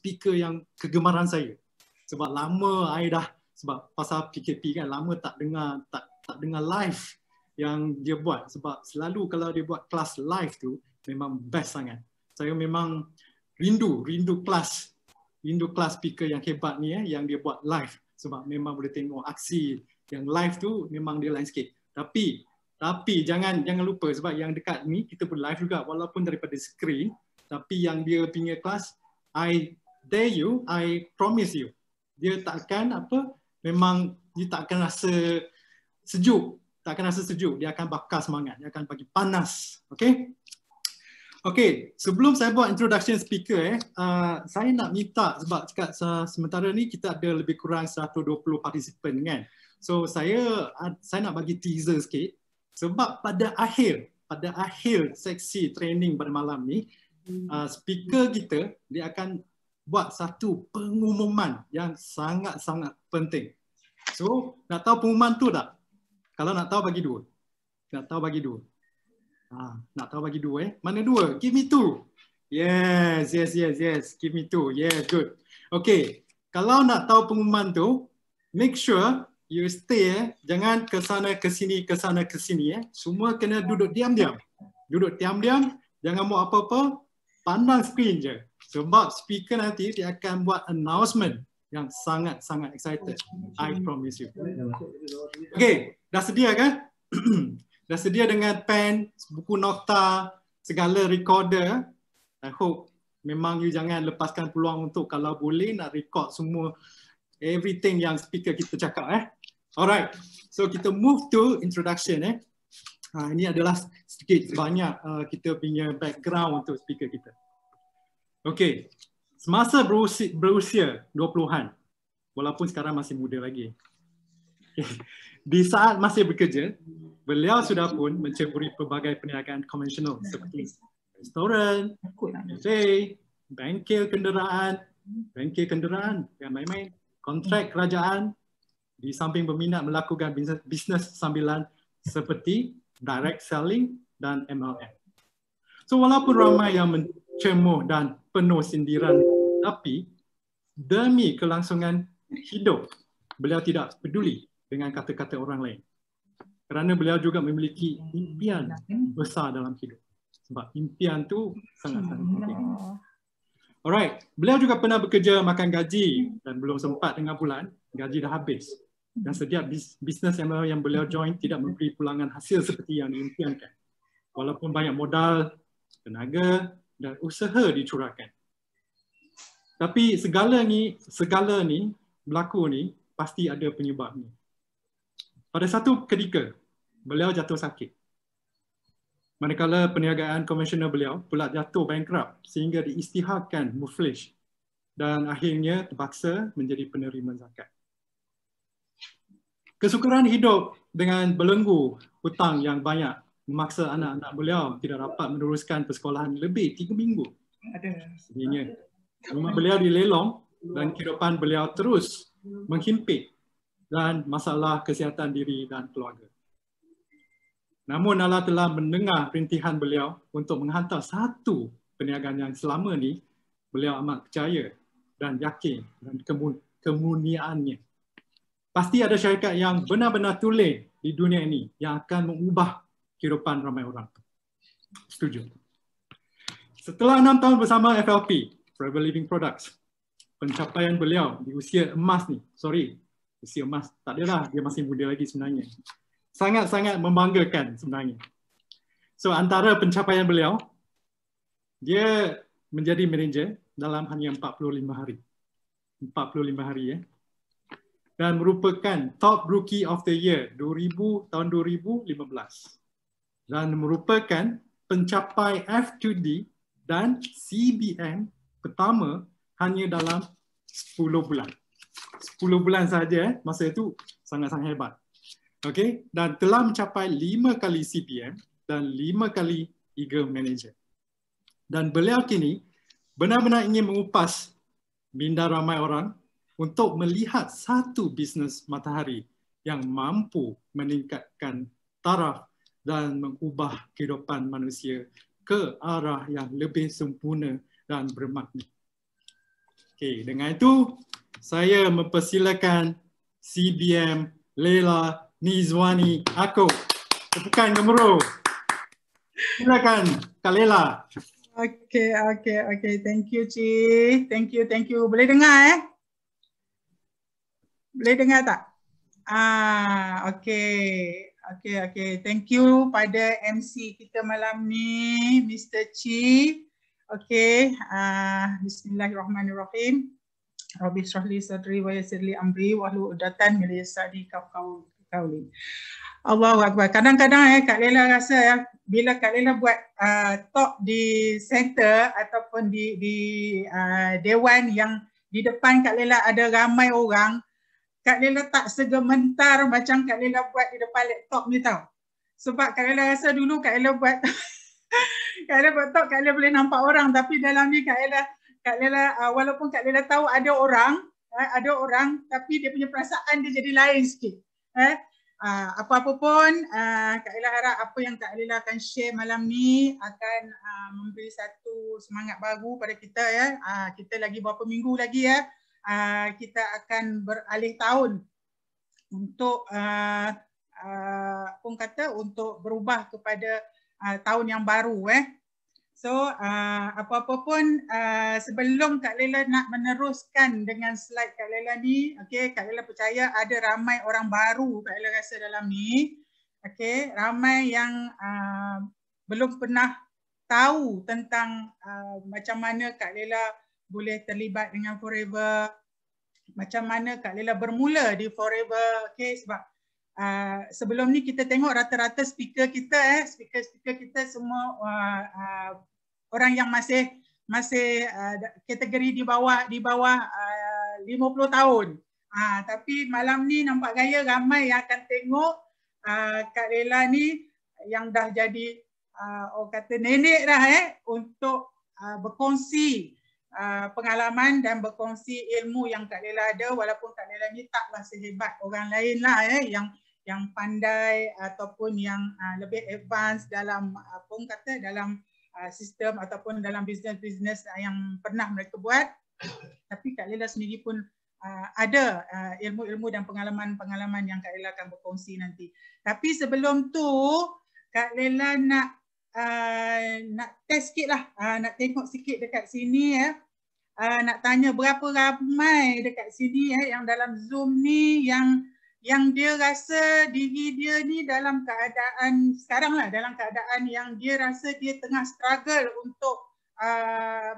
speaker yang kegemaran saya. Sebab lama I dah, sebab pasal PKP kan, lama tak dengar live yang dia buat. Sebab selalu kalau dia buat kelas live tu memang best sangat. Saya memang rindu kelas speaker yang hebat ni yang dia buat live. Sebab memang boleh tengok aksi yang live tu memang dia lain sikit. Tapi jangan lupa, sebab yang dekat ni kita pun live juga walaupun daripada screen, tapi yang dia punya kelas, I dare you, I promise you, dia takkan memang dia takkan rasa sejuk, dia akan bakar semangat, dia akan bagi panas. Okey, sebelum saya buat introduction speaker saya nak minta, sebab sementara ni kita ada lebih kurang 120 partisipan kan. So saya nak bagi teaser sikit, sebab pada akhir seksi training pada malam ni, speaker kita dia akan buat satu pengumuman yang sangat-sangat penting. So, nak tahu pengumuman tu tak? Kalau nak tahu bagi dua. Nak tahu bagi dua Mana dua? Give me two. Yes. Give me two. Yeah, good. Okay. Kalau nak tahu pengumuman tu, make sure you stay jangan ke sana ke sini Semua kena duduk diam-diam. Jangan buat apa-apa, pandang screen je. Sebab speaker nanti dia akan buat announcement yang sangat-sangat excited. I promise you. Okay, dah sedia kan? Dah sedia dengan pen, buku nota, segala recorder. I hope memang you jangan lepaskan peluang untuk kalau boleh nak record semua everything yang speaker kita cakap. Alright, so kita move to introduction. Ini adalah sedikit banyak kita punya background untuk speaker kita. Okay, semasa berusia 20-an, walaupun sekarang masih muda lagi. Di saat masih bekerja, beliau sudah pun menceburi pelbagai perniagaan konvensional seperti restoran, kafe, bengkel kenderaan, yang main-main, kontrak kerajaan, di samping berminat melakukan bisnes sambilan seperti direct selling dan MLM. So walaupun ramai yang mencemuh dan penuh sindiran, tapi demi kelangsungan hidup, beliau tidak peduli dengan kata-kata orang lain. Kerana beliau juga memiliki impian besar dalam hidup. Sebab impian tu sangat-sangat penting. Alright, beliau juga pernah bekerja makan gaji dan belum sempat tengah bulan, gaji dah habis. Dan setiap bisnes yang beliau join tidak memberi pulangan hasil seperti yang diimpiankan. Walaupun banyak modal, tenaga dan usaha dicurahkan. Tapi segala ni berlaku ni pasti ada penyebabnya. Pada satu ketika, beliau jatuh sakit. Manakala perniagaan konvensional beliau pula jatuh bankrupt sehingga diisytiharkan muflis dan akhirnya terpaksa menjadi penerima zakat. Kesukaran hidup dengan belenggu hutang yang banyak memaksa anak-anak beliau tidak dapat meneruskan persekolahan lebih 3 minggu. Sebenarnya rumah beliau dilelong dan kehidupan beliau terus menghimpit dan masalah kesihatan diri dan keluarga. Namun Allah telah mendengar rintihan beliau untuk menghantar satu perniagaan yang selama ni beliau amat percaya dan yakin dan kemuniaannya. Pasti ada syarikat yang benar-benar tulen di dunia ini yang akan mengubah kehidupan ramai orang. Setuju. Setelah 6 tahun bersama FLP, Forever Living Products, pencapaian beliau di usia emas ni, usia emas, tak adalah, dia masih muda lagi sebenarnya. Sangat-sangat membanggakan sebenarnya. So antara pencapaian beliau, dia menjadi manager dalam hanya 45 hari. 45 hari ya. Dan merupakan Top Rookie of the Year tahun 2015. Dan merupakan pencapai F2D dan CBM pertama hanya dalam 10 bulan. 10 bulan saja masa itu sangat-sangat hebat. Okay? Dan telah mencapai 5 kali CBM dan 5 kali Eagle Manager. Dan beliau kini benar-benar ingin mengupas minda ramai orang untuk melihat satu bisnes matahari yang mampu meningkatkan taraf dan mengubah kehidupan manusia ke arah yang lebih sempurna dan bermakna. Okey, dengan itu saya mempersilakan CBM Leila Nizwani Ako. Tepukan gemuruh. Silakan Kak Leila. Okay. Thank you, Cik. Thank you. Boleh dengar Boleh dengar tak? Okay. Thank you pada MC kita malam ni, Mr. Chi. Okay. Bismillahirrahmanirrahim. Rabbi syrahli sadri wa yassirli amri wahlul 'uqdatam min lisani yafqahu qawli. Allahu Akbar. Kadang-kadang Kak Leila rasa bila Kak Leila buat talk di center ataupun di dewan yang di depan Kak Leila ada ramai orang, Kak Leila tak segementar macam Kak Leila buat di depan laptop ni tau. Sebab Kak Leila rasa dulu Kak Leila buat Kak Leila buat talk, Kak Leila boleh nampak orang, tapi dalam ni Kak Leila walaupun Kak Leila tahu ada orang, tapi dia punya perasaan dia jadi lain sikit. Apa-apa pun, Kak Leila harap apa yang Kak Leila akan share malam ni akan memberi satu semangat baru pada kita ya. Kita lagi berapa minggu lagi ya. Kita akan beralih tahun untuk untuk berubah kepada tahun yang baru So apa-apa pun sebelum Kak Leila nak meneruskan dengan slide Kak Leila ni, okey, Kak Leila percaya ada ramai orang baru Kak Leila rasa dalam ni. Okey, ramai yang belum pernah tahu tentang macam mana Kak Leila boleh terlibat dengan Forever, macam mana Kak Leila bermula di Forever. Okey, sebab sebelum ni kita tengok rata-rata speaker kita kita semua orang yang masih kategori di bawah 50 tahun. Tapi malam ni nampak gaya ramai yang akan tengok Kak Leila ni yang dah jadi orang kata nenek dah untuk berkongsi pengalaman dan berkongsi ilmu yang Kak Leila ada, walaupun Kak Leila ni taklah sehebat orang lain lah yang pandai ataupun yang lebih advance dalam dalam sistem ataupun dalam bisnes yang pernah mereka buat. Tapi Kak Leila sendiri pun ada ilmu-ilmu dan pengalaman-pengalaman yang Kak Leila akan berkongsi nanti. Tapi sebelum tu Kak Leila nak test sikit lah, nak tengok sikit dekat sini nak tanya berapa ramai dekat sini yang dalam Zoom ni yang dia rasa diri dia ni dalam keadaan sekarang lah, dalam keadaan yang dia rasa dia tengah struggle untuk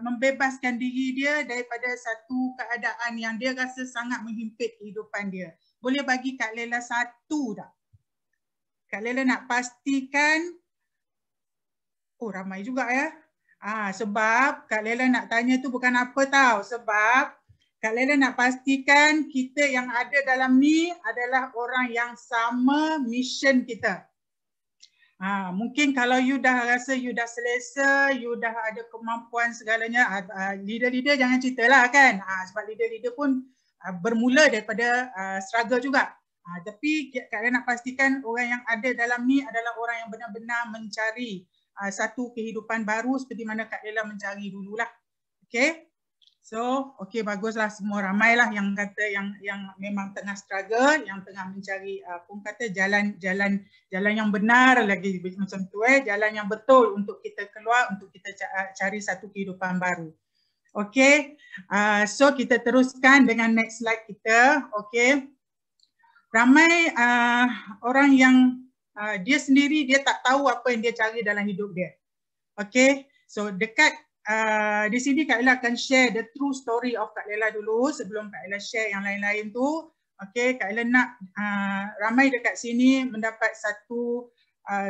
membebaskan diri dia daripada satu keadaan yang dia rasa sangat menghimpit kehidupan dia. Boleh bagi Kak Leila satu tak? Kak Leila nak pastikan, oh ramai juga sebab Kak Leila nak tanya tu bukan apa tahu, sebab Kak Leila nak pastikan kita yang ada dalam ni adalah orang yang sama mission kita. Mungkin kalau you dah rasa you dah selesa, you dah ada kemampuan segalanya, leader-leader jangan ceritalah kan. Sebab leader-leader pun bermula daripada struggle juga. Tapi Kak Leila nak pastikan orang yang ada dalam ni adalah orang yang benar-benar mencari satu kehidupan baru seperti mana Kak Leila mencari dululah. Okay. So, okay, baguslah, semua ramailah yang kata yang memang tengah struggle, yang tengah mencari jalan yang benar lagi macam tu jalan yang betul untuk kita keluar, untuk kita cari satu kehidupan baru. Okay, so kita teruskan dengan next slide kita. Okay, ramai orang yang dia sendiri dia tak tahu apa yang dia cari dalam hidup dia. Okay, so dekat di sini Kak Leila akan share the true story of Kak Leila dulu sebelum Kak Leila share yang lain-lain tu. Okay, Kak Leila nak ramai dekat sini mendapat satu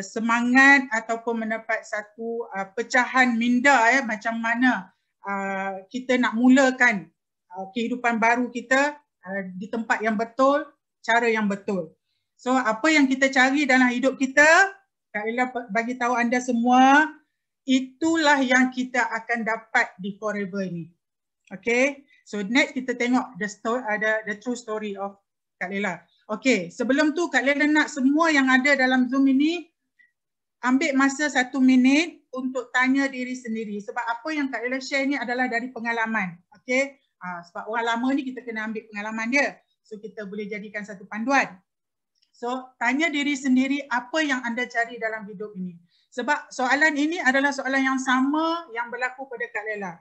semangat ataupun mendapat satu pecahan minda macam mana kita nak mulakan kehidupan baru kita di tempat yang betul, cara yang betul. So apa yang kita cari dalam hidup kita, Kak Leila bagi tahu anda semua, itulah yang kita akan dapat di Forever ini. Okay, so next kita tengok the true story of Kak Leila. Okay, sebelum tu Kak Leila nak semua yang ada dalam Zoom ini ambil masa 1 minit untuk tanya diri sendiri. Sebab apa yang Kak Leila share ni adalah dari pengalaman. Okay, Sebab orang lama ni kita kena ambil pengalaman dia. So kita boleh jadikan satu panduan. So tanya diri sendiri apa yang anda cari dalam hidup ini. Sebab soalan ini adalah soalan yang sama yang berlaku pada Kak Lela.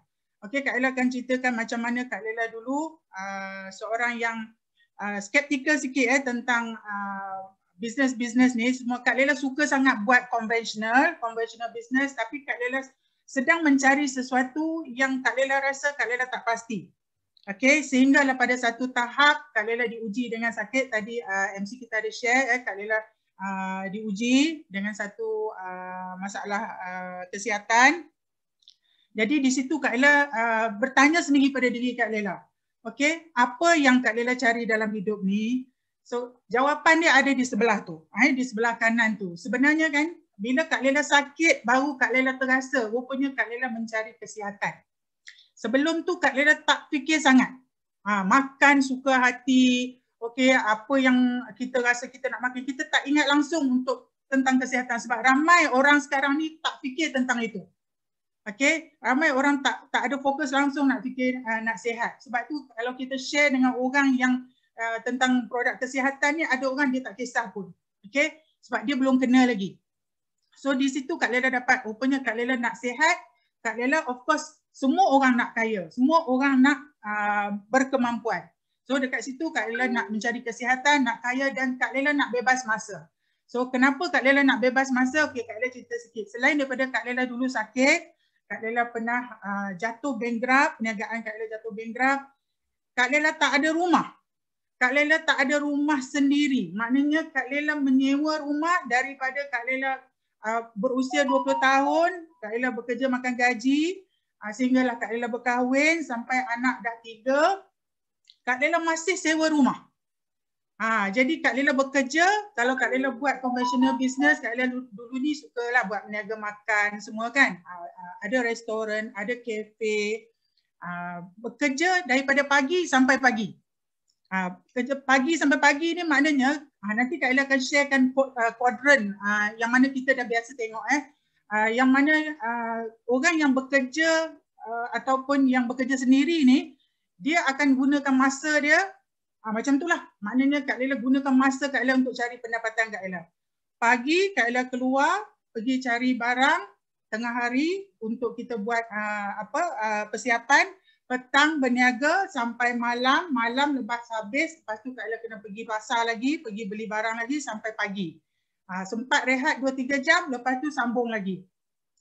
Okey, Kak Lela akan ceritakan macam mana Kak Lela dulu seorang yang skeptikal sikit tentang bisnes-bisnes ni. Semua Kak Lela suka sangat buat conventional business, tapi Kak Lela sedang mencari sesuatu yang Kak Lela rasa Kak Lela tak pasti. Okey, sehinggalah pada satu tahap Kak Lela diuji dengan sakit. Tadi MC kita ada share Kak Lela diuji dengan satu masalah kesihatan. Jadi di situ Kak Lela bertanya sendiri pada diri Kak Lela. Okey, apa yang Kak Lela cari dalam hidup ni? So jawapan dia ada di sebelah tu, di sebelah kanan tu. Sebenarnya kan bila Kak Lela sakit baru Kak Lela terasa rupanya Kak Lela mencari kesihatan. Sebelum tu Kak Lela tak fikir sangat. Makan suka hati, okey, apa yang kita rasa kita nak makan, kita tak ingat langsung untuk tentang kesihatan sebab ramai orang sekarang ni tak fikir tentang itu. Okey, ramai orang tak ada fokus langsung nak fikir nak sihat. Sebab tu kalau kita share dengan orang yang tentang produk kesihatan ni, ada orang dia tak kisah pun. Okey, sebab dia belum kena lagi. So di situ Kak Lela dapat rupanya Kak Lela nak sihat. Kak Lela of course semua orang nak kaya, semua orang nak berkemampuan. So dekat situ Kak Lela nak mencari kesihatan, nak kaya dan Kak Lela nak bebas masa. So kenapa Kak Lela nak bebas masa? Okey, Kak Lela cerita sikit. Selain daripada Kak Lela dulu sakit, Kak Lela pernah jatuh bankrupt, perniagaan Kak Lela jatuh bankrupt. Kak Lela tak ada rumah. Kak Lela tak ada rumah sendiri. Maknanya Kak Lela menyewa rumah daripada Kak Lela berusia 20 tahun, Kak Lela bekerja makan gaji, sehinggalah Kak Lela berkahwin sampai anak dah 3, Kak Lela masih sewa rumah. Jadi Kak Lela bekerja, kalau Kak Lela buat conventional business, Kak Lela dulu ni sukalah buat meniaga makan semua kan. Ada restoran, ada kafe, bekerja daripada pagi sampai pagi. Kerja pagi sampai pagi ni maknanya nanti Kak Ella akan sharekan kuadran yang mana kita dah biasa tengok yang mana orang yang bekerja ataupun yang bekerja sendiri ni dia akan gunakan masa dia macam itulah. Maknanya Kak Ella gunakan masa Kak Ella untuk cari pendapatan Kak Ella. Pagi Kak Ella keluar pergi cari barang, tengah hari untuk kita buat persiapan. Petang berniaga sampai malam, malam lepas habis, lepas tu Kak Ella kena pergi pasar lagi, pergi beli barang lagi sampai pagi. Sempat rehat 2-3 jam, lepas tu sambung lagi.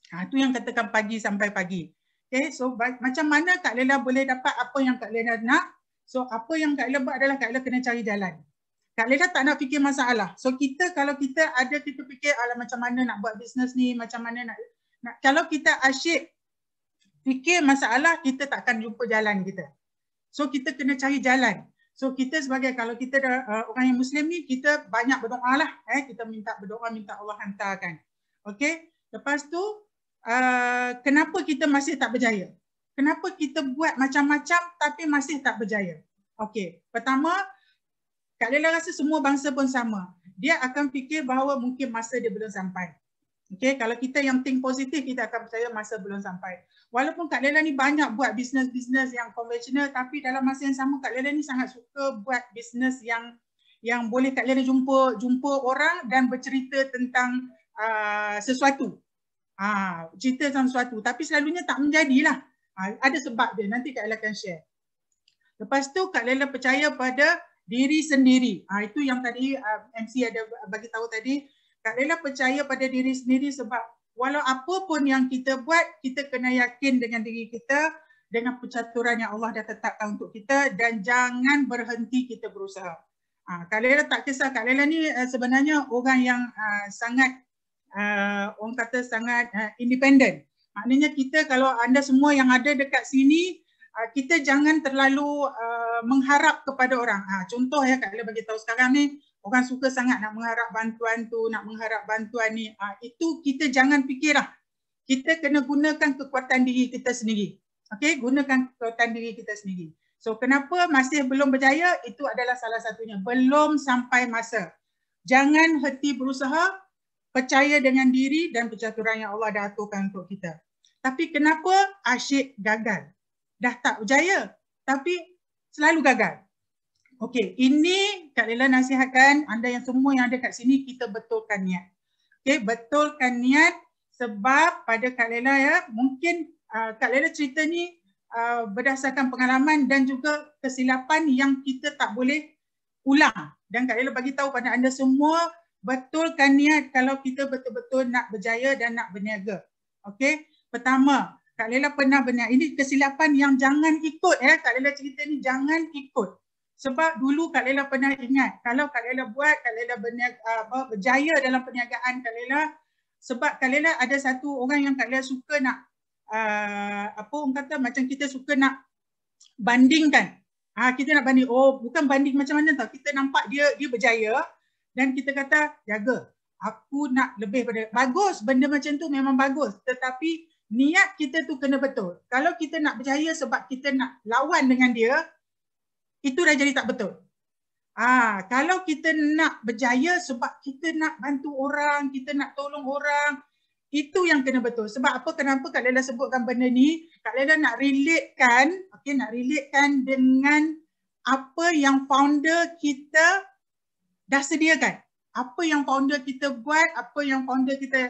Itu yang katakan pagi sampai pagi. Okay, so macam mana Kak Lela boleh dapat apa yang Kak Lela nak? So apa yang Kak Lela buat adalah Kak Lela kena cari jalan. Kak Lela tak nak fikir masalah. So kalau kita fikir macam mana nak buat bisnes ni, macam mana nak kalau kita asyik fikir masalah, kita takkan jumpa jalan kita. So kita kena cari jalan. So kita sebagai, kalau kita orang yang Muslim ni, kita banyak berdoa lah. Kita berdoa minta Allah hantarkan. Okay. Lepas tu, kenapa kita masih tak berjaya? Kenapa kita buat macam-macam tapi masih tak berjaya? Okay. Pertama, Kak Lela rasa semua bangsa pun sama. Dia akan fikir bahawa mungkin masa dia belum sampai. Okay, kalau kita yang think positif, kita akan percaya masa belum sampai. Walaupun Kak Lela ni banyak buat bisnes-bisnes yang konvensional, tapi dalam masa yang sama Kak Lela ni sangat suka buat bisnes yang boleh Kak Lela jumpa orang dan bercerita tentang sesuatu. Cerita tentang sesuatu, tapi selalunya tak menjadilah. Ada sebab dia, nanti Kak Lela akan share. Lepas tu Kak Lela percaya pada diri sendiri. Itu yang tadi MC ada bagi tahu tadi. Kak Lela percaya pada diri sendiri sebab walau apa pun yang kita buat, kita kena yakin dengan diri kita, dengan percaturan yang Allah dah tetapkan untuk kita dan jangan berhenti kita berusaha. Kak Lela tak kisah, Kak Lela ni sebenarnya orang yang sangat, orang kata sangat independen. Maknanya kita, kalau anda semua yang ada dekat sini, kita jangan terlalu mengharap kepada orang. Contoh Kak Lela bagi tahu sekarang ni, orang suka sangat nak mengharap bantuan tu, nak mengharap bantuan ni. Itu kita jangan fikirlah. Kita kena gunakan kekuatan diri kita sendiri. Okey, gunakan kekuatan diri kita sendiri. So kenapa masih belum berjaya? Itu adalah salah satunya. Belum sampai masa. Jangan henti berusaha, percaya dengan diri dan percaturan yang Allah dah aturkan untuk kita. Tapi kenapa asyik gagal? Dah tak berjaya. tapi selalu gagal. Okey, ini Kak Lela nasihatkan anda yang semua yang ada kat sini, kita betulkan niat. Okey, betulkan niat sebab pada Kak Lela ya, mungkin Kak Lela cerita ni berdasarkan pengalaman dan juga kesilapan yang kita tak boleh ulang. Dan Kak Lela bagi tahu pada anda semua, betulkan niat kalau kita betul-betul nak berjaya dan nak berniaga. Okey, pertama, Kak Lela pernah berniaga. Ini kesilapan yang jangan ikut ya. Kak Lela cerita ni jangan ikut. Sebab dulu Kak Lela pernah ingat, kalau Kak Lela buat, Kak Lela berjaya dalam perniagaan Kak Lela, sebab Kak Lela ada satu orang yang Kak Lela suka nak, orang kata macam kita suka nak bandingkan. Kita nak banding, oh bukan banding macam mana tau, kita nampak dia berjaya dan kita kata, jaga, aku nak lebih pada, bagus, benda macam tu memang bagus, tetapi niat kita tu kena betul. Kalau kita nak berjaya sebab kita nak lawan dengan dia, itu dah jadi tak betul. Kalau kita nak berjaya sebab kita nak bantu orang, kita nak tolong orang, itu yang kena betul. Sebab apa, kenapa Kak Lela sebutkan benda ni? Kak Lela nak relatekan, nak relatekan dengan apa yang founder kita dah sediakan. Apa yang founder kita buat, apa yang founder kita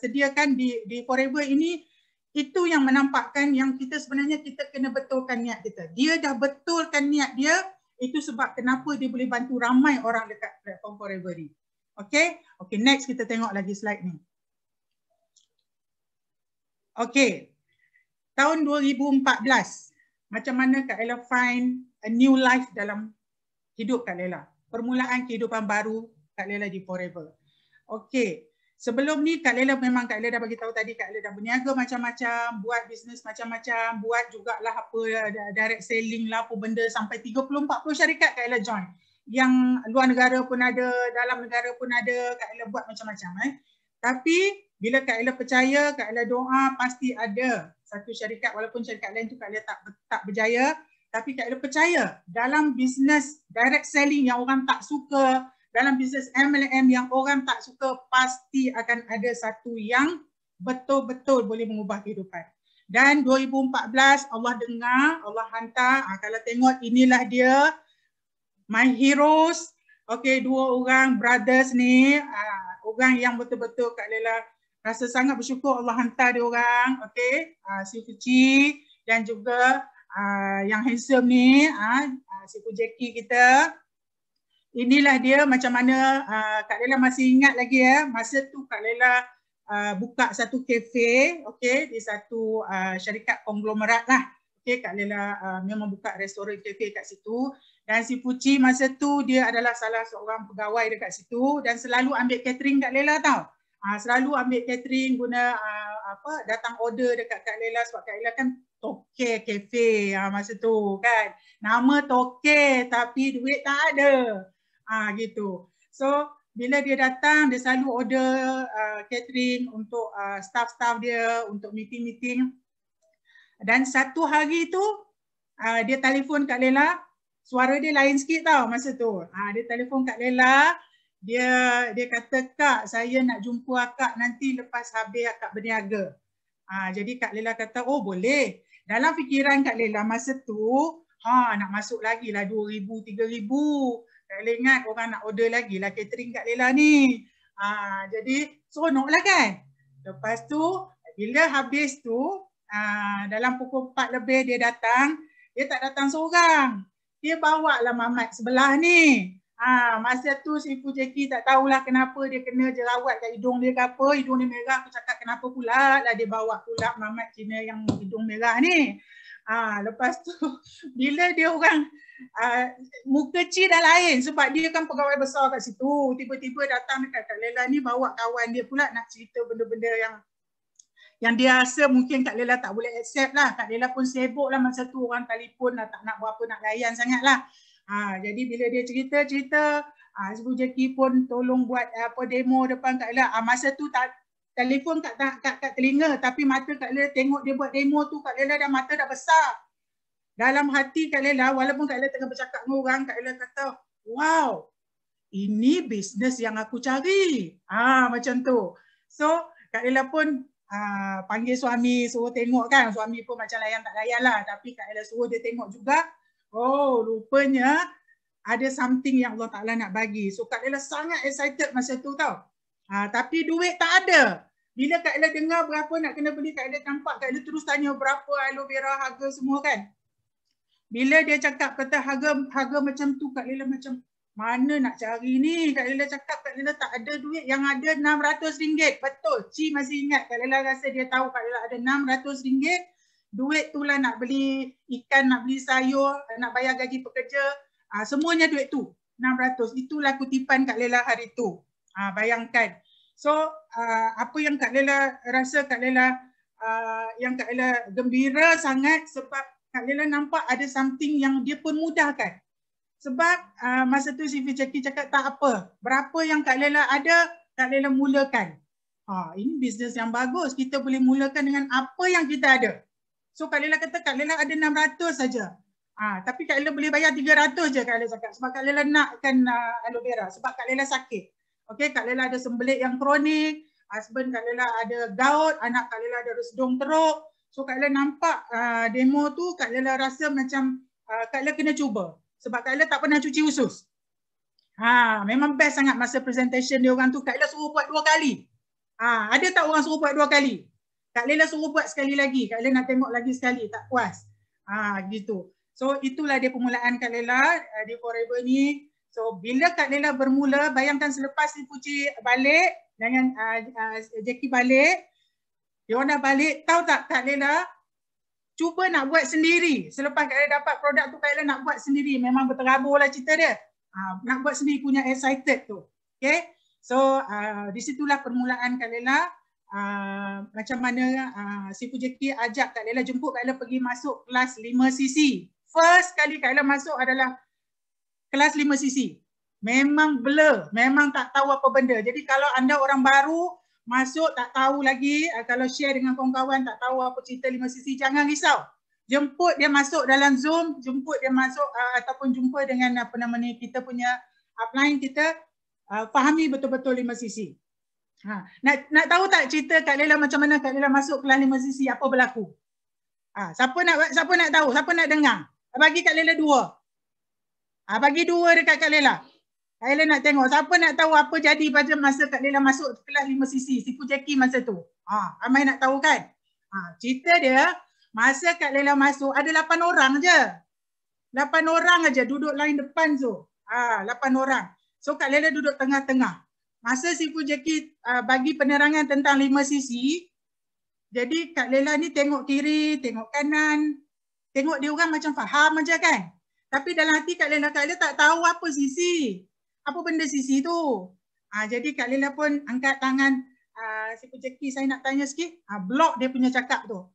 sediakan di Forever ini, itu yang menampakkan yang kita sebenarnya kita kena betulkan niat kita. Dia dah betulkan niat dia, itu sebab kenapa dia boleh bantu ramai orang dekat platform Forever ni. Okay, next kita tengok lagi slide ni. Okay, tahun 2014, macam mana Kak Ella find a new life dalam hidup Kak Lela. Permulaan kehidupan baru Kak Lela di Forever. Okay. Sebelum ni Kak Lela memang Kak Lela dah bagi tahu tadi, Kak Lela dah berniaga macam-macam, buat bisnes macam-macam, buat jugalah apa direct selling lah apa benda sampai 30-40 syarikat Kak Lela join. Yang luar negara pun ada, dalam negara pun ada, Kak Lela buat macam-macam. Tapi bila Kak Ella percaya, Kak Ella doa, pasti ada satu syarikat, walaupun syarikat lain tu Kak Ella tak berjaya, tapi Kak Ella percaya dalam bisnes direct selling yang orang tak suka, dalam bisnes MLM yang orang tak suka, pasti akan ada satu yang betul-betul boleh mengubah kehidupan. Dan 2014 Allah dengar, Allah hantar, kalau tengok inilah dia, my heroes. Okay, dua orang brothers ni, orang yang betul-betul Kak Lela rasa sangat bersyukur Allah hantar dia orang. Okay, si Fuci dan juga yang handsome ni, si Pujeki kita. Inilah dia macam mana Kak Lela masih ingat lagi ya, masa tu Kak Lela buka satu kafe, okey, di satu syarikat konglomerat lah. Okey, Kak Lela memang buka restoran kafe kat situ, dan si Puci masa tu dia adalah salah seorang pegawai dekat situ dan selalu ambil catering Kak Lela tau. Selalu ambil catering, guna datang order dekat Kak Lela sebab Kak Lela kan Toke Cafe masa tu kan. Nama Toke tapi duit tak ada. Gitu. So bila dia datang, dia selalu order catering untuk staff-staff dia, untuk meeting-meeting. Dan satu hari tu dia telefon Kak Lela, suara dia lain sikit tau masa tu. Dia telefon Kak Lela, dia kata, "Kak, saya nak jumpa akak nanti lepas habis akak berniaga." Jadi Kak Lela kata, "Oh boleh." Dalam fikiran Kak Lela masa tu, nak masuk lagi lah 2,000, 3,000. Kak Lela ingat orang nak order lagi lah catering Kak Lela ni. Jadi seronok lah kan. Lepas tu bila habis tu dalam pukul 4 lebih dia datang. Dia tak datang seorang. Dia bawa lah mamat sebelah ni. Masa tu si Ibu Jackie tak tahulah kenapa dia kena jerawat kat hidung dia ke apa. Hidung dia merah. Aku cakap kenapa pula lah dia bawa pula mamat Cina yang hidung merah ni. Lepas tu bila dia orang muka Cik dah lain sebab dia kan pegawai besar kat situ. Tiba-tiba datang dekat Kak Lela ni bawa kawan dia pula nak cerita benda-benda yang dia rasa mungkin Kak Lela tak boleh accept lah. Kak Lela pun sibuk lah masa tu, orang telefon lah, tak nak berapa nak layan sangat lah. Jadi bila dia cerita-cerita, Ibu Jackie pun tolong buat demo depan Kak Lela. Masa tu tak telefon kat telinga, tapi mata Kak Lela tengok dia buat demo tu, Kak Lela dah mata dah besar. Dalam hati Kak Lela, walaupun Kak Lela tengah bercakap dengan orang, Kak Lela kata, wow, ini bisnes yang aku cari. Macam tu. So, Kak Lela pun panggil suami suruh tengok kan, suami pun macam layan tak layan lah, tapi Kak Ella suruh dia tengok juga. Oh, rupanya ada something yang Allah Ta'ala nak bagi. So Kak Ella sangat excited masa tu tau. Tapi duit tak ada. Bila Kak Ella dengar berapa nak kena beli, Kak Ella nampak, Kak Ella terus tanya berapa aloe vera, harga semua kan. Bila dia cakap kata harga macam tu, Kak Ella macam mana nak cari ni? Kak Ella cakap Kak Ella tak ada duit, yang ada RM600. Betul, Ci masih ingat. Kak Ella rasa dia tahu Kak Ella ada RM600. Duit tu lah nak beli ikan, nak beli sayur, nak bayar gaji pekerja. Semuanya duit tu, 600. Itulah kutipan Kak Lela hari tu. Bayangkan. So, apa yang Kak Lela rasa, Kak Lela yang Kak Lela gembira sangat sebab Kak Lela nampak ada something yang dia pun mudahkan. Sebab masa tu si Jackie cakap tak apa. Berapa yang Kak Lela ada, Kak Lela mulakan. Ini bisnes yang bagus. Kita boleh mulakan dengan apa yang kita ada. So Kak Lela kata Kak Lela ada 600 saja. Tapi Kak Lela boleh bayar 300 je Kak Lela cakap. Sebab Kak Lela nakkan aloe vera. Sebab Kak Lela sakit. Okay, Kak Lela ada sembelit yang kronik. Husband Kak Lela ada gout. Anak Kak Lela ada sedung teruk. So Kak Lela nampak demo tu, Kak Lela rasa macam Kak Lela kena cuba. Sebab Kak Lela tak pernah cuci usus. Memang best sangat masa presentation dia orang tu. Kak Lela suruh buat 2 kali. Ada tak orang suruh buat 2 kali? Kak Lela suruh buat sekali lagi. Kak Lela nak tengok lagi sekali. Tak puas. Gitu. So itulah dia permulaan Kak Lela di Forever ni. So bila Kak Lela bermula, bayangkan selepas si Puci balik dengan Jackie balik, dia orang dah balik, tahu tak Kak Lela cuba nak buat sendiri. Selepas Kak Lela dapat produk tu, Kak Lela nak buat sendiri. Memang berterabur lah cerita dia. Nak buat sendiri, punya excited tu. Okay. So disitulah permulaan Kak Lela. Macam mana si Jackie ajak Kak Lela, jemput Kak Lela pergi masuk kelas 5cc. First kali Kak Lela masuk adalah kelas 5cc. Memang blur, memang tak tahu apa benda. Jadi kalau anda orang baru masuk tak tahu lagi, kalau share dengan kawan-kawan tak tahu apa cerita 5cc, jangan risau. Jemput dia masuk dalam Zoom, jemput dia masuk ataupun jumpa dengan apa nama ni, kita punya upline kita, fahami betul-betul 5cc. Nak tahu tak cerita Kak Lela macam mana Kak Lela masuk kelas 5cc, apa berlaku? Siapa nak tahu? Siapa nak dengar? Bagi Kak Lela 2. Bagi 2 dekat Kak Lela. Kak Lela nak tengok. Siapa nak tahu apa jadi pada masa Kak Lela masuk kelas 5cc, si Jackie masa tu? Ramai nak tahu kan? Cerita dia, masa Kak Lela masuk ada 8 orang je. 8 orang aja duduk line depan tu. 8 orang. So Kak Lela duduk tengah-tengah. Masa si Jackie bagi penerangan tentang 5cc, jadi Kak Lela ni tengok kiri, tengok kanan, tengok dia orang macam faham aja kan. Tapi dalam hati Kak Lela tak tahu apa sisi. Apa benda sisi tu. Jadi Kak Lela pun angkat tangan, si Jackie saya nak tanya sikit. Block dia punya cakap tu.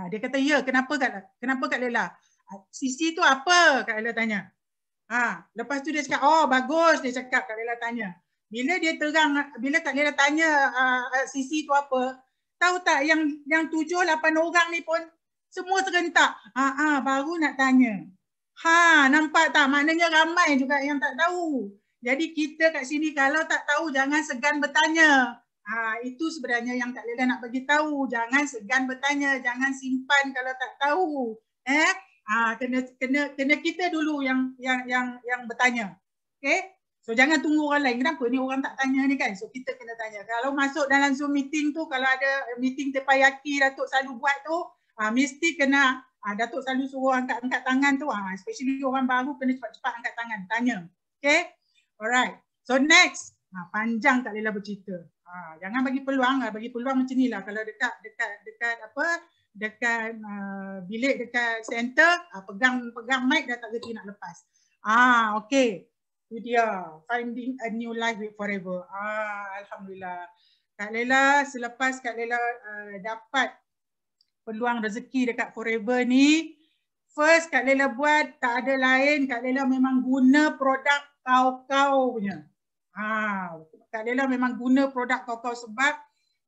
Dia kata ya, kenapa Kak Lela? Sisi tu apa? Kak Lela tanya. Lepas tu dia cakap, oh bagus, dia cakap. Kak Lela tanya. Bila dia terang, bila Kak Lela tanya sisi tu apa, tahu tak yang 7-8 orang ni pun semua serentak. Baru nak tanya. Nampak tak? Maknanya ramai juga yang tak tahu. Jadi kita kat sini kalau tak tahu jangan segan bertanya. Itu sebenarnya yang Kak Lela nak bagi tahu. Jangan segan bertanya, jangan simpan kalau tak tahu. Kena kita dulu yang bertanya. Okay? So jangan tunggu orang lain. Kenapa ni orang tak tanya ni kan? So kita kena tanya. Kalau masuk dalam Zoom meeting tu, kalau ada meeting terpayaki Datuk selalu buat tu, mesti kena Datuk selalu suruh angkat tangan tu. Especially orang baru kena cepat-cepat angkat tangan. Tanya. Okay? Alright. So next. Panjang Kak Lela bercerita. Jangan bagi peluang. Bagi peluang macam ni lah. Kalau dekat bilik dekat center, pegang mic dah tak kerti nak lepas. Okay. Itu dia, finding a new life with Forever. Alhamdulillah. Kak Lela, selepas Kak Lela dapat peluang rezeki dekat Forever ni, first Kak Lela buat tak ada lain, Kak Lela memang guna produk kau-kau punya. Kak Lela memang guna produk kau-kau sebab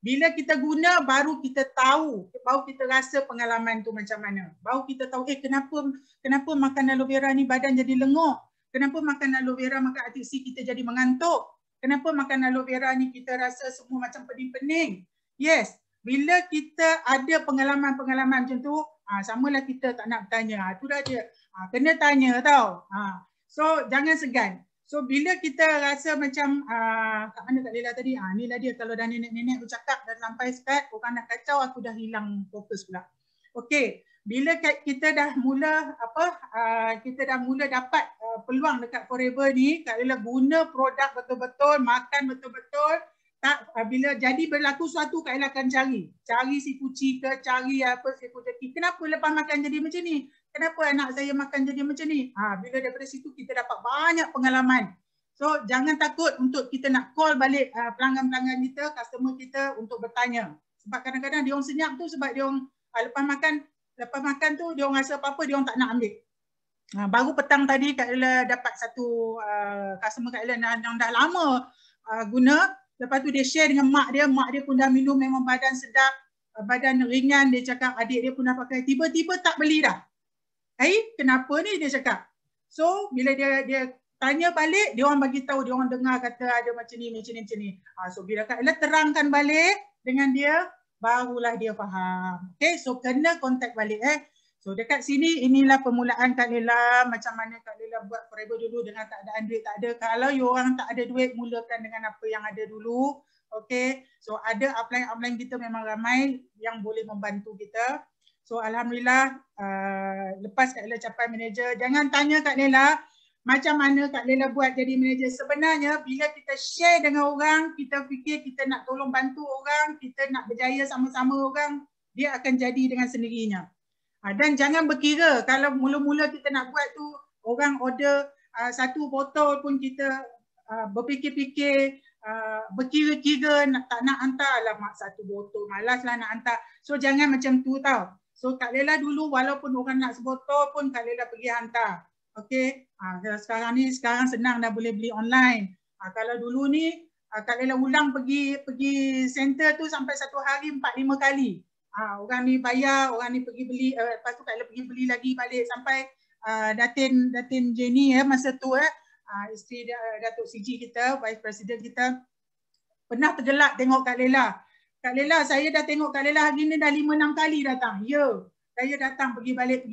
bila kita guna baru kita tahu, baru kita rasa pengalaman tu macam mana. Baru kita tahu kenapa makan aloe vera ni badan jadi lenguh. Kenapa makan aloe vera makan artisi kita jadi mengantuk? Kenapa makan aloe vera ni kita rasa semua macam pening-pening? Yes, Bila kita ada pengalaman-pengalaman macam tu, samalah kita tak nak bertanya. Tu dah dia. Kena tanya tau. So jangan segan. So bila kita rasa macam kat mana Kak Lela tadi, ni lah dia kalau dah nenek-nenek bercakap dah sampai start, orang nak kacau, aku dah hilang fokus pula. Okey, bila kita dah mula kita dah mula dapat peluang dekat Forever ni, Kak Lela guna produk betul-betul, makan betul-betul. Bila jadi berlaku suatu, Kak Lela akan cari si kucing ke, cari apa si kucing. Kenapa lepas makan jadi macam ni? Kenapa anak saya makan jadi macam ni? Bila daripada situ kita dapat banyak pengalaman. So jangan takut untuk kita nak call balik pelanggan-pelanggan kita, customer kita untuk bertanya. Sebab kadang-kadang dia orang senyap tu sebab dia orang lepas makan tu dia orang rasa apa-apa, dia orang tak nak ambil. Baru petang tadi Kak Lela dapat satu customer Kak Lela yang dah lama guna. Lepas tu dia share dengan mak dia pun dah minum, memang badan sedap, badan ringan. Dia cakap adik dia pun dah pakai, tiba-tiba tak beli dah. Kenapa ni dia cakap. So bila dia tanya balik, dia orang bagi tahu, dia orang dengar kata ada macam ni. So bila Kak Ella terangkan balik dengan dia, barulah dia faham. Okay, so kena kontak balik So dekat sini inilah permulaan Kak Lela, macam mana Kak Lela buat Forever dulu dengan keadaan duit tak ada. Kalau you orang tak ada duit, mulakan dengan apa yang ada dulu. Okay, so ada upline kita memang ramai yang boleh membantu kita. So alhamdulillah lepas Kak Lela capai manager, jangan tanya Kak Lela macam mana Kak Lela buat jadi manager. Sebenarnya bila kita share dengan orang, kita fikir kita nak tolong bantu orang, kita nak berjaya sama-sama orang, dia akan jadi dengan sendirinya. Dan jangan berkira kalau mula-mula kita nak buat tu, orang order satu botol pun kita berfikir-fikir, berkira-kira tak nak hantar, alamak satu botol, malaslah nak hantar. So jangan macam tu tau. So Kak Lela dulu walaupun orang nak sebotol pun Kak Lela pergi hantar. Okey, sekarang senang dah boleh beli online. Kalau dulu ni Kak Lela ulang pergi center tu sampai satu hari 4-5 kali. Orang ni bayar, orang ni pergi beli, lepas tu Kak Lela pergi beli lagi balik sampai Datin Jenny masa tu isteri Datuk CG kita, Vice President kita, pernah tergelak tengok Kak Lela. Kak Lela, saya dah tengok Kak Lela hari ni dah 5-6 kali datang. Ya, saya datang pergi balik.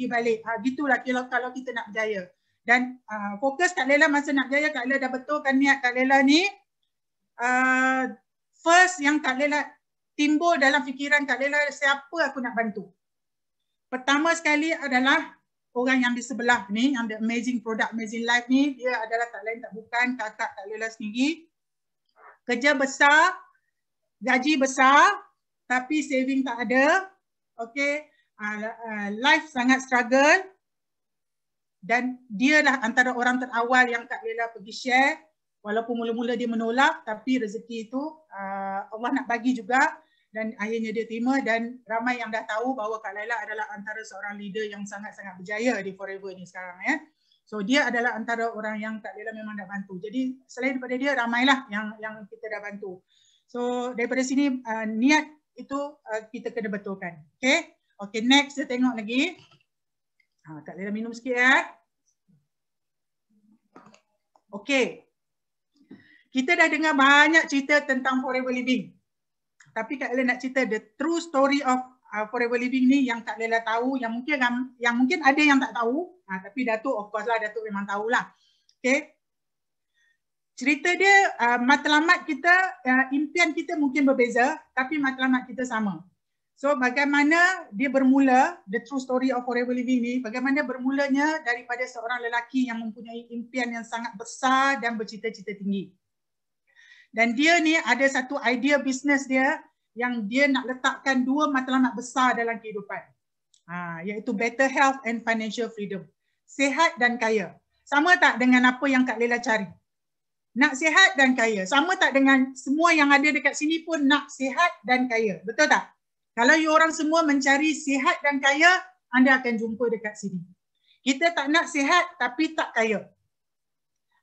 Gitulah kalau kita nak berjaya. Dan fokus Kak Lela masa nak berjaya, Kak Lela dah betulkan niat Kak Lela ni. First yang Kak Lela timbul dalam fikiran Kak Lela, siapa aku nak bantu. Pertama sekali adalah orang yang di sebelah ni, yang the Amazing Product, Amazing Life ni, dia adalah tak lain tak bukan kakak Kak Lela sendiri. Kerja besar, gaji besar, tapi saving tak ada. Okay, life sangat struggle. Dan dia lah antara orang terawal yang Kak Lela pergi share. Walaupun mula-mula dia menolak, tapi rezeki itu Allah nak bagi juga. Dan akhirnya dia terima, dan ramai yang dah tahu bahawa Kak Lela adalah antara seorang leader yang sangat-sangat berjaya di Forever ni sekarang. So dia adalah antara orang yang Kak Lela memang dah bantu. Jadi selain daripada dia, ramailah yang kita dah bantu. So daripada sini niat itu kita kena betulkan. Okay, next kita tengok lagi. Kak Lela minum sikit Okay. Kita dah dengar banyak cerita tentang Forever Living. Tapi Kak Lela nak cerita the true story of Forever Living ni yang Kak Lela tahu, yang mungkin ada yang tak tahu. Tapi Datuk of course lah, Datuk memang tahulah. Okay. Cerita dia, matlamat kita, impian kita mungkin berbeza, tapi matlamat kita sama. So bagaimana dia bermula, the true story of Forever Living ni, bagaimana bermulanya daripada seorang lelaki yang mempunyai impian yang sangat besar dan bercita-cita tinggi. Dan dia ni ada satu idea bisnes dia yang dia nak letakkan dua matlamat besar dalam kehidupan. Iaitu better health and financial freedom. Sihat dan kaya. Sama tak dengan apa yang Kak Lela cari? Nak sihat dan kaya. Sama tak dengan semua yang ada dekat sini pun nak sihat dan kaya. Betul tak? Kalau you orang semua mencari sihat dan kaya, anda akan jumpa dekat sini. Kita tak nak sihat tapi tak kaya.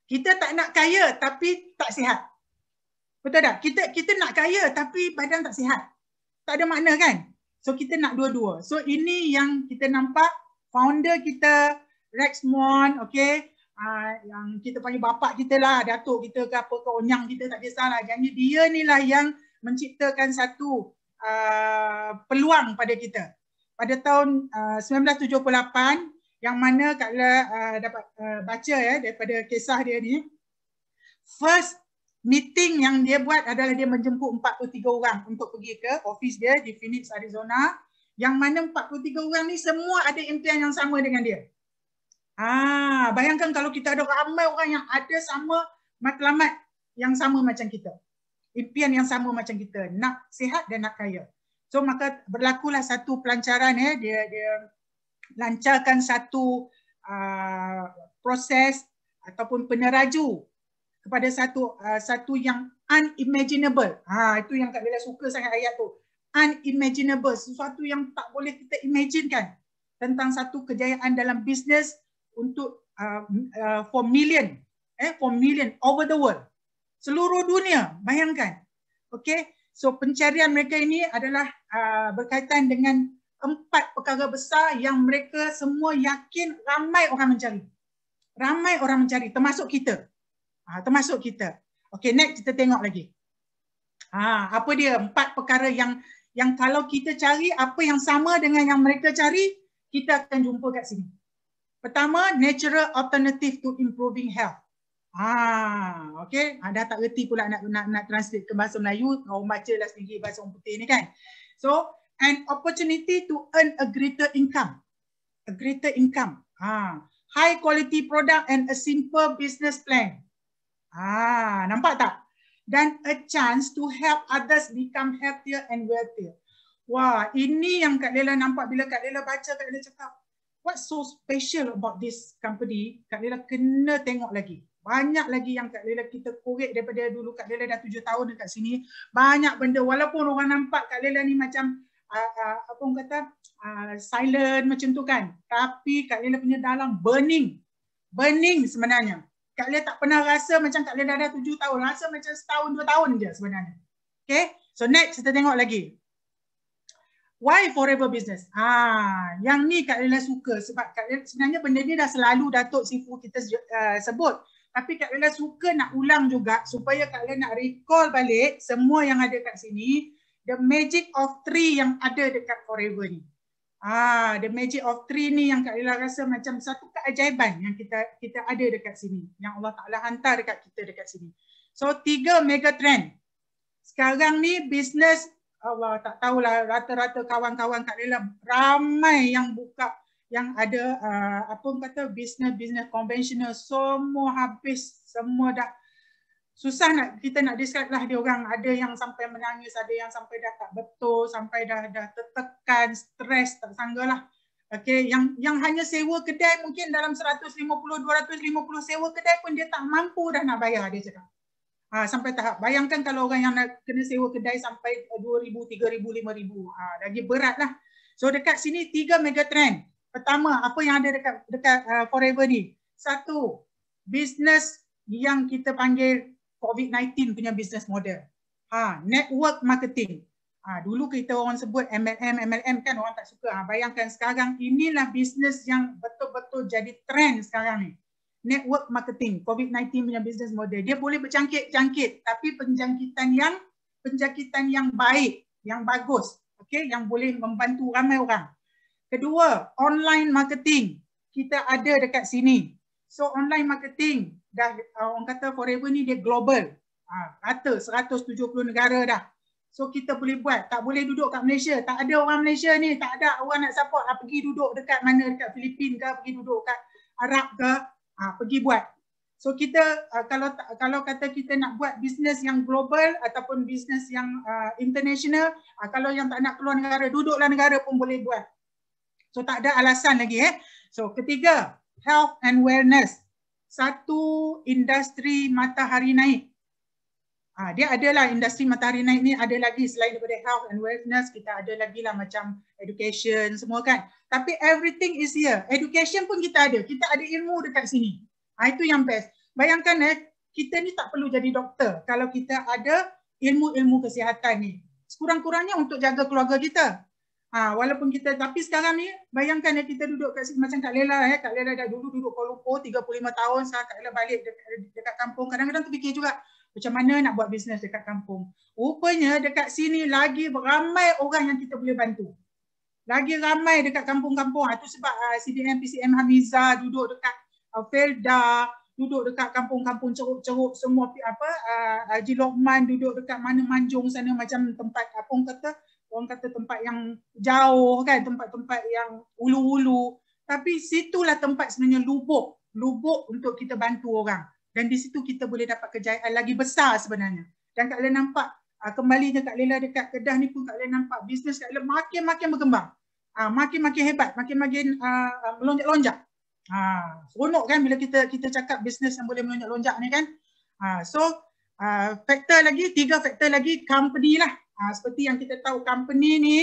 Kita tak nak kaya tapi tak sihat. Betul tak? Kita nak kaya tapi badan tak sihat. Tak ada makna kan? So kita nak dua-dua. So ini yang kita nampak founder kita, Rex Muan, okay? Yang kita panggil bapak kita lah, datuk kita ke apa ke, onyang kita, tak kisahlah. Jadi dia ni lah yang menciptakan satu peluang pada kita. Pada tahun 1978 yang mana Kak Ella dapat baca daripada kisah dia ni, first meeting yang dia buat adalah dia menjemput 43 orang untuk pergi ke office dia di Phoenix, Arizona, yang mana 43 orang ni semua ada impian yang sama dengan dia. Bayangkan kalau kita ada ramai orang yang ada sama matlamat yang sama macam kita. Impian yang sama macam kita, nak sihat dan nak kaya. So maka berlakulah satu pelancaran, dia lancarkan satu proses ataupun peneraju kepada satu yang unimaginable. Itu yang Kak Bella suka sangat ayat tu. Unimaginable, sesuatu yang tak boleh kita imaginekan tentang satu kejayaan dalam bisnes untuk for million over the world. Seluruh dunia, bayangkan. Okay, so pencarian mereka ini adalah berkaitan dengan 4 perkara besar yang mereka semua yakin ramai orang mencari. Ramai orang mencari, termasuk kita. Termasuk kita. Okay, next kita tengok lagi. Apa dia 4 perkara yang kalau kita cari apa yang sama dengan yang mereka cari, kita akan jumpa kat sini. Pertama, natural alternative to improving health. Okay, dah tak reti pula nak translate ke bahasa Melayu, orang baca lah sendiri bahasa orang putih ni kan. So, an opportunity to earn a greater income. A greater income. High quality product and a simple business plan. Nampak tak? Dan a chance to help others become healthier and wealthier. Wah, ini yang Kak Lela nampak bila Kak Lela baca, Kak Lela cakap, what's so special about this company? Kak Lela kena tengok lagi. Banyak lagi yang Kak Lela kita korek daripada dulu. Kak Lela dah 7 tahun dekat sini. Banyak benda, walaupun orang nampak Kak Lela ni macam apa orang kata, silent macam tu kan. Tapi Kak Lela punya dalam burning. Burning sebenarnya. Kak Lela tak pernah rasa macam Kak Lela dah 7 tahun. Rasa macam setahun 2 tahun je sebenarnya. Okay, so next kita tengok lagi. Why forever business? Yang ni Kak Lela suka sebab Kak Lela, sebenarnya benda ni dah selalu Datuk Sifu kita sebut. Tapi Kak Lela suka nak ulang juga supaya Kak Lela nak recall balik semua yang ada kat sini. The magic of 3 yang ada dekat forever ni. The magic of 3 ni yang Kak Lela rasa macam satu keajaiban yang kita ada dekat sini. Yang Allah Ta'ala hantar dekat kita dekat sini. So 3 mega trend. Sekarang ni bisnes, Allah tak tahulah, rata-rata kawan-kawan Kak Lela ramai yang buka, yang ada apa orang kata bisnes konvensional, semua habis, semua dah susah kita nak describe lah dia orang. Ada yang sampai menangis, ada yang sampai dah tak betul, sampai dah tertekan, stres, tak sangka lah. Okay, yang hanya sewa kedai mungkin dalam 150, 250 sewa kedai pun dia tak mampu dah nak bayar, dia cakap. Sampai tahap, bayangkan kalau orang yang nak kena sewa kedai sampai 2,000, 3,000, 5,000. Lagi berat lah. So dekat sini 3 mega trend. Pertama, apa yang ada dekat forever ni? 1, bisnes yang kita panggil COVID-19 punya business model. Network marketing. Dulu kita orang sebut MLM kan, orang tak suka. Bayangkan sekarang inilah bisnes yang betul-betul jadi trend sekarang ni. Network marketing, COVID-19 punya business model. Dia boleh berjangkit, tapi penjangkitan yang baik, yang bagus, okay, yang boleh membantu ramai orang. Kedua, online marketing. Kita ada dekat sini. So online marketing, dah orang kata forever ni dia global. Rata 170 negara dah. So kita boleh buat, tak boleh duduk kat Malaysia. Tak ada orang Malaysia ni, tak ada orang nak support. Pergi duduk dekat mana, dekat Filipina ke, pergi duduk kat Arab ke, pergi buat. So kita kalau kata kita nak buat bisnes yang global ataupun bisnes yang international, kalau yang tak nak keluar negara, duduklah negara pun boleh buat. So tak ada alasan lagi. So ketiga, health and wellness. Satu industri matahari naik. Dia adalah industri matahari naik ni, ada lagi selain daripada health and wellness, kita ada lagi lah macam education semua kan. Tapi everything is here. Education pun kita ada ilmu dekat sini. Itu yang best. Bayangkan kita ni tak perlu jadi doktor kalau kita ada ilmu-ilmu kesihatan ni. Sekurang-kurangnya untuk jaga keluarga kita. Walaupun kita, tapi sekarang ni bayangkan kita duduk kat sini macam Kak Lela. Kak Lela dah dulu duduk Kuala Lumpur 35 tahun, sekarang Kak Lela balik dekat kampung. Kadang-kadang terfikir juga, Macam mana nak buat bisnes dekat kampung. Rupanya dekat sini lagi ramai orang yang kita boleh bantu. Lagi ramai dekat kampung-kampung. Itu sebab CDM PCM Hamiza duduk dekat Felda, duduk dekat kampung-kampung ceruk-ceruk semua Haji Lokman duduk dekat mana Manjung sana, macam tempat orang kata tempat yang jauh kan, tempat-tempat yang ulu-ulu. Tapi situlah tempat sebenarnya lubuk untuk kita bantu orang. Dan di situ kita boleh dapat kejayaan lagi besar sebenarnya. Dan Kak Lela nampak kembalinya Kak Lela dekat Kedah ni pun Kak Lela nampak bisnes Kak Lela makin-makin berkembang. Makin-makin hebat, makin-makin melonjak-lonjak. Seronok kan bila kita cakap bisnes yang boleh melonjak-lonjak ni kan. Tiga faktor lagi company lah. Seperti yang kita tahu company ni,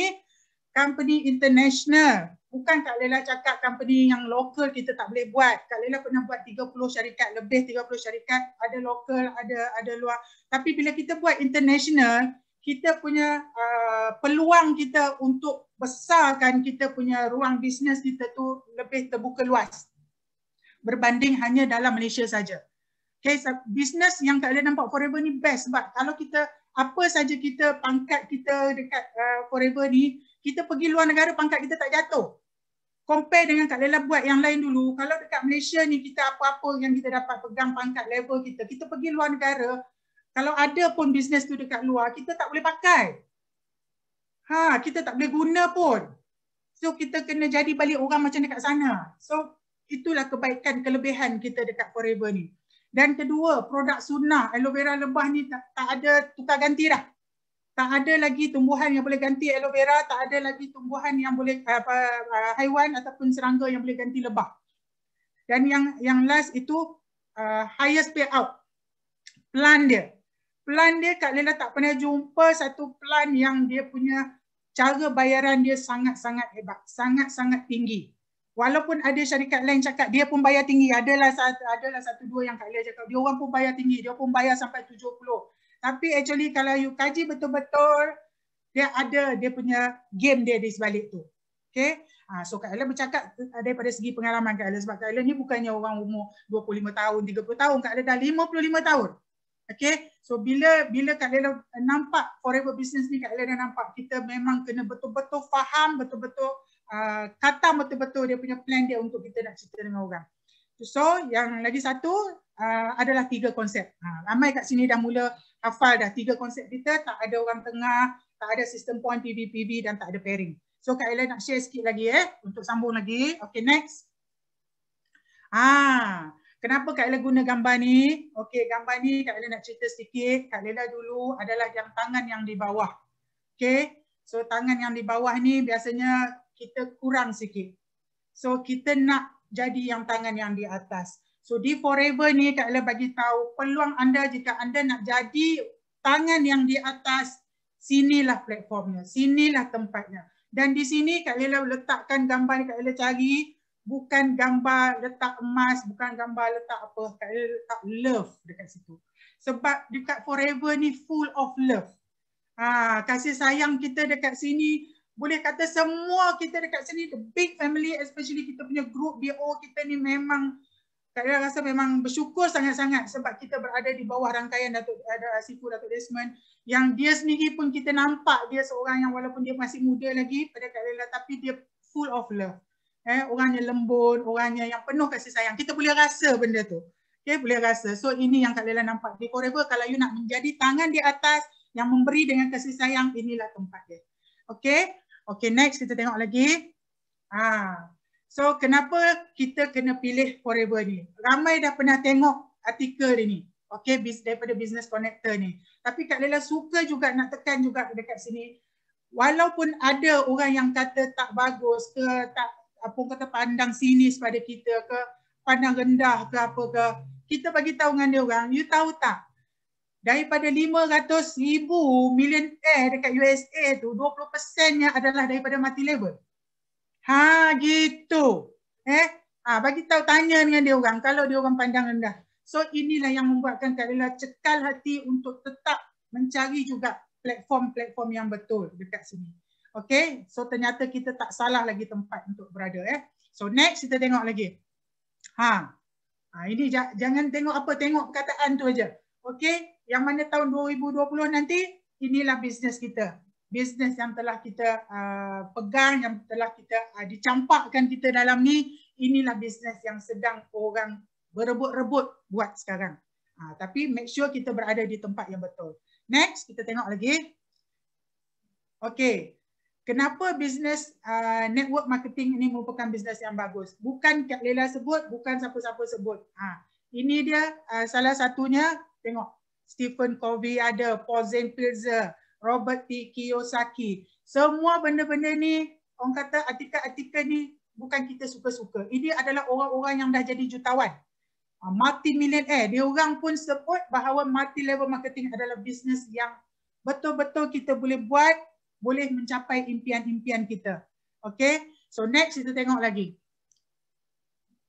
company international. Bukan Kak Lela cakap company yang lokal kita tak boleh buat. Kak Lela pernah buat 30 syarikat, lebih 30 syarikat, ada lokal, ada luar. Tapi bila kita buat international, kita punya peluang kita untuk besarkan kita punya ruang bisnes kita tu lebih terbuka luas berbanding hanya dalam Malaysia saja. Okay, bisnes yang Kak Lela nampak Forever ni best sebab kalau kita apa saja kita pangkat kita dekat Forever ni, kita pergi luar negara pangkat kita tak jatuh. Compare dengan Kak Lela buat yang lain dulu, kalau dekat Malaysia ni kita apa-apa yang kita dapat pegang pangkat level kita pergi luar negara, kalau ada pun bisnes tu dekat luar, kita tak boleh pakai. Kita tak boleh guna pun. So kita kena jadi balik orang macam dekat sana. So itulah kelebihan kita dekat Forever ni. Dan kedua, produk sunnah, aloe vera lebah ni tak ada tukar ganti dah. Tak ada lagi tumbuhan yang boleh ganti aloe vera, tak ada lagi tumbuhan yang boleh haiwan ataupun serangga yang boleh ganti lebah. Dan yang last itu highest payout. Plant dia. Plant dia Kak Lela tak pernah jumpa satu plant yang dia punya cara bayaran dia sangat-sangat hebat, sangat-sangat tinggi. Walaupun ada syarikat lain cakap dia pun bayar tinggi, adalah satu dua yang Kak Lela cakap dia orang pun bayar tinggi, dia pun bayar sampai 70. Tapi actually kalau you kaji betul-betul, dia ada dia punya game dia di sebalik tu. Okay? So Kak Ella bercakap daripada segi pengalaman Kak Ella, sebab Kak Ella ni bukannya orang umur 25 tahun, 30 tahun, Kak Ella dah 55 tahun. Okay? So bila Kak Ella nampak Forever Business ni, Kak Ella dah nampak kita memang kena betul-betul faham, betul-betul khatam betul-betul dia punya plan dia untuk kita nak cerita dengan orang. So yang lagi satu adalah 3 konsep. Ramai kat sini dah mula hafal dah 3 konsep kita, tak ada orang tengah, tak ada sistem point PV dan tak ada pairing. So Kak Ella nak share sikit lagi untuk sambung lagi. Okay, next. Kenapa Kak Ella guna gambar ni? Okay, gambar ni Kak Ella nak cerita sedikit. Kak Ella dulu adalah yang tangan yang di bawah. Okay, so tangan yang di bawah ni biasanya kita kurang sikit. So kita nak jadi yang tangan yang di atas. So di Forever ni Kak Ella bagi tahu peluang anda jika anda nak jadi tangan yang di atas, sinilah platformnya, sinilah tempatnya. Dan di sini Kak Ella letakkan gambar ni, Kak Ella cari bukan gambar letak emas, bukan gambar letak apa, Kak Ella letak love dekat situ. Sebab dekat Forever ni full of love. Kasih sayang kita dekat sini, boleh kata semua kita dekat sini, the big family, especially kita punya group BO kita ni memang, Kak Ella rasa memang bersyukur sangat-sangat sebab kita berada di bawah rangkaian Datuk Desmond, yang dia sendiri pun kita nampak dia seorang yang walaupun dia masih muda lagi pada Kak Ella, tapi dia full of love. Orangnya lembut, orangnya yang penuh kasih sayang. Kita boleh rasa benda tu. Okay, boleh rasa. So ini yang Kak Ella nampak di Forever. Kalau you nak menjadi tangan di atas yang memberi dengan kasih sayang, inilah tempat dia. Okay. Okay, next kita tengok lagi. So kenapa kita kena pilih Forever ni? Ramai dah pernah tengok artikel ini. Okay, daripada Business Connector ni. Tapi Kak Lela suka juga nak tekan juga dekat sini. Walaupun ada orang yang kata tak bagus ke, tak apa kata pandang sinis pada kita ke, pandang rendah ke apa ke, kita bagi tahu dengan dia orang, you tahu tak? Daripada 500,000 millionaire dekat USA tu, 20%-nya adalah daripada multi level. Gitu. Bagi tahu, tanya dengan dia orang kalau dia orang pandang rendah. So inilah yang membuatkan Kak Lela cekal hati untuk tetap mencari juga platform-platform yang betul dekat sini. Okay, so ternyata kita tak salah lagi tempat untuk berada. So next kita tengok lagi. Ini jangan tengok apa, tengok perkataan tu aja. Okay, yang mana tahun 2020 nanti, inilah bisnes kita. Bisnes yang telah kita pegang, yang telah kita dicampakkan kita dalam ni, inilah bisnes yang sedang orang berebut-rebut buat sekarang. Tapi make sure kita berada di tempat yang betul. Next, kita tengok lagi. Okay. Kenapa bisnes network marketing ini merupakan bisnes yang bagus? Bukan Kak Lela sebut, bukan siapa-siapa sebut. Ini dia salah satunya, tengok. Stephen Covey ada, Paul Pilzer, Robert T. Kiyosaki. Semua benda-benda ni, orang kata artikel-artikel ni bukan kita suka-suka. Ini adalah orang-orang yang dah jadi jutawan. Multi-millionaire. Dia orang pun sebut bahawa multi-level marketing adalah bisnes yang betul-betul kita boleh buat, boleh mencapai impian-impian kita. Okay, so next kita tengok lagi.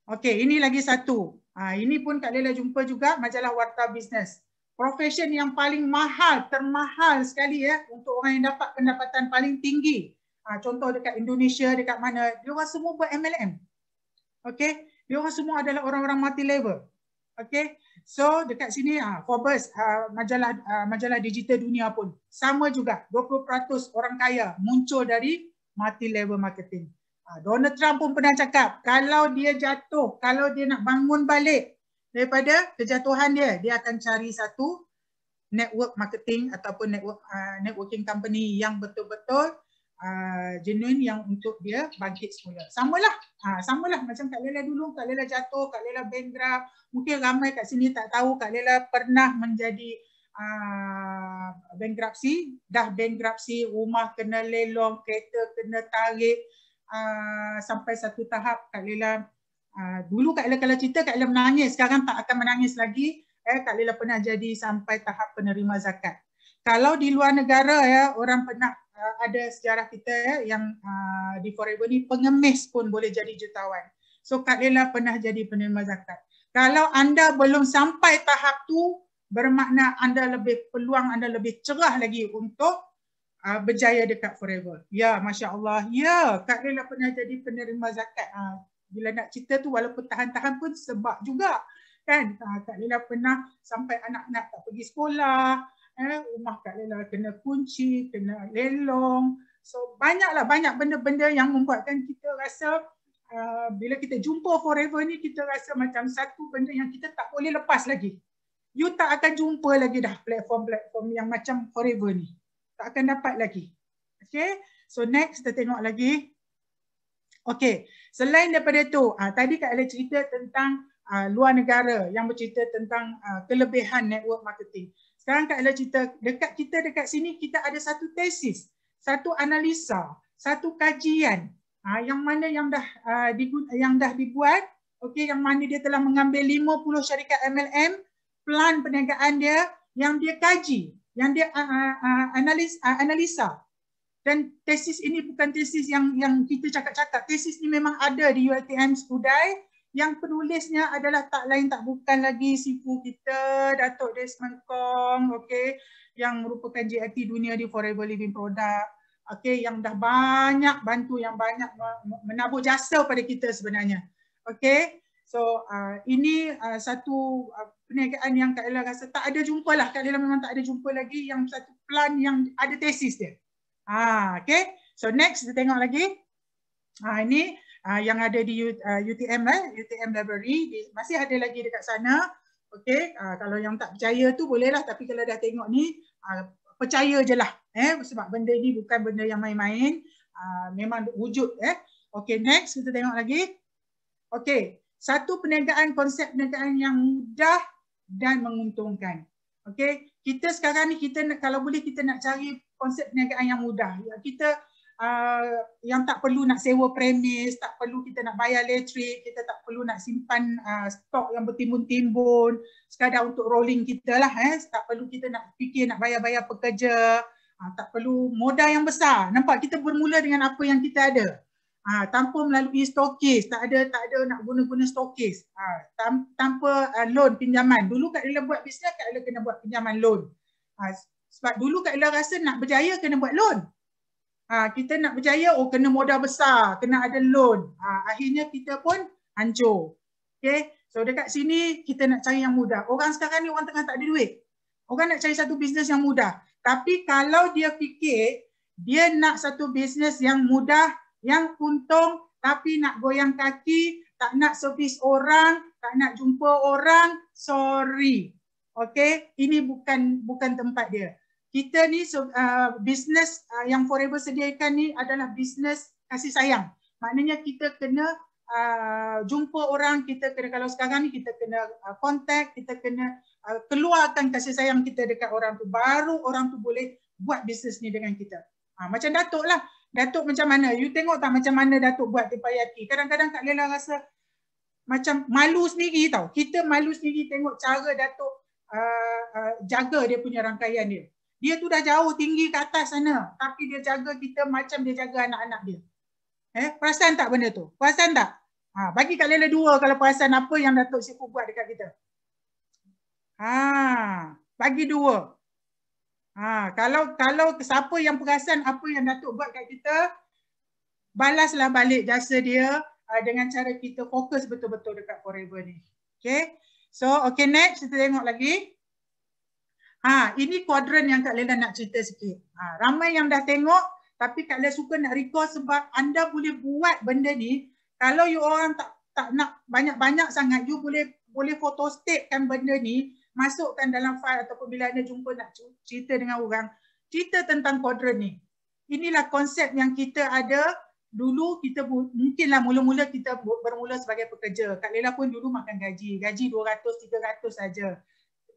Okay, ini lagi satu. Ini pun Kak Lela jumpa juga, majalah Warta Bisnes. Profession yang paling mahal, termahal sekali ya untuk orang yang dapat pendapatan paling tinggi. Contoh dekat Indonesia, dekat mana, dia orang semua buat MLM. Okay, dia orang semua adalah orang-orang multi-level. Okay, so dekat sini Forbes, majalah digital dunia pun sama juga, 20% orang kaya muncul dari multi-level marketing. Donald Trump pun pernah cakap, kalau dia jatuh, kalau dia nak bangun balik daripada kejatuhan dia, dia akan cari satu network marketing ataupun networking company yang betul-betul genuine, yang untuk dia bangkit semula. Samalah macam Kak Lela dulu, Kak Lela jatuh, Kak Lela bankrupt. Mungkin ramai kat sini tak tahu Kak Lela pernah menjadi bankruptcy, rumah kena lelong, kereta kena tarik, sampai satu tahap Kak Lela, dulu Kak Lela kalau cerita Kak Lela menangis, sekarang tak akan menangis lagi. Kak Lela pernah jadi sampai tahap penerima zakat. Kalau di luar negara ya, orang pernah ada sejarah kita yang di Forever ni, pengemis pun boleh jadi jutawan. So Kak Lela pernah jadi penerima zakat. Kalau anda belum sampai tahap tu, bermakna anda peluang anda lebih cerah lagi untuk berjaya dekat Forever. Ya, Masya Allah. Ya, Kak Lela pernah jadi penerima zakat. Bila nak cerita tu, walaupun tahan-tahan pun sebab juga. Kan? Kak Lela pernah sampai anak-anak tak pergi sekolah. Rumah Kak Lela kena kunci, kena lelong. So banyak benda-benda yang membuatkan kita rasa bila kita jumpa Forever ni, kita rasa macam satu benda yang kita tak boleh lepas lagi. You tak akan jumpa lagi dah platform-platform yang macam Forever ni. Tak akan dapat lagi. Okay, so next kita tengok lagi. Okay, selain daripada tu, tadi Kak Ella cerita tentang luar negara yang bercerita tentang kelebihan network marketing. Sekarang Kak Ella cerita dekat sini kita ada satu tesis, satu analisa, satu kajian yang mana yang dah dibuat, okey, yang mana dia telah mengambil 50 syarikat MLM, plan perniagaan dia yang dia kaji, yang dia analisa. Dan tesis ini bukan tesis yang kita cakap-cakap. Tesis ini memang ada di UiTM Skudai. Yang penulisnya adalah tak lain tak bukan lagi sifu kita, Datuk Desmond Kong, okey, yang merupakan JLT dunia di Forever Living Product, okey, yang dah banyak bantu, yang banyak menabur jasa pada kita sebenarnya. Okey, so ini satu perniagaan yang Kak Ella rasa tak ada jumpa lah. Kak Ella memang tak ada jumpa lagi yang satu plan yang ada tesis dia. Okey, so next kita tengok lagi. Ini yang ada di UTM UTM Library, masih ada lagi dekat sana. Okey, kalau yang tak percaya tu bolehlah, tapi kalau dah tengok ni percaya je lah, sebab benda ni bukan benda yang main-main, memang wujud. Okey, next kita tengok lagi. Okey, satu perniagaan, konsep perniagaan yang mudah dan menguntungkan. Okey, kita sekarang ni kalau boleh kita nak cari konsep perniagaan yang mudah. Kita yang tak perlu nak sewa premis, tak perlu kita nak bayar elektrik, kita tak perlu nak simpan stok yang bertimbun-timbun, sekadar untuk rolling kita lah. Tak perlu kita nak fikir nak bayar-bayar pekerja, tak perlu modal yang besar. Nampak, kita bermula dengan apa yang kita ada. Tanpa melalui stokis, tak ada nak guna-guna stokis, tanpa loan, pinjaman. Dulu Kak Ella buat bisnes, Kak Ella kena buat pinjaman loan. Sebab dulu Kak Ella rasa nak berjaya kena buat loan. Kita nak berjaya, kena modal besar, kena ada loan. Akhirnya kita pun hancur. Okay, so dekat sini kita nak cari yang mudah. Orang sekarang ni orang tengah tak ada duit. Orang nak cari satu bisnes yang mudah. Tapi kalau dia fikir dia nak satu bisnes yang mudah, yang untung, tapi nak goyang kaki, tak nak servis orang, tak nak jumpa orang, sorry. Okay, ini bukan tempat dia. Kita ni bisnes yang Forever sediakan ni adalah bisnes kasih sayang. Maknanya kita kena jumpa orang, kita kena, kalau sekarang ni kita kena kontak, kita kena keluarkan kasih sayang kita dekat orang tu, baru orang tu boleh buat bisnes ni dengan kita. Macam Datuk lah. Datuk macam mana? You tengok tak macam mana Datuk buat teppanyaki? Kadang-kadang Kak Lela rasa macam malu sendiri tau. Kita malu sendiri tengok cara Datuk jaga dia punya rangkaian dia. Dia tu dah jauh tinggi ke atas sana, tapi dia jaga kita macam dia jaga anak-anak dia. Perasan tak benda tu? Perasan tak? Bagi Kak Lela 2 kalau perasan apa yang Datuk Syifu buat dekat kita. Bagi 2. Kalau siapa yang perasan apa yang Datuk buat kat kita, balaslah balik jasa dia dengan cara kita fokus betul-betul dekat Forever ni. Okay. So, okay, next kita tengok lagi. Ini kuadran yang Kak Lela nak cerita sikit. Ramai yang dah tengok, tapi Kak Lela suka nak record sebab anda boleh buat benda ni. Kalau you orang tak nak banyak-banyak sangat, you boleh photostate kan benda ni, masukkan dalam file ataupun bila anda jumpa nak cerita dengan orang, cerita tentang kuadran ni. Inilah konsep yang kita ada dulu. Kita mungkinlah mula-mula kita bermula sebagai pekerja. Kak Lela pun dulu makan gaji 200, 300 saja.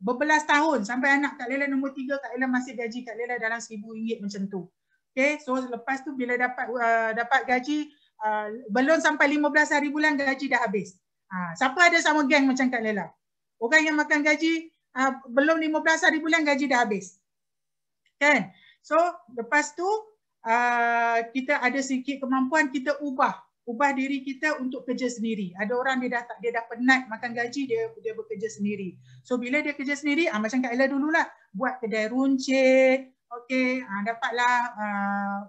Berbelas tahun sampai anak Kak Lela nombor 3, Kak Lela masih gaji Kak Lela dalam RM1,000 macam tu. Okay, so lepas tu bila dapat gaji, belum sampai 15 hari bulan gaji dah habis. Siapa ada sama geng macam Kak Lela? Orang yang makan gaji belum 15 hari bulan gaji dah habis. Kan? So lepas tu kita ada sedikit kemampuan, kita ubah diri kita untuk kerja sendiri. Ada orang dia dah penat makan gaji, dia bekerja sendiri. So bila dia kerja sendiri, macam Kak Ella dululah, buat kedai runcit, okey, dapatlah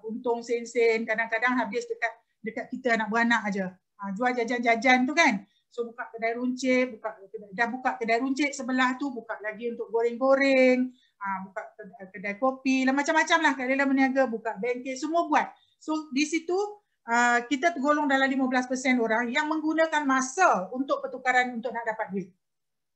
untung sen-sen, kadang-kadang habis dekat kita anak beranak aja. Jual jajan-jajan tu kan. So buka kedai runcit, buka kedai runcit sebelah tu, buka lagi untuk goreng-goreng, buka kedai kopi, macam-macam lah. Kak Ella berniaga, buka bengkel, semua buat. So di situ kita tergolong dalam 15% orang yang menggunakan masa untuk pertukaran untuk nak dapat duit.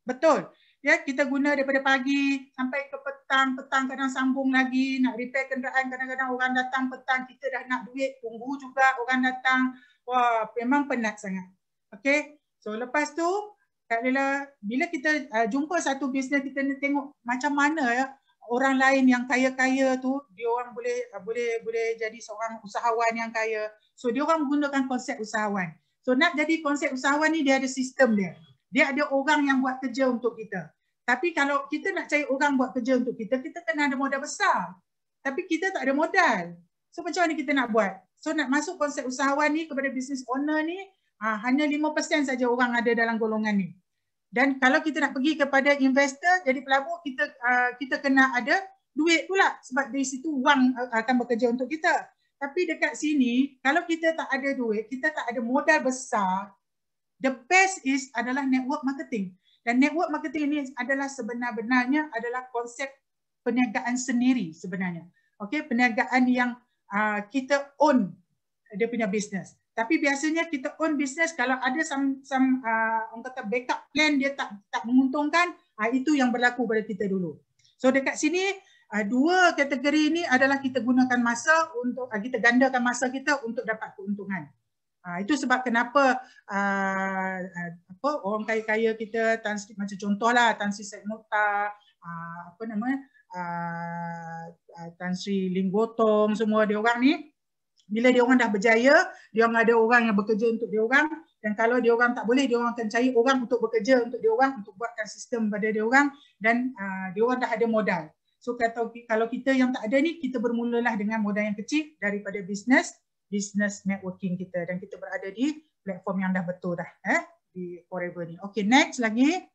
Betul. Ya, kita guna daripada pagi sampai ke petang kadang sambung lagi, nak repair kenderaan, kadang-kadang orang datang petang, kita dah nak duit, tunggu juga orang datang. Wah, memang penat sangat. Okey. So lepas tu Kak Lela, bila kita jumpa satu bisnes, kita nak tengok macam mana ya orang lain yang kaya-kaya tu, dia orang boleh jadi seorang usahawan yang kaya. So dia orang menggunakan konsep usahawan. So nak jadi konsep usahawan ni dia ada sistem dia. Dia ada orang yang buat kerja untuk kita. Tapi kalau kita nak cari orang buat kerja untuk kita, kita kena ada modal besar. Tapi kita tak ada modal. So macam mana kita nak buat? So nak masuk konsep usahawan ni kepada business owner ni, hanya 5% saja orang ada dalam golongan ni. Dan kalau kita nak pergi kepada investor, jadi pelabur, kita kena ada duit pula. Sebab dari situ wang akan bekerja untuk kita. Tapi dekat sini, kalau kita tak ada duit, kita tak ada modal besar, the best adalah network marketing. Dan network marketing ini adalah sebenar-benarnya adalah konsep perniagaan sendiri sebenarnya. Okey, perniagaan yang kita own dia punya bisnes. Tapi biasanya kita own bisnes kalau ada orang kata backup plan dia tak menguntungkan, itu yang berlaku pada kita dulu. So dekat sini dua kategori ini adalah kita gunakan masa untuk kita gandakan masa kita untuk dapat keuntungan. Itu sebab kenapa orang kaya-kaya kita, macam contohlah Tan Sri Syed Mokhtar, Tan Sri Lim Gotong, semua dia orang ni, bila dia orang dah berjaya, dia orang ada orang yang bekerja untuk dia orang, dan kalau dia orang tak boleh, dia orang akan cari orang untuk bekerja untuk dia orang, untuk buatkan sistem pada dia orang, dan dia orang dah ada modal. So kalau kita yang tak ada ni, kita bermulalah dengan modal yang kecil daripada business networking kita, dan kita berada di platform yang dah betul dah di Forever ni. Okay, next lagi.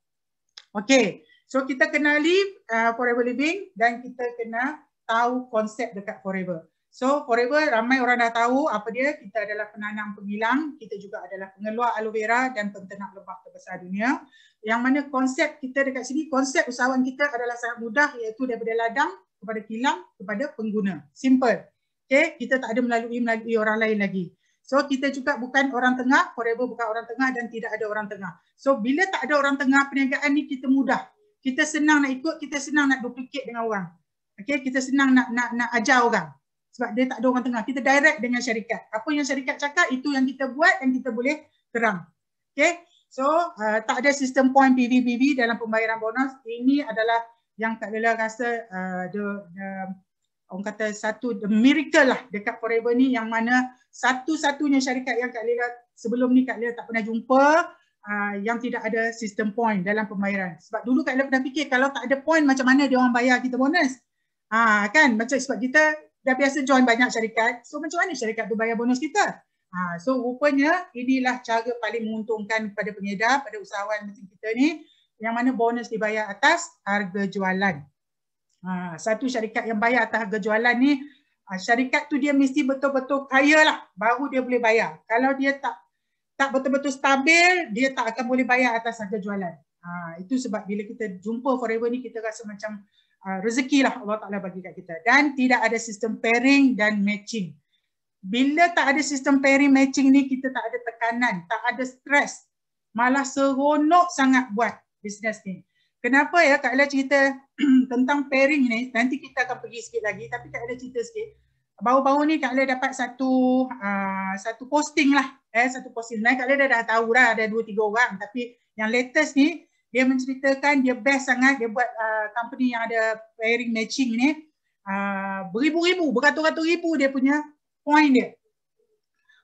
Okay, so kita kenali Forever Living dan kita kena tahu konsep dekat Forever. So Forever ramai orang dah tahu apa dia. Kita adalah penanam penghilang, kita juga adalah pengeluar aloe vera dan penternak lebah terbesar dunia. yang mana konsep kita dekat sini, konsep usahawan kita adalah sangat mudah, iaitu daripada ladang kepada kilang kepada pengguna. Simple. Okay, kita tak ada melalui orang lain lagi. So kita juga bukan orang tengah, Forever bukan orang tengah dan tidak ada orang tengah. So bila tak ada orang tengah, perniagaan ni kita mudah. Kita senang nak ikut, kita senang nak duplicate dengan orang. Okay, kita senang nak ajar orang. Sebab dia tak ada orang tengah. Kita direct dengan syarikat. Apa yang syarikat cakap, itu yang kita buat dan kita boleh terang. Okay, so tak ada sistem point PV dalam pembayaran bonus. Ini adalah yang Kak Lela rasa orang kata the miracle lah dekat Forever ni, yang mana satu-satunya syarikat yang Kak Lela sebelum ni Kak Lela tak pernah jumpa yang tidak ada sistem point dalam pembayaran. Sebab dulu Kak Lela pernah fikir kalau tak ada point macam mana dia orang bayar kita bonus. Kan macam sebab kita dah biasa join banyak syarikat, so macam mana syarikat tu bayar bonus kita? So rupanya inilah cara paling menguntungkan pada pengedar, pada usahawan macam kita ni, yang mana bonus dibayar atas harga jualan. Satu syarikat yang bayar atas harga jualan ni, syarikat tu dia mesti betul-betul kaya lah, baru dia boleh bayar. Kalau dia tak betul-betul stabil, dia tak akan boleh bayar atas harga jualan. Itu sebab bila kita jumpa Forever ni, kita rasa macam rezeki lah Allah Ta'ala bagi kat kita. Dan tidak ada sistem pairing dan matching. Bila tak ada sistem pairing matching ni, kita tak ada tekanan, tak ada stres. Malah seronok sangat buat bisnes ni. Kenapa ya Kak Ella cerita tentang pairing ni, nanti kita akan pergi sikit lagi, tapi Kak Ella cerita sikit. Baru-baru ni Kak Ella dapat satu posting lah. Satu posting. Kak Ella dah tahu dah ada 2-3 orang, tapi yang latest ni, dia menceritakan dia best sangat, dia buat company yang ada pairing matching ni, beribu-ribu, beratus-ratus ribu dia punya point dia.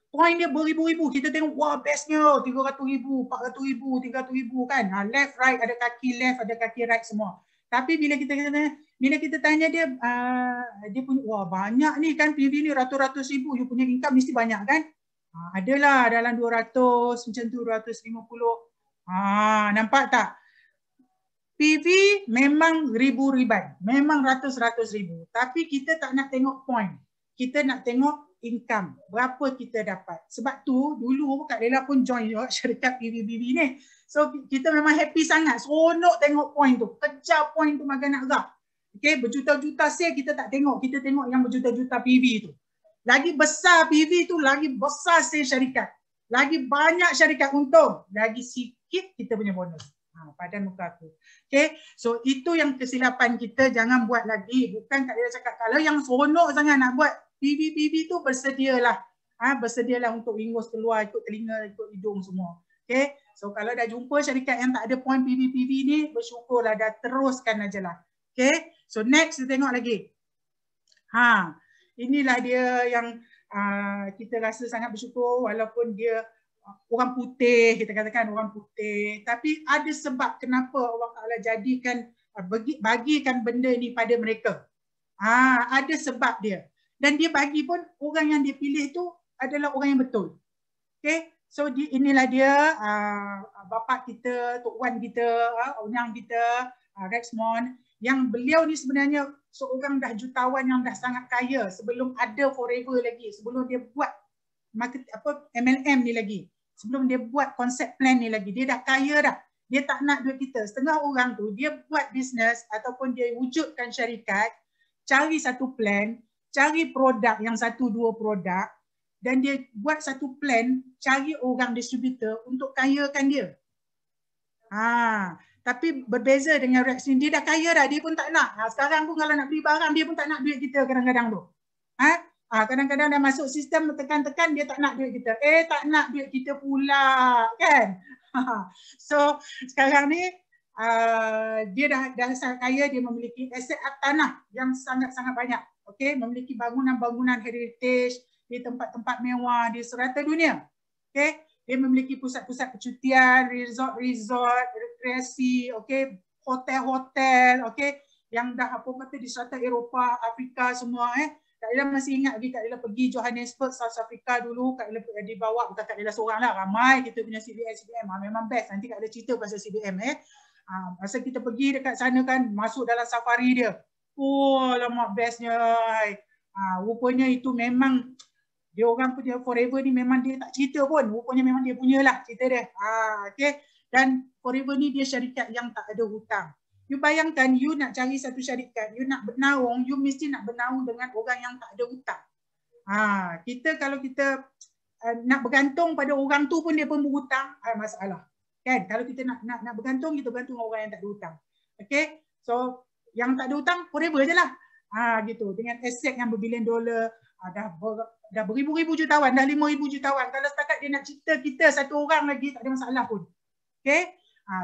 Point dia beribu-ribu. Kita tengok, wah bestnya 300 ribu, 400 ribu, 300 ribu kan. Left, right, ada kaki left, ada kaki right semua. Tapi bila kita tanya dia, dia punya, wah banyak ni kan PV ni ratus-ratus ribu, you punya income mesti banyak kan. Adalah dalam 200, macam tu 250. Nampak tak? PV memang ribu-riban, memang ratus-ratus ribu. Tapi kita tak nak tengok point. Kita nak tengok income, berapa kita dapat. Sebab tu dulu Kak Lela pun join syarikat PV ni. So kita memang happy sangat, seronok tengok point tu, kejar point tu makan nak gah. Okay, berjuta-juta sale kita tak tengok, kita tengok yang berjuta-juta PV tu. Lagi besar PV tu, lagi besar sale syarikat. Lagi banyak syarikat untung, lagi sikit kita punya bonus. Padan muka aku. Okay, so itu yang kesilapan kita, jangan buat lagi. Bukan Kak Lela cakap, kalau yang seronok sangat nak buat PV tu, bersedialah. Bersedialah untuk ingus keluar, ikut telinga, ikut hidung semua. Okay, so kalau dah jumpa syarikat yang tak ada point PV ni, bersyukurlah, dah teruskan aja lah. Okay, so next kita tengok lagi. Inilah dia yang kita rasa sangat bersyukur, walaupun dia orang putih, kita katakan orang putih, tapi ada sebab kenapa Allah Ta'ala jadikan, bagikan benda ni pada mereka. Ada sebab dia. Dan dia bagi pun orang yang dia pilih tu adalah orang yang betul. Okay, so inilah dia bapa kita, Tok Wan kita, Onyang kita, Rexmond, yang beliau ni sebenarnya seorang dah jutawan yang dah sangat kaya sebelum ada Forever lagi, sebelum dia buat MLM ni lagi, sebelum dia buat konsep plan ni lagi, dia dah kaya dah. Dia tak nak duit kita. Setengah orang tu dia buat bisnes ataupun dia wujudkan syarikat, cari satu plan, cari produk yang 1-2 produk, dan dia buat satu plan, cari orang distributor untuk kayakan dia. Tapi berbeza dengan Rex ni, dia dah kaya dah, dia pun tak nak. Sekarang pun kalau nak beli barang, dia pun tak nak duit kita kadang-kadang tu. Kadang-kadang dah masuk sistem tekan-tekan, dia tak nak duit kita. Tak nak duit kita pula, kan? So sekarang ni dia dah sangat kaya, dia memiliki aset tanah yang sangat-sangat banyak. Okay, memiliki bangunan-bangunan heritage di tempat-tempat mewah di serata dunia. Okay, dia memiliki pusat-pusat percutian, resort, rekreasi, okay, hotel-hotel, okay, yang dah apa kata di serata Eropah, Afrika semua. Kak Ella masih ingat lagi Kak Ella pergi Johannesburg, South Africa dulu. Kak Ella dibawa, bukan Kak Ella seorang lah, ramai kita punya CBM. Memang best. Nanti Kak Ella cerita pasal CBM. Masa kita pergi dekat sana kan, masuk dalam safari dia. Alamak bestnya. Rupanya itu memang dia orang punya Forever ni memang dia tak cerita pun. Rupanya memang dia punyalah cerita dia. Okay. Dan Forever ni dia syarikat yang tak ada hutang. You bayangkan you nak cari satu syarikat, you nak bernaung, you mesti nak bernaung dengan orang yang tak ada hutang. Kita kalau kita nak bergantung pada orang tu pun dia pun berhutang, masalah. Kan? Kalau kita nak bergantung, kita bergantung orang yang tak ada hutang. Okay? So yang tak ada hutang Forever je lah. Gitu. Dengan aset yang berbilion dolar, dah beribu-ribu jutawan, dah 5,000 jutawan. Kalau setakat dia nak cipta kita satu orang lagi, tak ada masalah pun. Okay?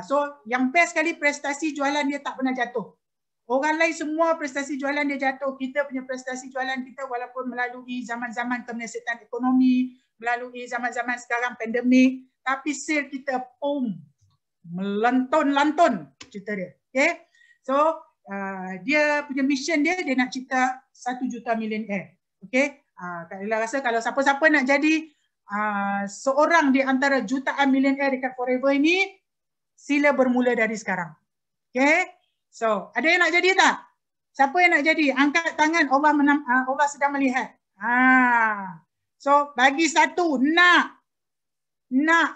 So yang best sekali prestasi jualan dia tak pernah jatuh. Orang lain semua prestasi jualan dia jatuh. Kita punya prestasi jualan kita walaupun melalui zaman-zaman kemenyesitan ekonomi, melalui zaman-zaman sekarang pandemik, tapi sale kita melantun cerita dia. Okay? So dia punya mission dia nak cipta 1 juta millionaire. Okay? Kak Lila rasa kalau siapa-siapa nak jadi seorang di antara jutaan millionaire dekat Forever ini, sila bermula dari sekarang. Okay? So, ada yang nak jadi tak? Siapa yang nak jadi? Angkat tangan, Allah sedang melihat. So, bagi satu, nak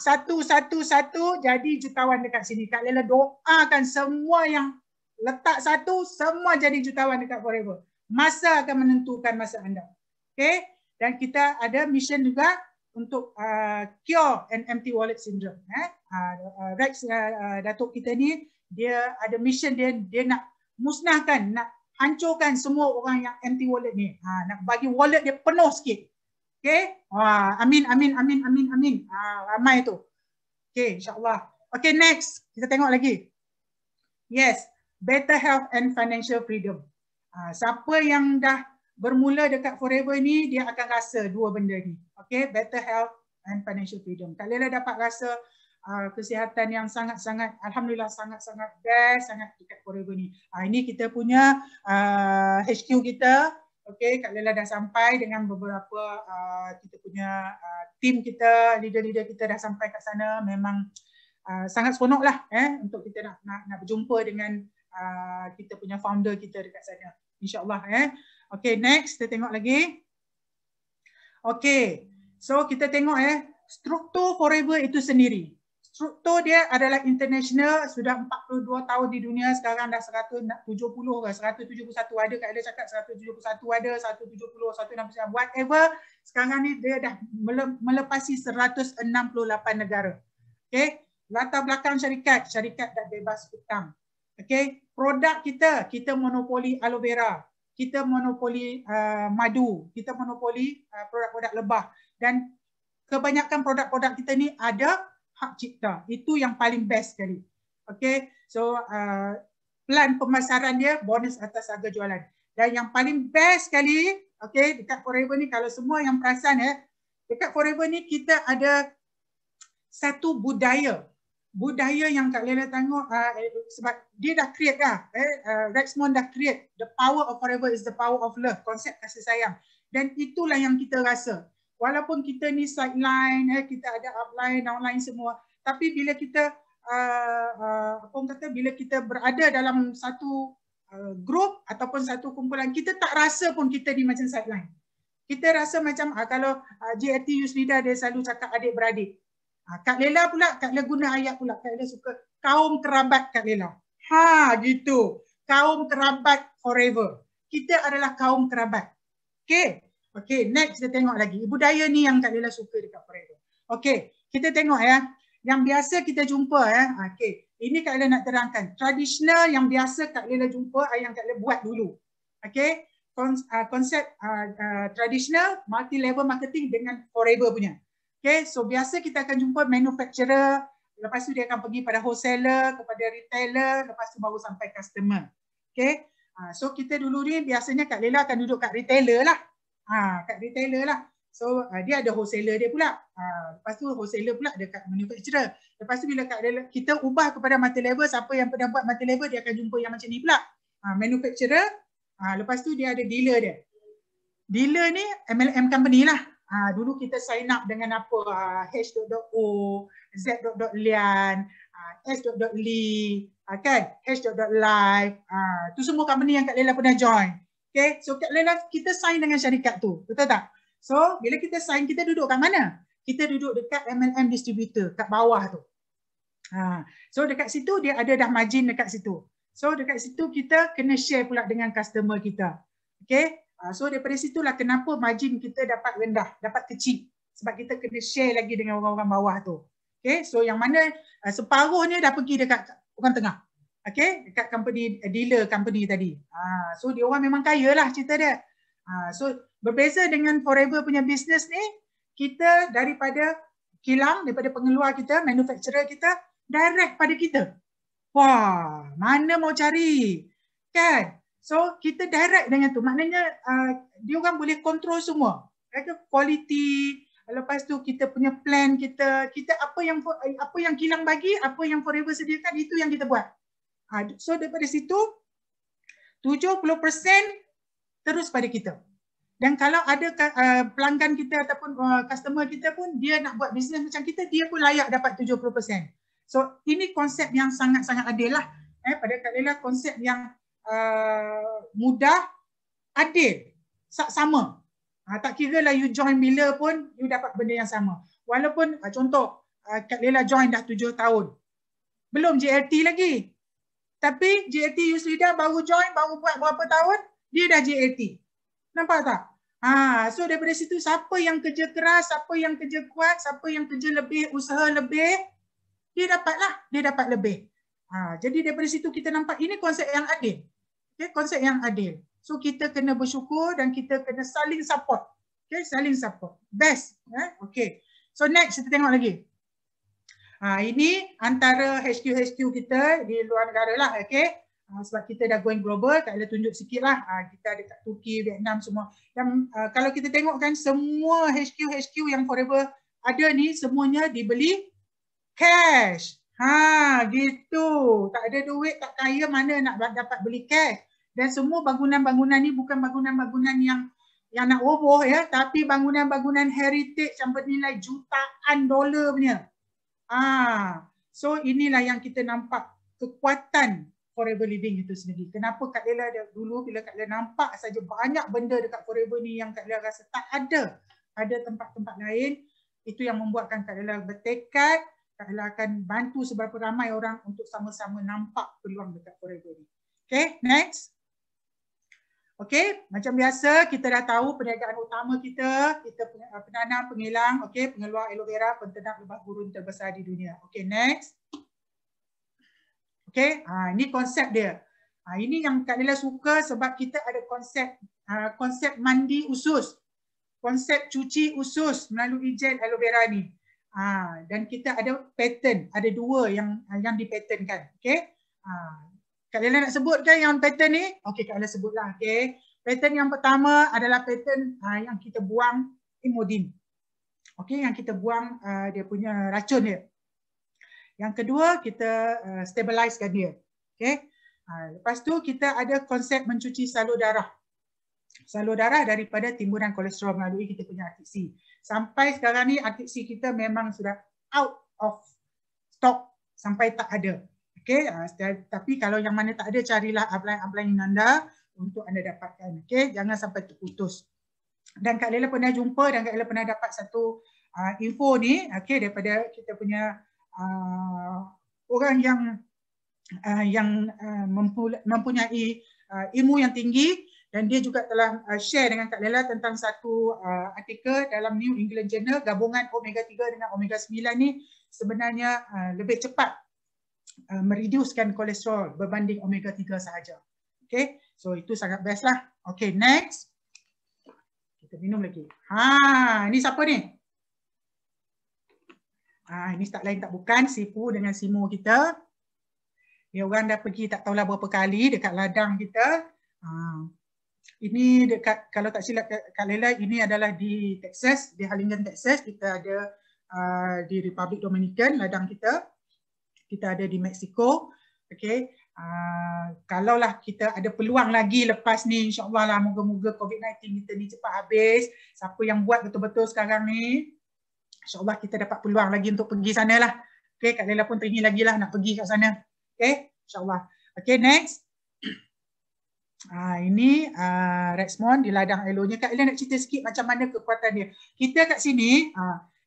satu jadi jutawan dekat sini. Kak Lila doakan semua yang letak satu, semua jadi jutawan dekat Forever. Masa akan menentukan masa anda. Okay? Dan kita ada mission juga untuk cure an empty wallet syndrome. Rex Datuk kita ni, dia ada mission dia nak musnahkan, nak hancurkan semua orang yang empty wallet ni. Nak bagi wallet dia penuh sikit. Okay? Amin. Ramai tu. Okay, insyaAllah. Okay, next. Kita tengok lagi. Yes, better health and financial freedom. Siapa yang dah bermula dekat Forever ni, dia akan rasa dua benda ni. Okay, better health and financial freedom. Kak Lila dapat rasa kesihatan yang sangat-sangat, alhamdulillah sangat-sangat best, sangat dekat Forever ni. Ini kita punya HQ kita. Okay, Kak Lila dah sampai dengan beberapa kita punya tim kita, leader-leader kita dah sampai kat sana. Memang sangat seronok lah untuk kita nak berjumpa dengan kita punya founder kita dekat sana. InsyaAllah. Okay, next kita tengok lagi. Okay, so kita tengok struktur Forever itu sendiri. Struktur dia adalah international, sudah 42 tahun di dunia, sekarang dah 170 ke 171 ada, Kak Ella cakap 171 ada, 170, 169, whatever. Sekarang ni dia dah melepasi 168 negara. Okay, latar belakang syarikat dah bebas hutang. Okay, produk kita monopoli aloe vera, kita monopoli madu, kita monopoli produk-produk lebah, dan kebanyakan produk-produk kita ni ada hak cipta. Itu yang paling best sekali. Okay, so plan pemasaran dia bonus atas harga jualan. Dan yang paling best sekali, okay, dekat Forever ni, kalau semua yang perasan dekat Forever ni kita ada satu budaya yang Kak Lila tengok, sebab dia dah create dah, Rexmond dah create, the power of Forever is the power of love, konsep kasih sayang. Dan itulah yang kita rasa. Walaupun kita ni sideline, kita ada upline, downline semua, tapi bila kita bila kita berada dalam satu grup ataupun satu kumpulan, kita tak rasa pun kita ni macam sideline. Kita rasa macam kalau JAT Yusrida dia selalu cakap adik-beradik. Kak Lila pula, Kak Lila guna ayat pula, Kak Lila suka kaum kerabat Kak Lila. Gitu. Kaum kerabat Forever. Kita adalah kaum kerabat. Okay. Okay, next kita tengok lagi. Budaya ni yang Kak Lila suka dekat Forever. Okay, kita tengok yang biasa kita jumpa Okay, ini Kak Lila nak terangkan. Tradisional yang biasa Kak Lila jumpa, yang Kak Lila buat dulu. Okay, konsep tradisional multi-level marketing dengan Forever punya. Okay, so biasa kita akan jumpa manufacturer, lepas tu dia akan pergi pada wholesaler, kepada retailer, lepas tu baru sampai customer. Okay, so kita dulu ni biasanya Kak Lila akan duduk kat retailer lah. Kat retailer lah. So dia ada wholesaler dia pula. Lepas tu wholesaler pula dekat manufacturer. Lepas tu bila kita ubah kepada multi-level, siapa yang pernah buat multi-level dia akan jumpa yang macam ni pula. Manufacturer, lepas tu dia ada dealer dia. Dealer ni MLM company lah. Dulu kita sign up dengan apa? H.O, Z.Lian, S.Li, kan? H.Live. Tu semua company yang Kak Lila pernah join. Okay, so Kak Lila kita sign dengan syarikat tu, betul tak? So bila kita sign, kita duduk kat mana? Kita duduk dekat MLM distributor, kat bawah tu. So dekat situ dia ada dah margin dekat situ. So dekat situ kita kena share pula dengan customer kita. Okay. So daripada situlah kenapa margin kita dapat rendah, dapat kecil. Sebab kita kena share lagi dengan orang-orang bawah tu. Okay. So yang mana separuhnya dah pergi dekat orang tengah. Okay. Dekat company, dealer company tadi. So dia orang memang kaya lah cerita dia. So berbeza dengan Forever punya business ni, kita daripada kilang, daripada pengeluar kita, manufacturer kita, direct pada kita. Wah, mana mau cari? Kan? So kita direct dengan tu. Maknanya dia orang boleh kontrol semua. Quality, lepas tu kita punya plan kita apa yang kilang bagi, apa yang Forever sediakan, itu yang kita buat. So daripada situ 70% terus pada kita. Dan kalau ada pelanggan kita ataupun customer kita pun dia nak buat bisnes macam kita, dia pun layak dapat 70%. So ini konsep yang sangat-sangat adil lah. Pada Kak Lela, konsep yang mudah, adil, sama. Tak kira lah you join bila pun, you dapat benda yang sama. Walaupun contoh, Kak Lela join dah 7 tahun. Belum JLT lagi. Tapi JLT Yusrida baru join, baru buat berapa tahun, dia dah JLT. Nampak tak? So daripada situ, siapa yang kerja keras, siapa yang kerja kuat, siapa yang kerja lebih, usaha lebih, dia dapatlah, dia dapat lebih. Jadi daripada situ kita nampak ini konsep yang adil. Okay, konsep yang adil. So kita kena bersyukur dan kita kena saling support. Okay, saling support. Best. Okay. So next kita tengok lagi. Ini antara HQ kita di luar negara lah. Okay. Sebab kita dah going global, Kak Ella tunjuk sikit lah. Kita ada kat Turki, Vietnam semua. Dan kalau kita tengok kan semua HQ yang Forever ada ni semuanya dibeli cash. Gitu. Tak ada duit, tak kaya, mana nak dapat beli cash. Dan semua bangunan-bangunan ni bukan bangunan-bangunan yang nak roboh ya, tapi bangunan-bangunan heritage yang bernilai jutaan dolar punya. So inilah yang kita nampak kekuatan Forever Living itu sendiri. Kenapa Kak Lela dulu bila Kak Lela nampak saja banyak benda dekat Forever ni yang Kak Lela rasa tak ada pada tempat-tempat lain, itu yang membuatkan Kak Lela bertekad Kak Lela akan bantu seberapa ramai orang untuk sama-sama nampak peluang dekat Forever ni. Okay, next. Okay, macam biasa kita dah tahu perniagaan utama kita penanam, pengilang, okay, pengeluar aloe vera, penternak lebah gurun terbesar di dunia. Okay, next. Okay, ini konsep dia. Ini yang Kak Lela suka sebab kita ada konsep mandi usus, konsep cuci usus melalui gel aloe vera ni. Dan kita ada pattern, ada 2 yang dipatentkan. Okay, Kak Lela nak sebut kan yang pattern ni? Okay, Kak Lela sebutlah. Okay, pattern yang pertama adalah pattern yang kita buang imodin. Okay, yang kita buang dia punya racun dia. Yang kedua, kita stabilizekan dia. Okay. Lepas tu kita ada konsep mencuci salur darah. Salur darah daripada timbunan kolesterol melalui kita punya RTC. Sampai sekarang ni RTC kita memang sudah out of stock sampai tak ada. Okay. Tapi kalau yang mana tak ada, carilah upline anda untuk anda dapatkan. Okay. Jangan sampai terputus. Dan Kak Lela pernah jumpa dan Kak Lela pernah dapat satu info ni, okay, daripada kita punya orang yang mempunyai ilmu yang tinggi, dan dia juga telah share dengan Kak Lela tentang satu artikel dalam New England Journal, gabungan omega 3 dengan omega 9 ni sebenarnya lebih cepat mereducekan kolesterol berbanding omega 3 sahaja. Okay, so itu sangat best lah. Okay, next. Kita minum lagi. Ini siapa ni? Ini tak lain tak bukan Sifu dengan Simo kita. Dia orang dah pergi tak tahulah berapa kali dekat ladang kita. Ini dekat, kalau tak silap Kak Lela, ini adalah di Texas, di Harlingen, Texas. Kita ada di Republic Dominican ladang kita. Kita ada di Mexico. Okay. Kalaulah kita ada peluang lagi lepas ni, insyaAllah lah, moga-moga COVID-19 kita ni cepat habis. Siapa yang buat betul-betul sekarang ni, InsyaAllah kita dapat peluang lagi untuk pergi sana lah. Okay, Kak Lela pun teringin lagi lah nak pergi kat sana. Okay, insyaAllah. Okay, next. Ini Rexmond di ladang aloe-nya. Kak Lela nak cerita sikit macam mana kekuatan dia. Kita kat sini,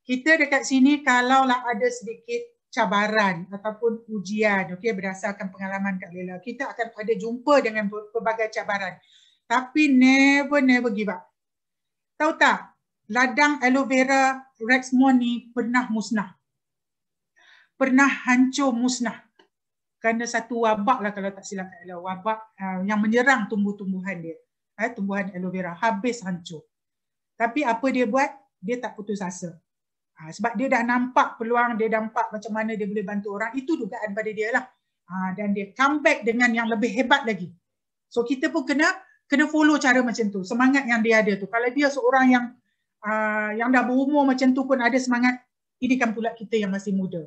kita dekat sini kalaulah ada sedikit cabaran ataupun ujian, okey, berdasarkan pengalaman Kak Lela. Kita akan ada jumpa dengan pelbagai cabaran. Tapi never give up. Tahu tak, ladang aloe vera Rexmond ni pernah musnah. Pernah hancur musnah. Kerana satu wabak lah kalau tak silap Kak Lela, wabak yang menyerang tumbuh-tumbuhan dia. Tumbuhan aloe vera habis hancur. Tapi apa dia buat? Dia tak putus asa. Sebab dia dah nampak peluang, dia nampak macam mana dia boleh bantu orang. Itu dugaan pada dia lah. Dan dia come back dengan yang lebih hebat lagi. So kita pun kena follow cara macam tu. Semangat yang dia ada tu. Kalau dia seorang yang dah berumur macam tu pun ada semangat, ini kan pula kita yang masih muda.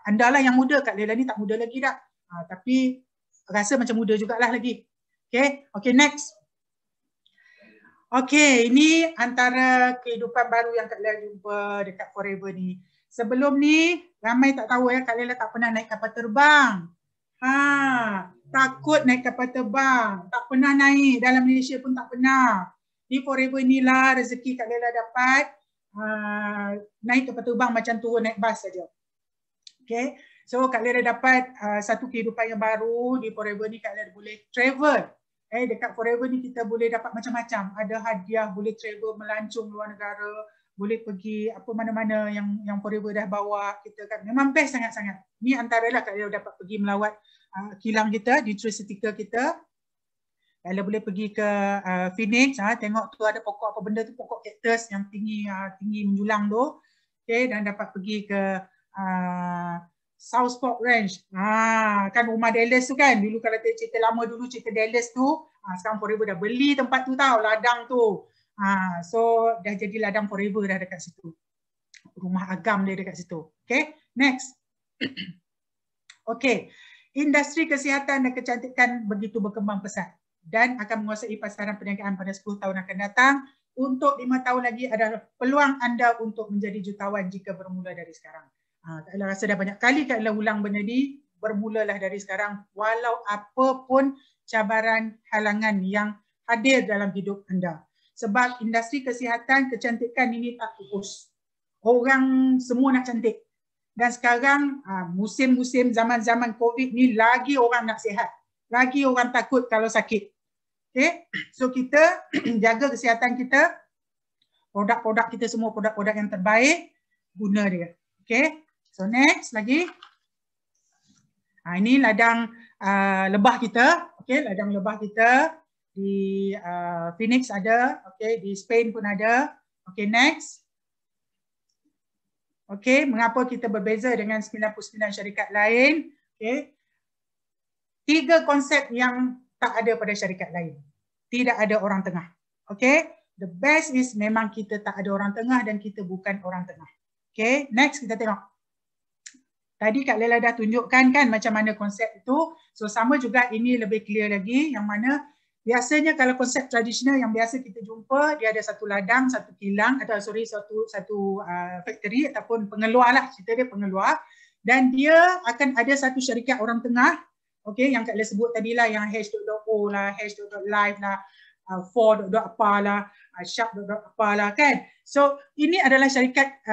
Anda lah yang muda, Kak Lela ni tak muda lagi dah. Tapi rasa macam muda jugalah lagi. Okay, next. Okay, ini antara kehidupan baru yang Kak Lela jumpa dekat Forever ni. Sebelum ni, ramai tak tahu Kak Lela tak pernah naik kapal terbang. Takut naik kapal terbang. Tak pernah naik, dalam Malaysia pun tak pernah. Di Forever ni lah rezeki Kak Lela dapat naik kapal terbang macam turun naik bas saja. Okay, so Kak Lela dapat satu kehidupan yang baru. Di Forever ni Kak Lela boleh travel. Dekat Forever ni kita boleh dapat macam-macam. Ada hadiah, boleh travel melancong luar negara, boleh pergi apa mana-mana yang Forever dah bawa kita kan. Memang best sangat-sangat. Ni antaralah Kak Lela dapat pergi melawat kilang kita, di Trisetica kita. Kak Lela boleh pergi ke Phoenix, tengok tu ada pokok apa benda tu, pokok cactus yang tinggi menjulang tu. Okay, dan dapat pergi ke South Fork Ranch. Kan rumah Dallas tu kan. Dulu kalau cerita lama dulu, cerita Dallas tu, sekarang Forever dah beli tempat tu tau, ladang tu. So dah jadi ladang Forever dah dekat situ. Rumah agam dia dekat situ. Okay, next. Okay, industri kesihatan dan kecantikan begitu berkembang pesat dan akan menguasai pasaran perniagaan pada 10 tahun akan datang. Untuk 5 tahun lagi adalah peluang anda untuk menjadi jutawan jika bermula dari sekarang. Kak Ella rasa dah banyak kali Kak Ella ulang benda ni, bermulalah dari sekarang walau apa pun cabaran, halangan yang hadir dalam hidup anda. Sebab industri kesihatan, kecantikan ini tak pupus. Orang semua nak cantik. Dan sekarang musim-musim zaman-zaman COVID ni lagi orang nak sihat. Lagi orang takut kalau sakit. Okay? So kita jaga kesihatan kita, produk-produk kita semua produk-produk yang terbaik, guna dia. Okay? So next lagi. Ini ladang lebah kita. Okay, ladang lebah kita di Phoenix ada. Okay, di Spain pun ada. Okay, next. Okay, mengapa kita berbeza dengan 99 syarikat lain? Okay. 3 konsep yang tak ada pada syarikat lain. Tidak ada orang tengah. Okay, the best is memang kita tak ada orang tengah dan kita bukan orang tengah. Okay, next kita tengok. Tadi Kak Lela dah tunjukkan kan macam mana konsep itu. So sama juga ini lebih clear lagi, yang mana biasanya kalau konsep tradisional yang biasa kita jumpa, dia ada satu ladang, satu kilang, atau satu factory ataupun pengeluar lah, cerita dia pengeluar, dan dia akan ada satu syarikat orang tengah, okay, yang Kak Lela sebut tadi lah, yang H.O lah, H.Live lah, 4. apalah, Sharp apalah kan. So ini adalah syarikat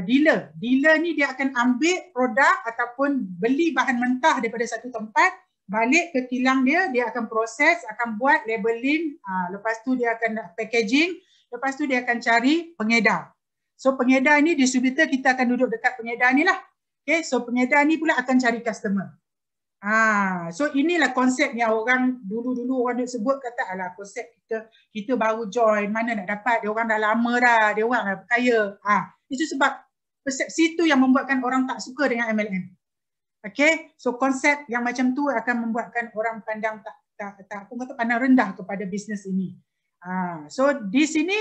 dealer. Dealer ni dia akan ambil produk ataupun beli bahan mentah daripada satu tempat, balik ke kilang dia, dia akan proses, akan buat labeling, lepas tu dia akan packaging, lepas tu dia akan cari pengedar. So pengedar ni, distributor kita akan duduk dekat pengedar ni lah. Okay, so pengedar ni pula akan cari customer. So inilah konsep yang orang dulu-dulu orang sebut kata alah konsep kita baru join, mana nak dapat, dia orang dah lama dah, dia orang dah kaya. Itu sebab persepsi itu yang membuatkan orang tak suka dengan MLM. Okay, so konsep yang macam tu akan membuatkan orang pandang pandang rendah kepada bisnes ini. So di sini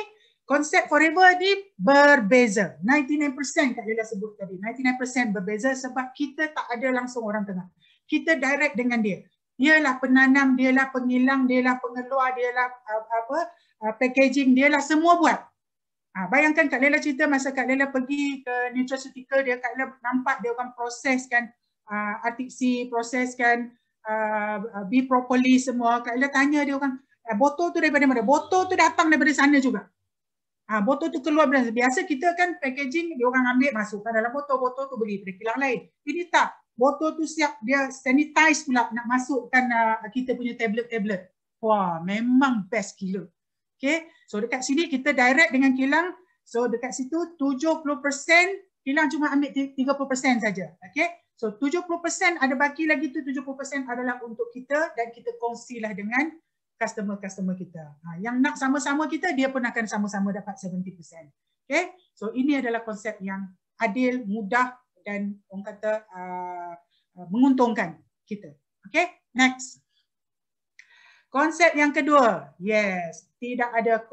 konsep Forever ni berbeza. 99% Kak Lela sebut tadi, 99% berbeza sebab kita tak ada langsung orang tengah. Kita direct dengan dia. Dialah penanam, dialah pengilang, dialah pengeluar, dialah packaging, dialah semua buat. Bayangkan Kak Lela cerita masa Kak Lela pergi ke Nutraceutical, dia Kak Lela nampak dia orang proseskan RTC, proseskan bee propolis semua. Kak Lela tanya dia orang, botol tu daripada mana? Botol tu datang daripada sana juga. Botol tu keluar brand. Biasa kita kan packaging dia orang ambil masukkan dalam botol tu beli pada kilang lain. Ini tak. Botol tu siap dia sanitize pula nak masukkan kita punya tablet-tablet. Wah, memang best gila. Okay. So dekat sini kita direct dengan kilang. So dekat situ 70% kilang cuma ambil 30% saja. Okay. So 70% ada baki lagi tu 70% adalah untuk kita dan kita kongsilah dengan customer-customer kita. Yang nak sama-sama kita, dia pun akan sama-sama dapat 70%. Okay? So ini adalah konsep yang adil, mudah dan orang kata menguntungkan kita. Okay? Next. Konsep yang kedua. Yes. Tidak ada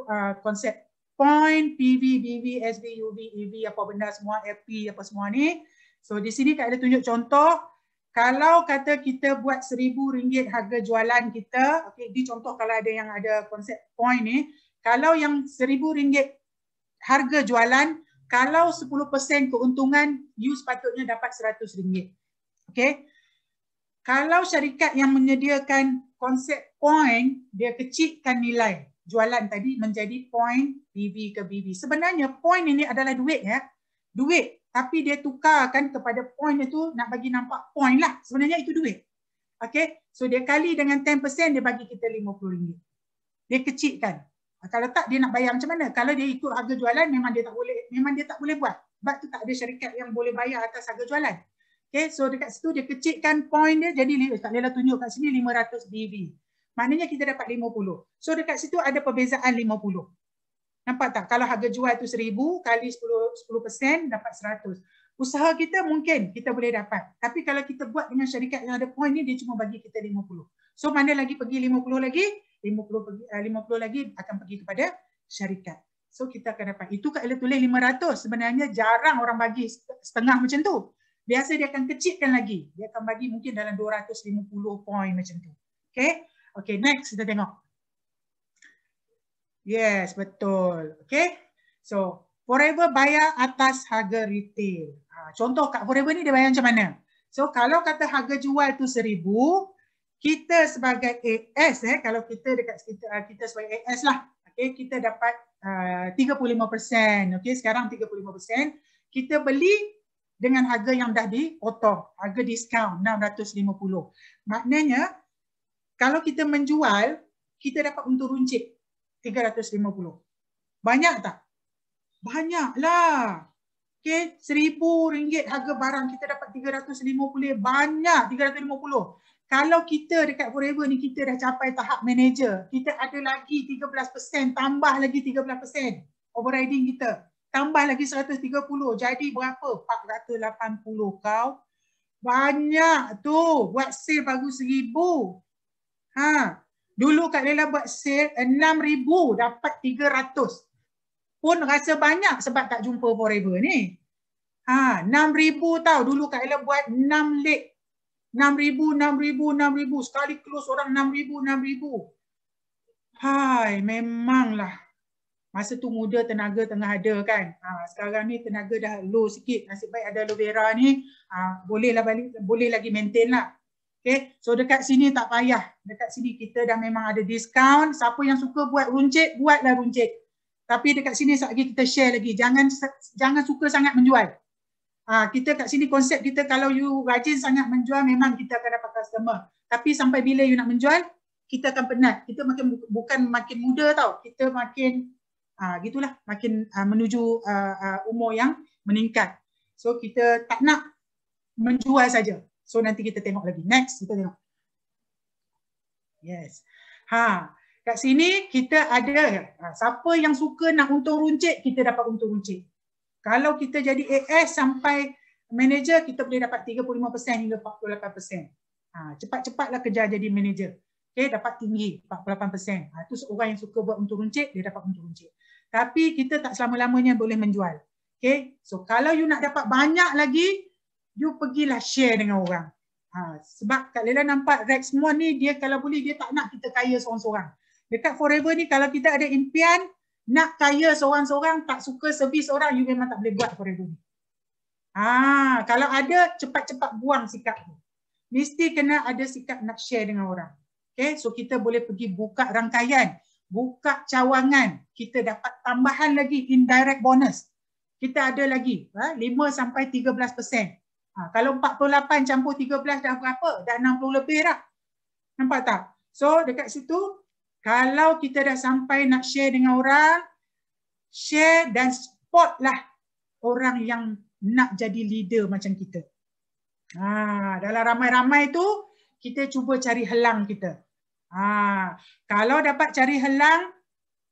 konsep point, PV, BV, SB, UV, EV, apa benda semua, FP, apa semua ni. So di sini Kak ada tunjuk contoh. Kalau kata kita buat RM1,000 harga jualan kita, okey, di contoh kalau ada yang ada konsep point ni, kalau yang RM1,000 harga jualan, kalau 10% keuntungan, you sepatutnya dapat RM100. Okey. Kalau syarikat yang menyediakan konsep point, dia kecilkan nilai jualan tadi menjadi point PV ke BV. Sebenarnya point ini adalah duit ya. Duit. Tapi dia tukarkan kepada point itu nak bagi nampak point lah. Sebenarnya itu duit. Okay. So dia kali dengan 10% dia bagi kita RM50. Dia kecilkan. Kalau tak dia nak bayar macam mana? Kalau dia ikut harga jualan memang dia tak boleh buat. Sebab tu tak ada syarikat yang boleh bayar atas harga jualan. Okay. So dekat situ dia kecilkan point dia jadi tak bolehlah tunjuk kat sini 500 BV. Maknanya kita dapat 50. So dekat situ ada perbezaan 50. Nampak tak? Kalau harga jual tu 1,000 kali 10% dapat 100. Usaha kita mungkin kita boleh dapat. Tapi kalau kita buat dengan syarikat yang ada point ni, dia cuma bagi kita 50. So mana lagi pergi 50 lagi? 50 lagi akan pergi kepada syarikat. So kita akan dapat. Itu Kak Ella tulis 500. Sebenarnya jarang orang bagi setengah macam tu. Biasa dia akan kecilkan lagi. Dia akan bagi mungkin dalam 250 point macam tu. Okay? Okay, next kita tengok. Yes, betul. Okay. So, Forever bayar atas harga retail. Contoh Kak Forever ni dia bayar macam mana? So, kalau kata harga jual tu 1,000, kita sebagai AS, kalau kita dekat kita sebagai AS lah, okay, kita dapat 35%. Okay, sekarang 35%. Kita beli dengan harga yang dah dipotong, harga diskaun 650. Maknanya, kalau kita menjual, kita dapat untung runcit 350. Banyak tak? Banyaklah. Okay, RM1,000 harga barang kita dapat 350. Banyak 350. Kalau kita dekat Forever ni kita dah capai tahap manager, kita ada lagi 13%, tambah lagi 13% overriding kita. Tambah lagi 130. Jadi berapa? 480 kau. Banyak tu. Buat sale baru 1,000. Dulu Kak Lela buat sale 6,000 dapat 300. Pun rasa banyak sebab tak jumpa Forever ni. 6,000 tau. Dulu Kak Lela buat 6 leg. 6,000. Sekali close orang 6,000. Hai, memanglah. Masa tu muda tenaga tengah ada kan. Sekarang ni tenaga dah low sikit. Nasib baik ada aloe vera ni. Boleh lagi maintain lah. Okay, so dekat sini tak payah. Dekat sini kita dah memang ada diskaun. Siapa yang suka buat runcit, buatlah runcit. Tapi dekat sini lagi kita share lagi. Jangan suka sangat menjual. Kita kat sini konsep kita kalau you rajin sangat menjual memang kita akan dapat customer. Tapi sampai bila you nak menjual, kita akan penat. Kita bukan makin muda tau. Kita makin gitulah, makin menuju umur yang meningkat. So kita tak nak menjual saja. So nanti kita tengok lagi. Next kita tengok. Yes. Kat sini kita ada siapa yang suka nak untung runcit, kita dapat untung runcit. Kalau kita jadi AS sampai manager, kita boleh dapat 35% hingga 48%. Cepat-cepatlah kejar jadi manager. Okay, dapat tinggi 48%. Itu seorang yang suka buat untung runcit, dia dapat untung runcit. Tapi kita tak selama-lamanya boleh menjual. Okay, so kalau you nak dapat banyak lagi, you pergilah share dengan orang. Sebab Kak Lela nampak Rexmond ni, dia kalau boleh dia tak nak kita kaya seorang-seorang. Dekat Forever ni kalau kita ada impian nak kaya seorang-seorang, tak suka servis orang, you memang tak boleh buat Forever ni. Kalau ada, cepat-cepat buang sikap tu. Mesti kena ada sikap nak share dengan orang. Okay, so kita boleh pergi buka rangkaian. buka cawangan, kita dapat tambahan lagi indirect bonus. Kita ada lagi 5 sampai 13%. Kalau 48 campur 13 dah berapa? Dah 60 lebih dah. Nampak tak? So dekat situ, kalau kita dah sampai nak share dengan orang, share dan spot lah orang yang nak jadi leader macam kita. Dalam ramai-ramai tu, kita cuba cari helang kita. Kalau dapat cari helang,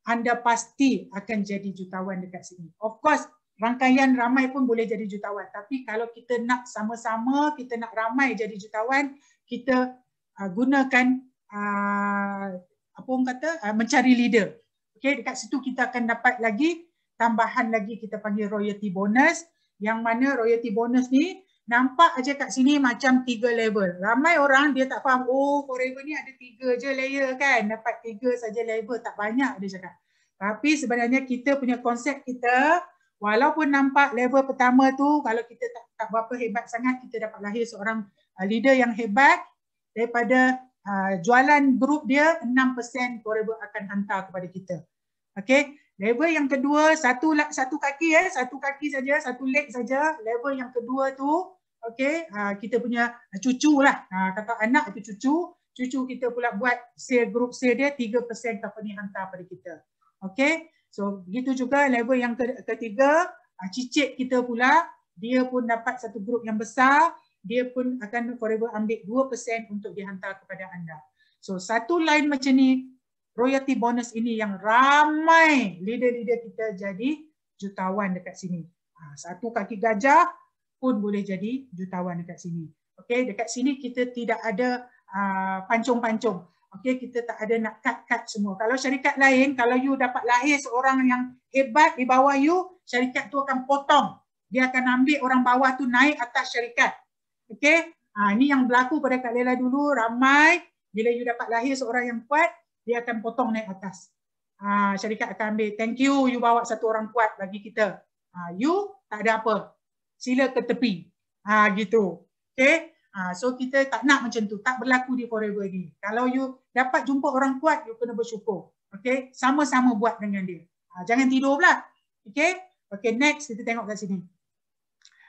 anda pasti akan jadi jutawan dekat sini. Of course, rangkaian ramai pun boleh jadi jutawan. Tapi kalau kita nak sama-sama, kita nak ramai jadi jutawan, kita gunakan apa orang kata, mencari leader. Okay, dekat situ kita akan dapat lagi tambahan lagi, kita panggil royalty bonus. Yang mana royalty bonus ni nampak aja kat sini macam 3 level. Ramai orang dia tak faham, oh Forever ni ada 3 je layer kan, dapat 3 saja level, tak banyak dia cakap. Tapi sebenarnya kita punya konsep kita, walaupun nampak level pertama tu, kalau kita tak berapa hebat sangat, kita dapat lahir seorang leader yang hebat, daripada jualan grup dia, 6% Forever akan hantar kepada kita. Okay, level yang kedua, satu kaki satu kaki saja, satu leg saja. Level yang kedua tu, okay, kita punya cucu lah. Kata anak itu cucu kita pula buat sale, grup sale dia 3% company hantar pada kita. Okay, so begitu juga level yang ketiga, cicit kita pula, dia pun dapat satu grup yang besar, dia pun akan Forever ambil 2% untuk dihantar kepada anda. So satu line macam ni, royalty bonus ini yang ramai leader-leader kita jadi jutawan dekat sini. Satu kaki gajah pun boleh jadi jutawan dekat sini. Okey, dekat sini kita tidak ada pancung-pancung. Okey, kita tak ada nak cut-cut semua. Kalau syarikat lain, kalau you dapat lahir seorang yang hebat di bawah you, syarikat tu akan potong. Dia akan ambil orang bawah tu naik atas syarikat. Okey, ini yang berlaku pada Kak Lela dulu, ramai. Bila you dapat lahir seorang yang kuat, dia akan potong naik atas. Syarikat akan ambil, thank you, you bawa satu orang kuat bagi kita. You tak ada apa, sila ke tepi. Gitu. Okay? So kita tak nak macam tu, tak berlaku di Forever ni. Kalau you dapat jumpa orang kuat, you kena bersyukur. Okay? Sama-sama buat dengan dia. Jangan tidur pula. Okay? Okay, next kita tengok kat sini.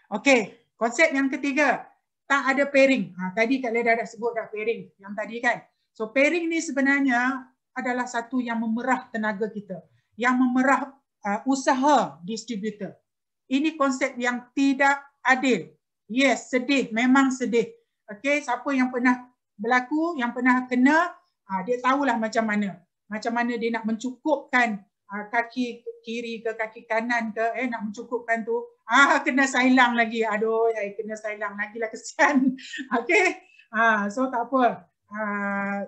Okay, konsep yang ketiga, tak ada pairing. Tadi Kak Leda dah sebut dah pairing yang tadi kan. So pairing ni sebenarnya adalah satu yang memerah tenaga kita, yang memerah usaha distributor. Ini konsep yang tidak adil. Yes, sedih, memang sedih. Okay, siapa yang pernah berlaku, yang pernah kena, dia tahulah macam mana dia nak mencukupkan kaki kiri ke kaki kanan ke, nak mencukupkan tu, kena sailang lagi. Aduh, kena sailang lagi lah, kesian. Okay, so tak apa.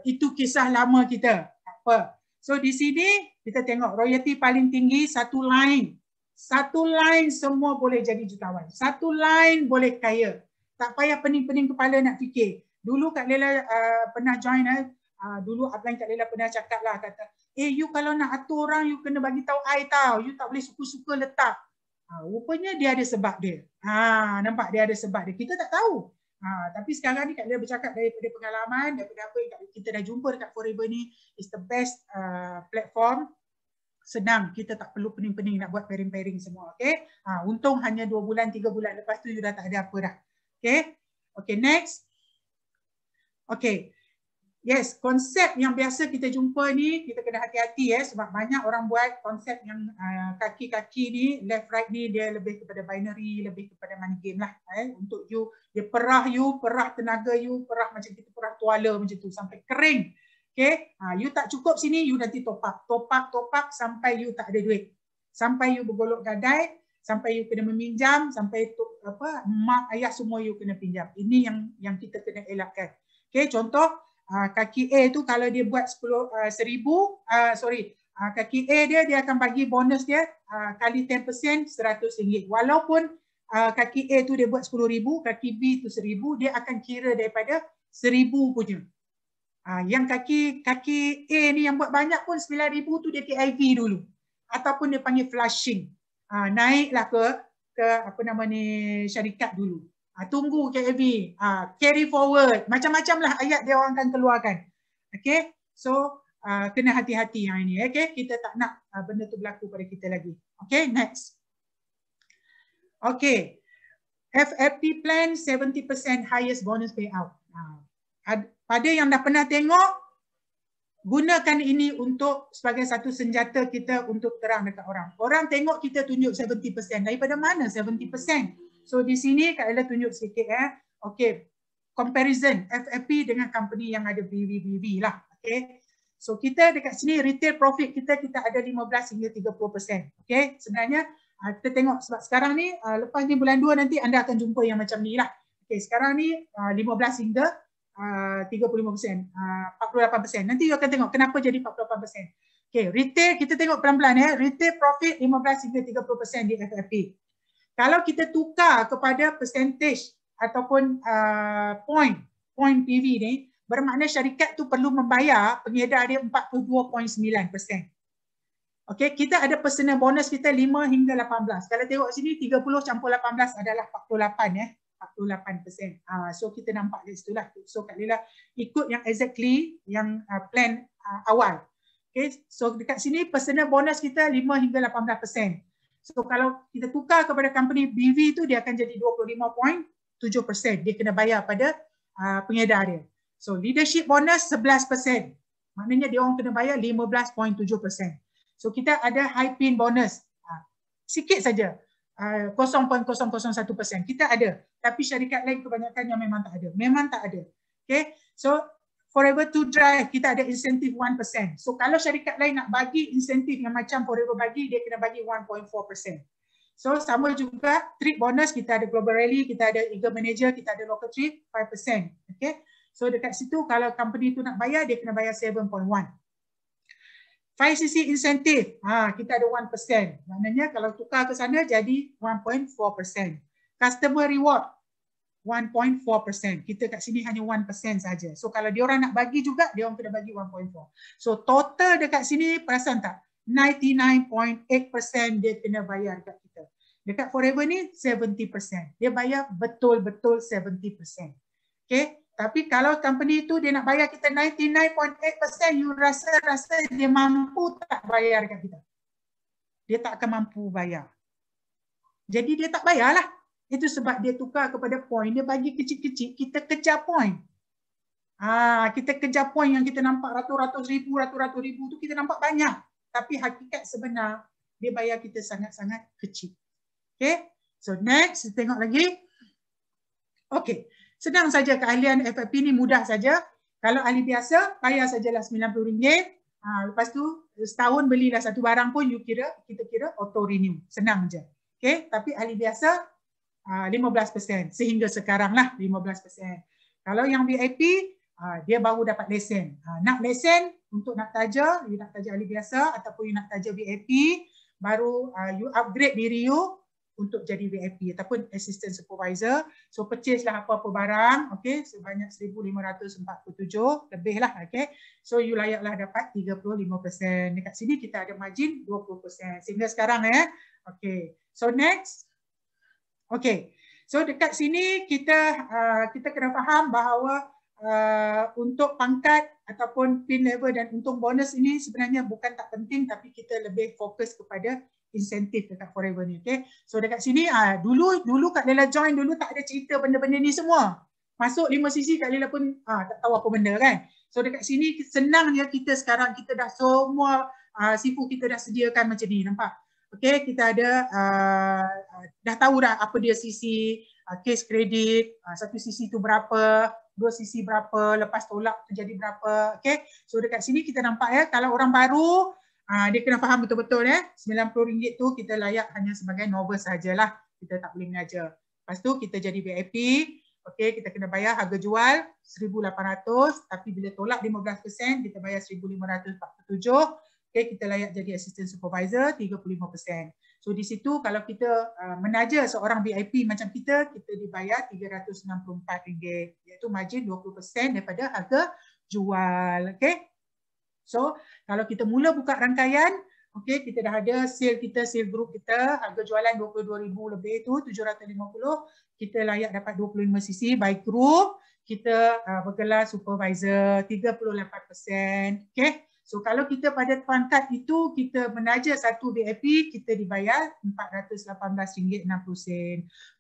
Itu kisah lama kita. Apa? So di sini kita tengok royalty paling tinggi, satu line semua boleh jadi jutawan. Satu line boleh kaya. Tak payah pening-pening kepala nak fikir. Dulu Kak Lela pernah join, dulu upline Kak Lela pernah cakap lah, kata, you kalau nak atur orang, you kena bagi tahu I tau. You tak boleh suka-suka letak. Rupanya dia ada sebab dia. Nampak dia ada sebab dia. Kita tak tahu. Tapi sekarang ni Kak Lela bercakap daripada pengalaman, daripada apa yang kita dah jumpa dekat Forever ni, is the best platform. Senang, kita tak perlu pening-pening nak buat pairing-pairing semua. Okay? Untung hanya 2 bulan, 3 bulan. Lepas tu you dah tak ada apa dah. Okay? Okay, next. Okay. Yes, konsep yang biasa kita jumpa ni, kita kena hati-hati sebab banyak orang buat konsep yang kaki-kaki ni, left right ni, dia lebih kepada binary, lebih kepada money game lah. Untuk you, dia perah tenaga you, perah macam kita perah tuala macam tu sampai kering. Okay, you tak cukup sini, you nanti top up sampai you tak ada duit. Sampai you bergolok gadai, sampai you kena meminjam, sampai mak ayah semua you kena pinjam. Ini yang kita kena elakkan. Okay, contoh, kaki A tu kalau dia buat 1,000, kaki A dia akan bagi bonus dia kali 10% RM100. Walaupun kaki A tu dia buat 10,000, kaki B tu 1,000, dia akan kira daripada 1,000 punya. Yang kaki A ni yang buat banyak pun 9,000 tu dia KIV dulu. Ataupun dia panggil flushing. Naiklah ke apa nama ni, syarikat dulu. Tunggu KIV, carry forward. Macam-macam lah ayat dia orang akan keluarkan. Okay, so kena hati-hati yang ini. Okay, kita tak nak benda tu berlaku pada kita lagi. Okay, next. Okay, FFP plan 70% highest bonus payout. Pada yang dah pernah tengok, gunakan ini untuk sebagai satu senjata kita untuk terang dekat orang. Orang tengok kita tunjuk 70%. Daripada mana 70%? So di sini Kak Ella tunjuk sikit Okay, comparison FFP dengan company yang ada BV lah. Okay. So kita dekat sini retail profit kita ada 15 hingga 30%. Okay. Sebenarnya kita tengok sebab sekarang ni lepas ni bulan 2 nanti anda akan jumpa yang macam ni lah. Okay, sekarang ni 15 hingga 35%, 48%. Nanti you akan tengok kenapa jadi 48%. Okay, retail kita tengok pelan-pelan retail profit 15 hingga 30% di FFP. Kalau kita tukar kepada percentage ataupun point PV ni, bermakna syarikat tu perlu membayar pengedar dia 42.9%. Okay, kita ada personal bonus kita 5 hingga 18. Kalau tengok sini 30 campur 18 adalah 48 48%. So kita nampak di situ lah. So Kak Lila ikut yang exactly yang plan awal. Okay, so dekat sini personal bonus kita 5 hingga 18%. So kalau kita tukar kepada company BV tu dia akan jadi 25.7%. Dia kena bayar pada pengedar dia. So leadership bonus 11%. Maknanya dia orang kena bayar 15.7%. So kita ada high pin bonus. Sikit saja. 0.001%. Kita ada. Tapi syarikat lain kebanyakan yang memang tak ada. Memang tak ada. Okay. So Forever to Drive kita ada insentif 1%. So kalau syarikat lain nak bagi insentif yang macam Forever bagi, dia kena bagi 1.4%. So sama juga trip bonus kita ada Global Rally, kita ada Eagle Manager, kita ada Local Trip 5%. Okay. So dekat situ kalau company tu nak bayar, dia kena bayar 7.1. 5cc insentif, kita ada 1%. Maknanya kalau tukar ke sana jadi 1.4%. Customer reward 1.4%. Kita kat sini hanya 1% saja. So kalau dia orang nak bagi juga, dia orang kena bagi 1.4. So total dekat sini perasan tak? 99.8% dia kena bayar dekat kita. Dekat Forever ni 70%. Dia bayar betul-betul 70%. Okay? Tapi kalau company tu dia nak bayar kita 99.8%, you rasa dia mampu tak bayar dekat kita? Dia tak akan mampu bayar. Jadi dia tak bayarlah. Itu sebab dia tukar kepada point. Dia bagi kecil-kecil, kita kejar point. Kita kejar point yang kita nampak ratus-ratus ribu tu kita nampak banyak. Tapi hakikat sebenar dia bayar kita sangat-sangat kecil. Okay. So next, tengok lagi. Okay. Senang saja keahlian FFP ni, mudah saja. Kalau ahli biasa, bayar sajalah RM90. Lepas tu setahun belilah satu barang pun kita kira auto renew. Senang je. Okay? Tapi ahli biasa 15%. Sehingga sekarang lah 15%. Kalau yang VIP, dia baru dapat lesen. Nak lesen untuk nak taja, you nak taja ahli biasa ataupun you nak taja VIP, baru you upgrade diri you untuk jadi VIP ataupun assistant supervisor. So purchase lah apa-apa barang, okay, sebanyak 1,547 lebih lah, okay. So you layaklah dapat 35%. Dekat sini kita ada margin 20%. Sehingga sekarang okay. So next. Okay. So dekat sini kita kena faham bahawa untuk pangkat ataupun pin level dan untung bonus ini sebenarnya bukan tak penting, tapi kita lebih fokus kepada insentif dekat Forever ni. Okay. So dekat sini dulu Kak Lela join dulu tak ada cerita benda-benda ni semua. Masuk 5cc Kak Lela pun tak tahu apa benda kan. So dekat sini senangnya kita sekarang kita dah semua sifu kita dah sediakan macam ni, nampak. Okay, kita ada dah tahu dah apa dia CC, case kredit, 1cc tu berapa, 2cc berapa, lepas tolak tu jadi berapa. Okay. So dekat sini kita nampak kalau orang baru dia kena faham betul-betul RM90 tu kita layak hanya sebagai novice sajalah. Kita tak boleh mengajar. Lepas tu kita jadi VIP. Okey, kita kena bayar harga jual 1,800, tapi bila tolak 15% kita bayar 1,547. Okey, kita layak jadi assistant supervisor 35%. So di situ kalau kita menaja seorang VIP macam kita dibayar RM364, iaitu margin 20% daripada harga jual. Okey. So, kalau kita mula buka rangkaian, okay, kita dah ada sale kita, sale group kita, harga jualan 22,000 lebih tu, 750, kita layak dapat 25cc by group, kita bergelar supervisor 38%, okay. So kalau kita pada pangkat itu kita menaja satu VIP, kita dibayar RM418.60.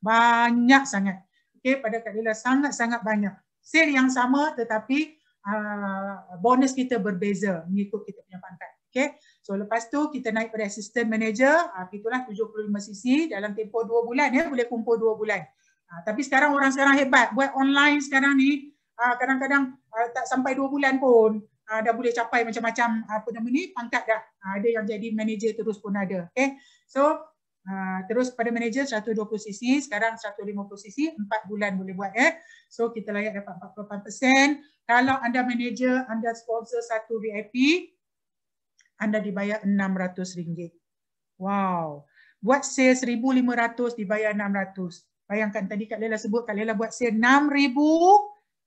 Banyak sangat. Okey, pada Kak Lila sangat-sangat banyak. Sale yang sama tetapi bonus kita berbeza mengikut kita punya pangkat. Okay. So lepas tu kita naik pada assistant manager, itulah 75 cc dalam tempoh 2 bulan ya, boleh kumpul 2 bulan. Tapi sekarang orang sekarang hebat, buat online sekarang ni kadang-kadang tak sampai 2 bulan pun dah boleh capai macam-macam apa nama ni pangkat dah. Ada yang jadi manager terus pun ada. Okay. So terus pada manager 120 cc, sekarang 150 cc, 4 bulan boleh buat So kita layak dapat 48%. Kalau anda manager, anda sponsor satu VIP, anda dibayar RM600. Wow. Buat sale 1,500 dibayar 600. Bayangkan tadi Kak Lela sebut, Kak Lela buat sale 6,000,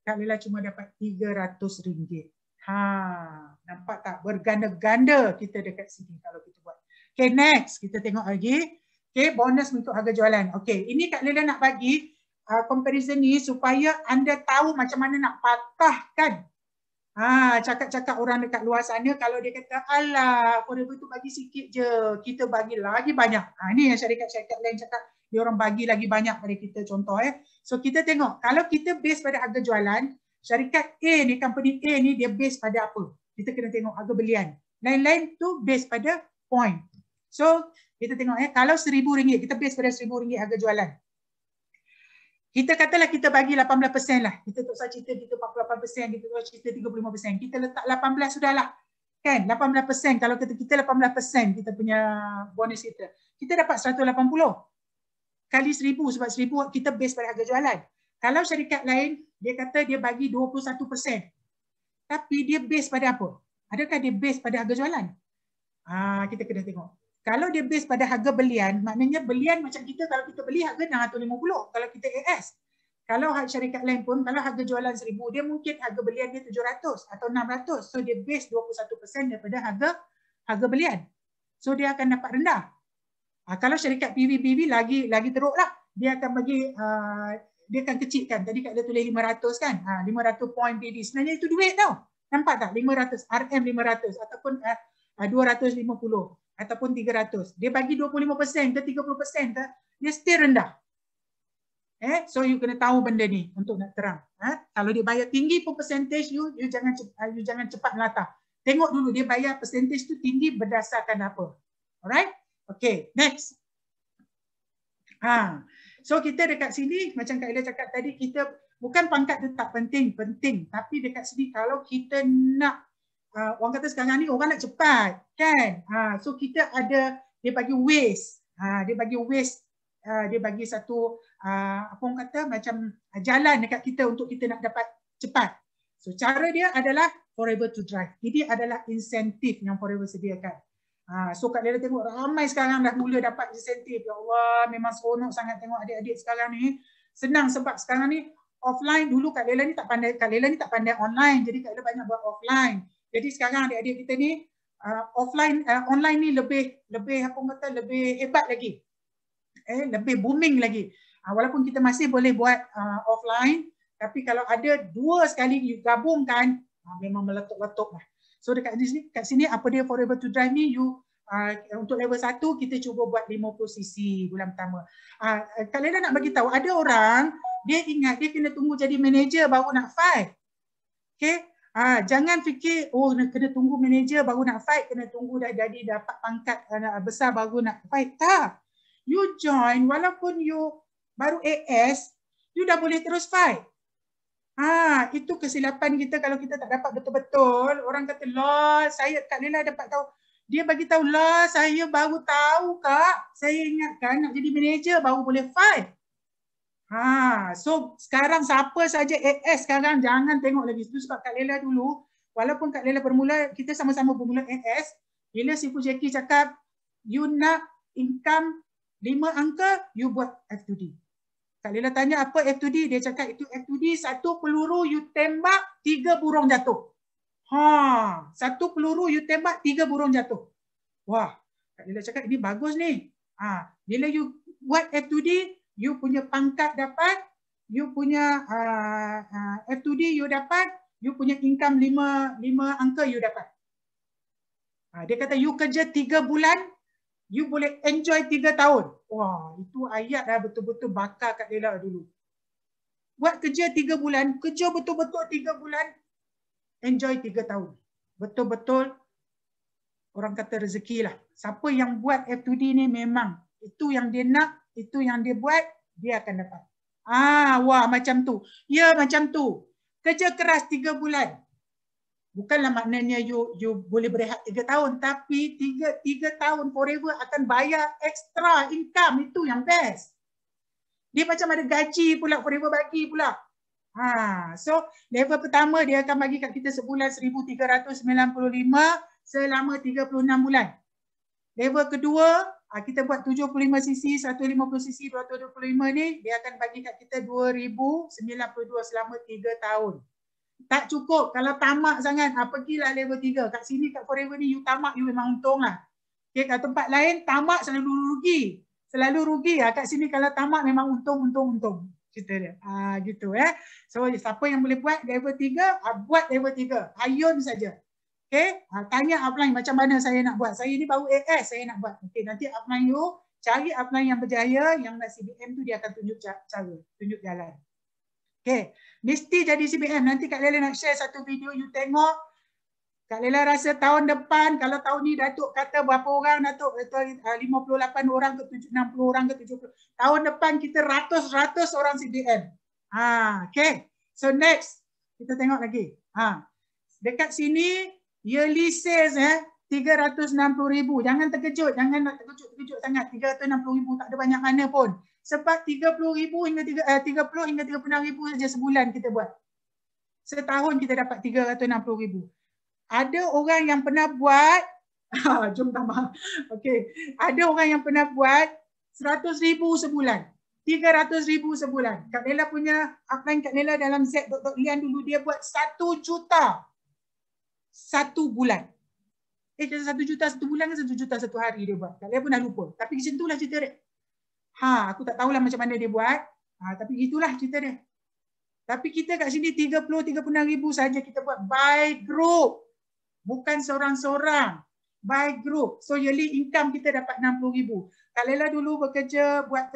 Kak Lela cuma dapat RM300. Nampak tak? Berganda-ganda kita dekat sini kalau kita buat. Okay, next. Kita tengok lagi. Okay, bonus untuk harga jualan. Okay, ini Kak Lela nak bagi comparison ni supaya anda tahu macam mana nak patahkan cakap-cakap orang dekat luar sana. Kalau dia kata, alah, Forever tu bagi sikit je, kita bagi lagi banyak. Ni yang syarikat-syarikat lain cakap, dia orang bagi lagi banyak pada kita, contoh. So kita tengok, kalau kita base pada harga jualan, syarikat A ni, company A ni, dia base pada apa? Kita kena tengok harga belian. Lain-lain tu base pada point. So kita tengok, kalau RM1,000, kita base pada RM1,000 harga jualan. Kita katalah kita bagi 18% lah. Kita tak usah cerita kita 48%, kita tak usah cerita 35%. Kita letak 18 sudahlah. Kan? 18%. Kalau kita 18% kita punya bonus kita. Kita dapat 180. Kali 1,000 sebab 1,000 kita base pada harga jualan. Kalau syarikat lain, dia kata dia bagi 21%. Tapi dia base pada apa? Adakah dia base pada harga jualan? Kita kena tengok. Kalau dia base pada harga belian, maknanya belian macam kita kalau kita beli harga 650 kalau kita AS. Kalau syarikat lain pun, kalau harga jualan 1,000, dia mungkin harga belian dia 700 atau 600. So dia base 21% daripada harga belian. So dia akan dapat rendah. Kalau syarikat PV lagi teruk lah. Dia akan bagi, dia akan kecilkan. Tadi kat dia tulis 500 kan. 500 point PV. Sebenarnya itu duit tau. Nampak tak? 500, RM 500 ataupun 250. Ataupun 300. Dia bagi 25% ke 30% ke, dia still rendah. So you kena tahu benda ni untuk nak terang. Kalau dia bayar tinggi pun percentage, you jangan cepat melata. Tengok dulu dia bayar percentage tu tinggi berdasarkan apa. Alright? Okay, next. So kita dekat sini macam Kak Ella cakap tadi, kita bukan pangkat tu tak penting, tapi dekat sini kalau kita nak orang kata sekarang ni orang nak cepat kan, so kita ada, dia bagi waste, dia bagi satu apa orang kata macam jalan dekat kita untuk kita nak dapat cepat. So cara dia adalah Forever to Drive. Ini adalah insentif yang Forever sediakan. So Kak Lela tengok ramai sekarang dah mula dapat insentif. Ya Allah, memang seronok sangat tengok adik-adik sekarang ni. Senang sebab sekarang ni offline, dulu Kak Lela ni tak pandai online, jadi Kak Lela banyak buat offline. Jadi sekarang adik-adik kita ni online ni lebih apa kata, lebih hebat lagi. Lebih booming lagi. Walaupun kita masih boleh buat offline, tapi kalau ada dua sekali gabungkan, memang meletup-letup lah. So dekat sini apa dia Forever to Drive ni, untuk level 1 kita cuba buat 50 cc bulan pertama. Kak Lela nak bagi tahu, ada orang dia ingat dia kena tunggu jadi manager baru nak fight. Okay? Jangan fikir kena tunggu manager baru nak fight, kena tunggu dah jadi dapat pangkat besar baru nak fight. Tak. You join walaupun you baru AS, you dah boleh terus fight. Itu kesilapan kita kalau kita tak dapat betul-betul. Orang kata, lah saya Kak Lela dapat tahu. Dia bagi tahu, lah saya baru tahu Kak. Saya ingatkan nak jadi manager baru boleh fight. So sekarang siapa saja AS sekarang jangan tengok lagi. Itu sebab Kak Lela dulu, walaupun Kak Lela bermula, kita sama-sama bermula AS, bila si Fu Jackie cakap, you nak income 5 angka, you buat F2D. Kak Lela tanya apa F2D, dia cakap itu F2D, satu peluru you tembak, 3 burung jatuh. Satu peluru you tembak, 3 burung jatuh. Wah, Kak Lela cakap ini bagus ni. Bila you buat F2D, you punya pangkat dapat, you punya F2D you dapat, you punya income 5 angka you dapat. Dia kata you kerja 3 bulan, you boleh enjoy 3 tahun. Wah, itu ayat dah betul-betul bakar Kak Lela dulu. Buat kerja 3 bulan, kerja betul-betul 3 bulan, enjoy 3 tahun. Betul-betul orang kata rezeki lah. Siapa yang buat F2D ni memang itu yang dia nak, itu yang dia buat, dia akan dapat. Wah macam tu. Ya macam tu. Kerja keras 3 bulan. Bukanlah maknanya you boleh berehat 3 tahun, tapi 3 tahun forever akan bayar extra income, itu yang best. Dia macam ada gaji pula, forever bagi pula. So level pertama dia akan bagi kat kita sebulan 1,395 selama 36 bulan. Level kedua, kita buat 75 cc, 150 cc, 225 ni, dia akan bagi kat kita 2,092 selama 3 tahun. Tak cukup, kalau tamak sangat, pergilah level 3. Kat sini, kat Forever ni, you tamak, you memang untung lah. Okay, kat tempat lain, tamak selalu rugi. Selalu rugi lah. Kat sini, kalau tamak memang untung. Cerita dia. Gitu So, siapa yang boleh buat level 3, buat level 3. Ayun saja. Okay, tanya upline macam mana saya nak buat. Saya ni baru AS, saya nak buat. Okay, nanti upline you, cari upline yang berjaya, yang nak CBM tu dia akan tunjuk cara, tunjuk jalan. Okay, mesti jadi CBM. Nanti Kak Lela nak share satu video, you tengok. Kak Lela rasa tahun depan, kalau tahun ni Datuk kata berapa orang, Datuk kata 58 orang ke 60 orang ke 70. Tahun depan kita ratus orang CBM. Okay, so next, kita tengok lagi. Dekat sini, yearly sales 360,000. Jangan terkejut, jangan nak terkejut sangat. 360,000 tak ada banyak mana pun. Sebab 30,000 hingga 36,000 saja sebulan kita buat. Setahun kita dapat 360,000. Ada orang yang pernah buat, jom tambah. Okey, ada orang yang pernah buat 100,000 sebulan. 300,000 sebulan. Kak Lela punya upline Kak Lela dalam set Dr. Lian dulu, dia buat 1 juta. 1 bulan. 1 juta 1 bulan ke 1 juta 1 hari dia buat. Kak Lela pun dah lupa. Tapi macam itulah cerita dia. Aku tak tahulah macam mana dia buat. Tapi itulah cerita dia. Tapi kita kat sini 36,000 saja kita buat by group. Bukan seorang-seorang. By group. So yearly income kita dapat 60,000. Kak Lela dulu bekerja, buat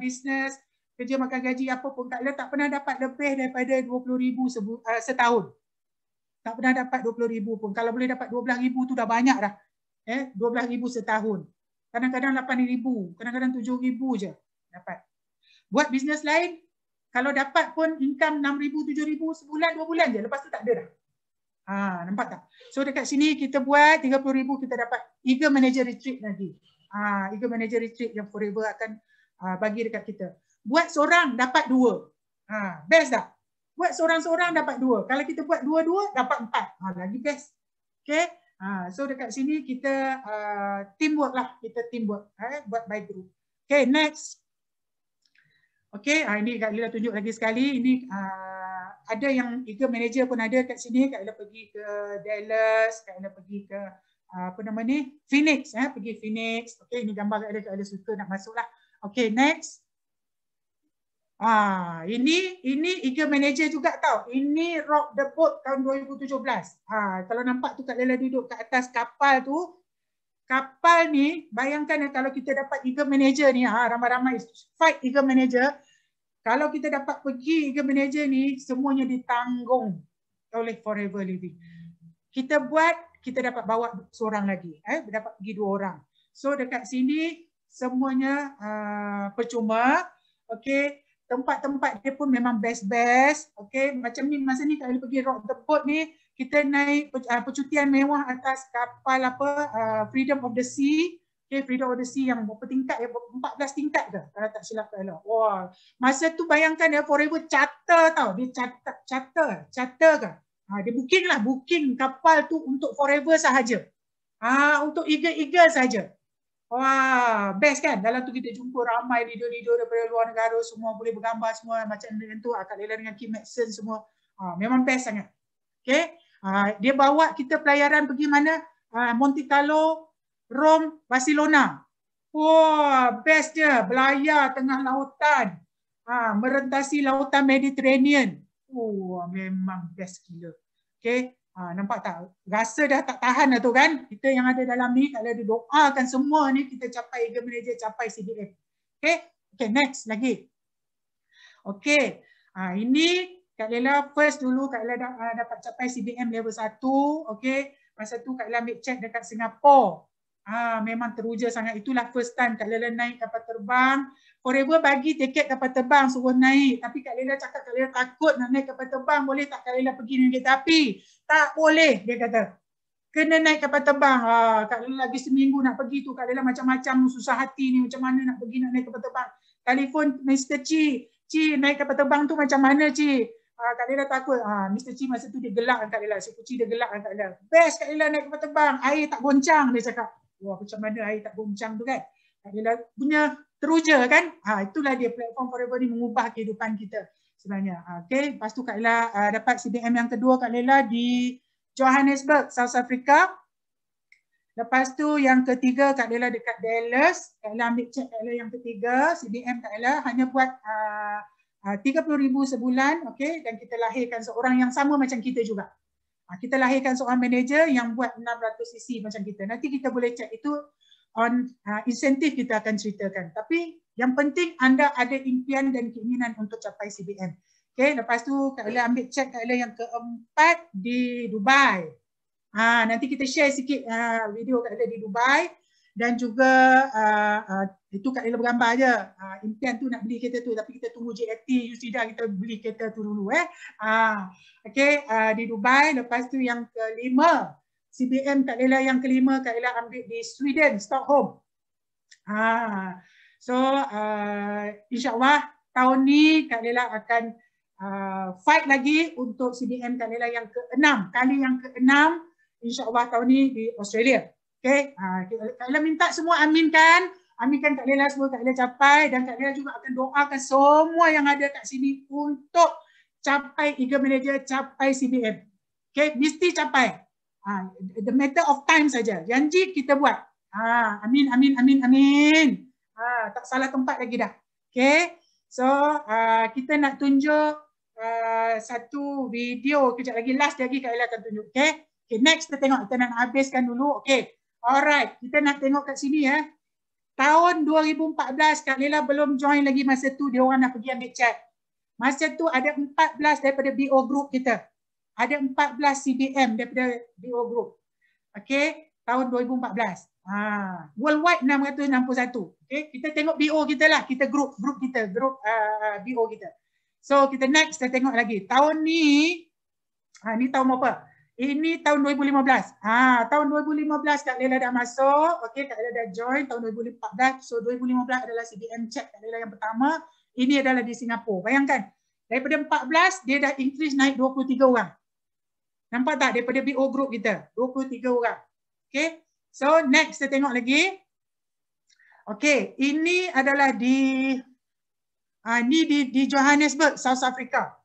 bisnes, kerja makan gaji apa pun. Kak Lela tak pernah dapat lebih daripada 20,000 setahun. Tak pernah dapat 20,000 pun. Kalau boleh dapat 12,000 tu dah banyak dah. 12,000 setahun. Kadang-kadang 8,000, kadang-kadang 7,000 je dapat. Buat bisnes lain, kalau dapat pun income 6,000, 7,000 sebulan, 2 bulan je. Lepas tu tak ada dah. Nampak tak? So dekat sini kita buat 30,000, kita dapat Eagle Manager Retreat lagi. Eagle Manager Retreat yang Forever akan bagi dekat kita. Buat seorang dapat 2. Best tak? Buat seorang-seorang dapat 2. Kalau kita buat 2-2 dapat 4. Lagi best. Okay? So dekat sini kita teamwork lah. Kita teamwork. Buat by group. Okay, next. Okay, ini Kak Lela tunjuk lagi sekali. Ini ada yang Eagle Manager pun ada kat sini. Kak Lela pergi ke Dallas. Kak Lela pergi ke apa nama ni? Phoenix. Pergi Phoenix. Okay, ini gambar Kak Lela suka nak masuk lah. Okay, next. Ini Eagle Manager juga tau. Ini Rock the Boat tahun 2017. Kalau nampak tu Kak Lela duduk kat atas kapal tu. Kapal ni, bayangkan kalau kita dapat Eagle Manager ni, ramai-ramai fight Eagle Manager. Kalau kita dapat pergi Eagle Manager ni, semuanya ditanggung oleh Forever Living. Kita buat, kita dapat bawa seorang lagi. Dapat pergi 2 orang. So dekat sini, semuanya percuma. Okay. Tempat-tempat dia pun memang best-best. Okay. Macam ni, masa ni kalau pergi Rock the Boat ni, kita naik percutian mewah atas kapal Freedom of the Sea. Okay, Freedom of the Sea yang berapa tingkat ya? 14 tingkat ke? Kalau tak silap kalau. Wah, masa tu bayangkan ya, Forever charter tau. Dia charter ke? Dia booking kapal tu untuk Forever sahaja. Untuk Eagle sahaja. Wah, best kan? Dalam tu kita jumpa ramai leader-leader daripada luar negara, semua boleh bergambar semua macam tu. Kak Lela dengan Kim Maxson semua. Memang best sangat. Okay. Dia bawa kita pelayaran pergi mana? Monte Carlo, Rome, Barcelona. Wah, best dia. Belayar tengah lautan. Merentasi lautan Mediterranean. Memang best gila. Okay. Nampak tak? Rasa dah tak tahan dah tu kan? Kita yang ada dalam ni, kalau doakan semua ni, kita capai Eagle Manager, capai CBM. Okay? Okay, next lagi. Okay. Ini Kak Lela first dulu, Kak Lela dapat capai CBM level 1. Okay. Masa tu Kak Lela ambil check dekat Singapura. Memang teruja sangat. Itulah first time Kak Lela naik kapal terbang. Forever bagi tiket kapal terbang suruh naik. Tapi Kak Lela cakap Kak Lela takut nak naik kapal terbang. Boleh tak Kak Lela pergi naik kereta api? Tak boleh, dia kata. Kena naik kapal terbang. Kak Lela lagi seminggu nak pergi tu. Kak Lela macam-macam susah hati ni. Macam mana nak pergi nak naik kapal terbang. Telefon Mr. Ci, naik kapal terbang tu macam mana Ci? Kak Lela takut. Mr. Ci masa tu dia gelak Kak Lela. Si Kuci dia gelak Kak Lela. Best Kak Lela naik kapal terbang. Air tak goncang, dia cakap. Wah, macam mana air tak goncang tu kan? Kak Lela punya teruja kan? Itulah dia platform Forever ni mengubah kehidupan kita sebenarnya. Okay. Lepas tu Kak Lela dapat CBM yang kedua Kak Lela di Johannesburg, South Africa. Lepas tu yang ketiga Kak Lela dekat Dallas. Kak Lela ambil check Kak Lela yang ketiga. CBM Kak Lela hanya buat 30,000 sebulan. Okay. Dan kita lahirkan seorang yang sama macam kita juga. Kita lahirkan seorang manager yang buat 600 cc macam kita. Nanti kita boleh check itu on insentif kita akan ceritakan. Tapi yang penting anda ada impian dan keinginan untuk capai CBM. Okay, lepas tu Kak Ella ambil check Kak Ella yang keempat di Dubai. Nanti kita share sikit video Kak Ella di Dubai. Dan juga itu Kak Ella bergambar je. Impian tu nak beli kereta tu, tapi kita tunggu JFT, Yusida kita beli kereta tu dulu. Okay, di Dubai. Lepas tu yang kelima, CBM Kak Ella yang kelima, Kak Ella ambil di Sweden, Stockholm. So insyaAllah tahun ni Kak Ella akan fight lagi untuk CBM Kak Ella yang keenam. Kali yang keenam, insyaAllah tahun ni di Australia. Okay, Kak Ella minta semua aminkan. Aminkan Kak Ella semua Kak Ella capai. Dan Kak Ella juga akan doakan semua yang ada kat sini untuk capai Eagle Manager, capai CBM. Okay, mesti capai. The matter of time saja. Janji kita buat. Amin, amin, amin, amin. Tak salah tempat lagi dah. Okay, so kita nak tunjuk satu video kejap lagi. Last lagi Kak Ella akan tunjuk. Okay, next kita tengok. Kita nak habiskan dulu. Okay. Alright, kita nak tengok kat sini ya. Tahun 2014 Kak Lela belum join lagi masa tu, dia orang nak pergi ambil check. Masa tu ada 14 daripada BO group kita. Ada 14 CBM daripada BO group. Okay, tahun 2014. Worldwide 661. Okay, kita tengok BO kita lah, kita group kita, BO kita. So kita next kita tengok lagi. Tahun ni, ni tahun apa? Ini tahun 2015. Tahun 2015 Kak Lela dah masuk. Okey, Kak Lela dah join tahun 2014. So 2015 adalah CBM check Kak Lela yang pertama. Ini adalah di Singapura. Bayangkan, daripada 14 dia dah increase naik 23 orang. Nampak tak daripada BO group kita? 23 orang. Okey. So next kita tengok lagi. Okey, ini adalah di di Johannesburg, South Africa.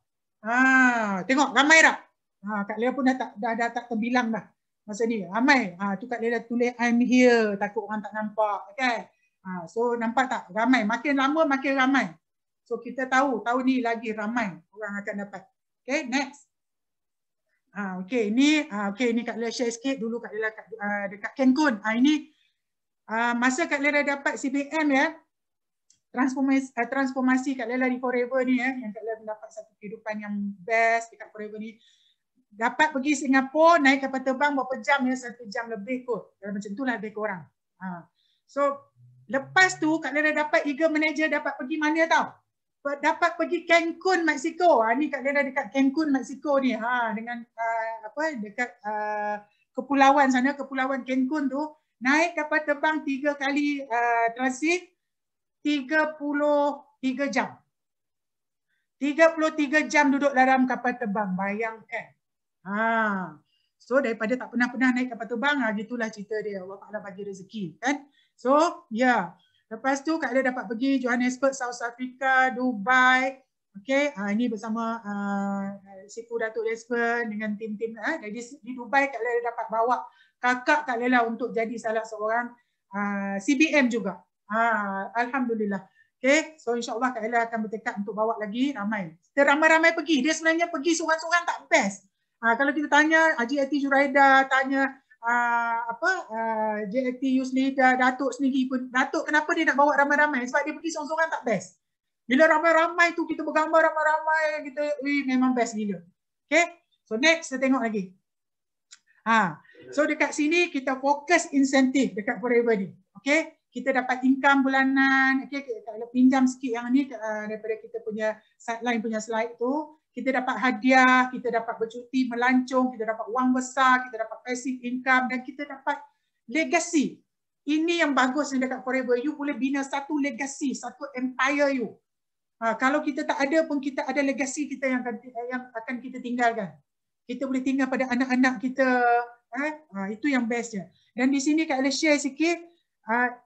Tengok ramai tak? Kak Lela pun dah tak terbilang dah masa ni. Ramai. Tu Kak Lela tulis I'm here, takut orang tak nampak. Okay. So nampak tak? Ramai. Makin lama makin ramai. So kita tahu tahun ni lagi ramai orang akan dapat. Okay, next. Okay, ni Kak Lela share sikit dulu Kak Lela dekat Cancun. Ini masa Kak Lela dapat CBM ya. Transformasi Kak Lela di Forever ni ya, yang Kak Lela mendapat satu kehidupan yang best dekat Forever ni. Dapat pergi Singapura, naik kapal terbang berapa jam ya? 1 jam lebih kot. Macam itulah lebih kurang. So, lepas tu Kak Lela dapat Eagle Manager, dapat pergi mana tau? Dapat pergi Cancun, Mexico. Ni Kak Lela dekat Cancun, Mexico ni. Dengan dekat kepulauan sana, kepulauan Cancun tu. Naik kapal terbang 3 kali transit, 33 jam. 33 jam duduk dalam kapal terbang. Bayangkan. So daripada tak pernah naik kapal terbang, gitulah cerita dia. Allah Ta'ala bagi rezeki kan. So ya, lepas tu Kak Lela dapat pergi Johannesburg, South Africa, Dubai. Okay, ini bersama Sifu Datuk Desmond dengan tim-tim. Di Dubai Kak Lela dapat bawa kakak Kak Lela untuk jadi salah seorang CBM juga. Alhamdulillah. Okay, so insyaAllah Kak Ella akan bertekad untuk bawa lagi ramai. Kita ramai-ramai pergi. Dia sebenarnya pergi seorang-seorang tak best. Kalau kita tanya JLT Juraida, tanya JLT Yuslida, Datuk sendiri pun, Datuk kenapa dia nak bawa ramai-ramai? Sebab dia pergi seorang-seorang tak best. Bila ramai-ramai tu kita bergambar ramai-ramai, kita memang best gila. Okay, so next kita tengok lagi. So dekat sini kita fokus insentif dekat Forever ni. Okay, kita dapat income bulanan. Okay, kita pinjam sikit yang ni daripada kita punya sideline punya slide tu. Kita dapat hadiah, kita dapat bercuti, melancong, kita dapat wang besar, kita dapat passive income dan kita dapat legacy. Ini yang bagus dekat Forever. You boleh bina satu legacy, satu empire you. Kalau kita tak ada pun kita ada legacy kita yang akan kita tinggalkan. Kita boleh tinggal pada anak-anak kita. Itu yang bestnya. Dan di sini Kak Lela share sikit.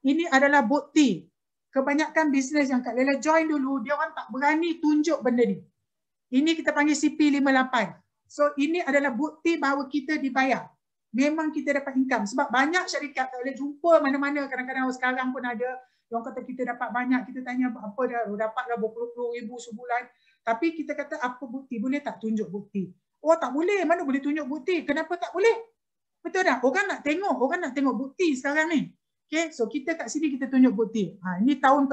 Ini adalah bukti. Kebanyakan bisnes yang Kak Lela join dulu, dia orang tak berani tunjuk benda ni. Ini kita panggil CP58. So ini adalah bukti bahawa kita dibayar. Memang kita dapat income. Sebab banyak syarikat Kak Lela jumpa mana-mana. Kadang-kadang sekarang pun ada. Yang kata kita dapat banyak. Kita tanya apa dah. Dapatlah berpuluh-puluh ribu sebulan. Tapi kita kata apa bukti? Boleh tak tunjuk bukti? Oh tak boleh. Mana boleh tunjuk bukti? Kenapa tak boleh? Betul tak? Orang nak tengok bukti sekarang ni. Okay, so kita kat sini kita tunjuk bukti. Ini tahun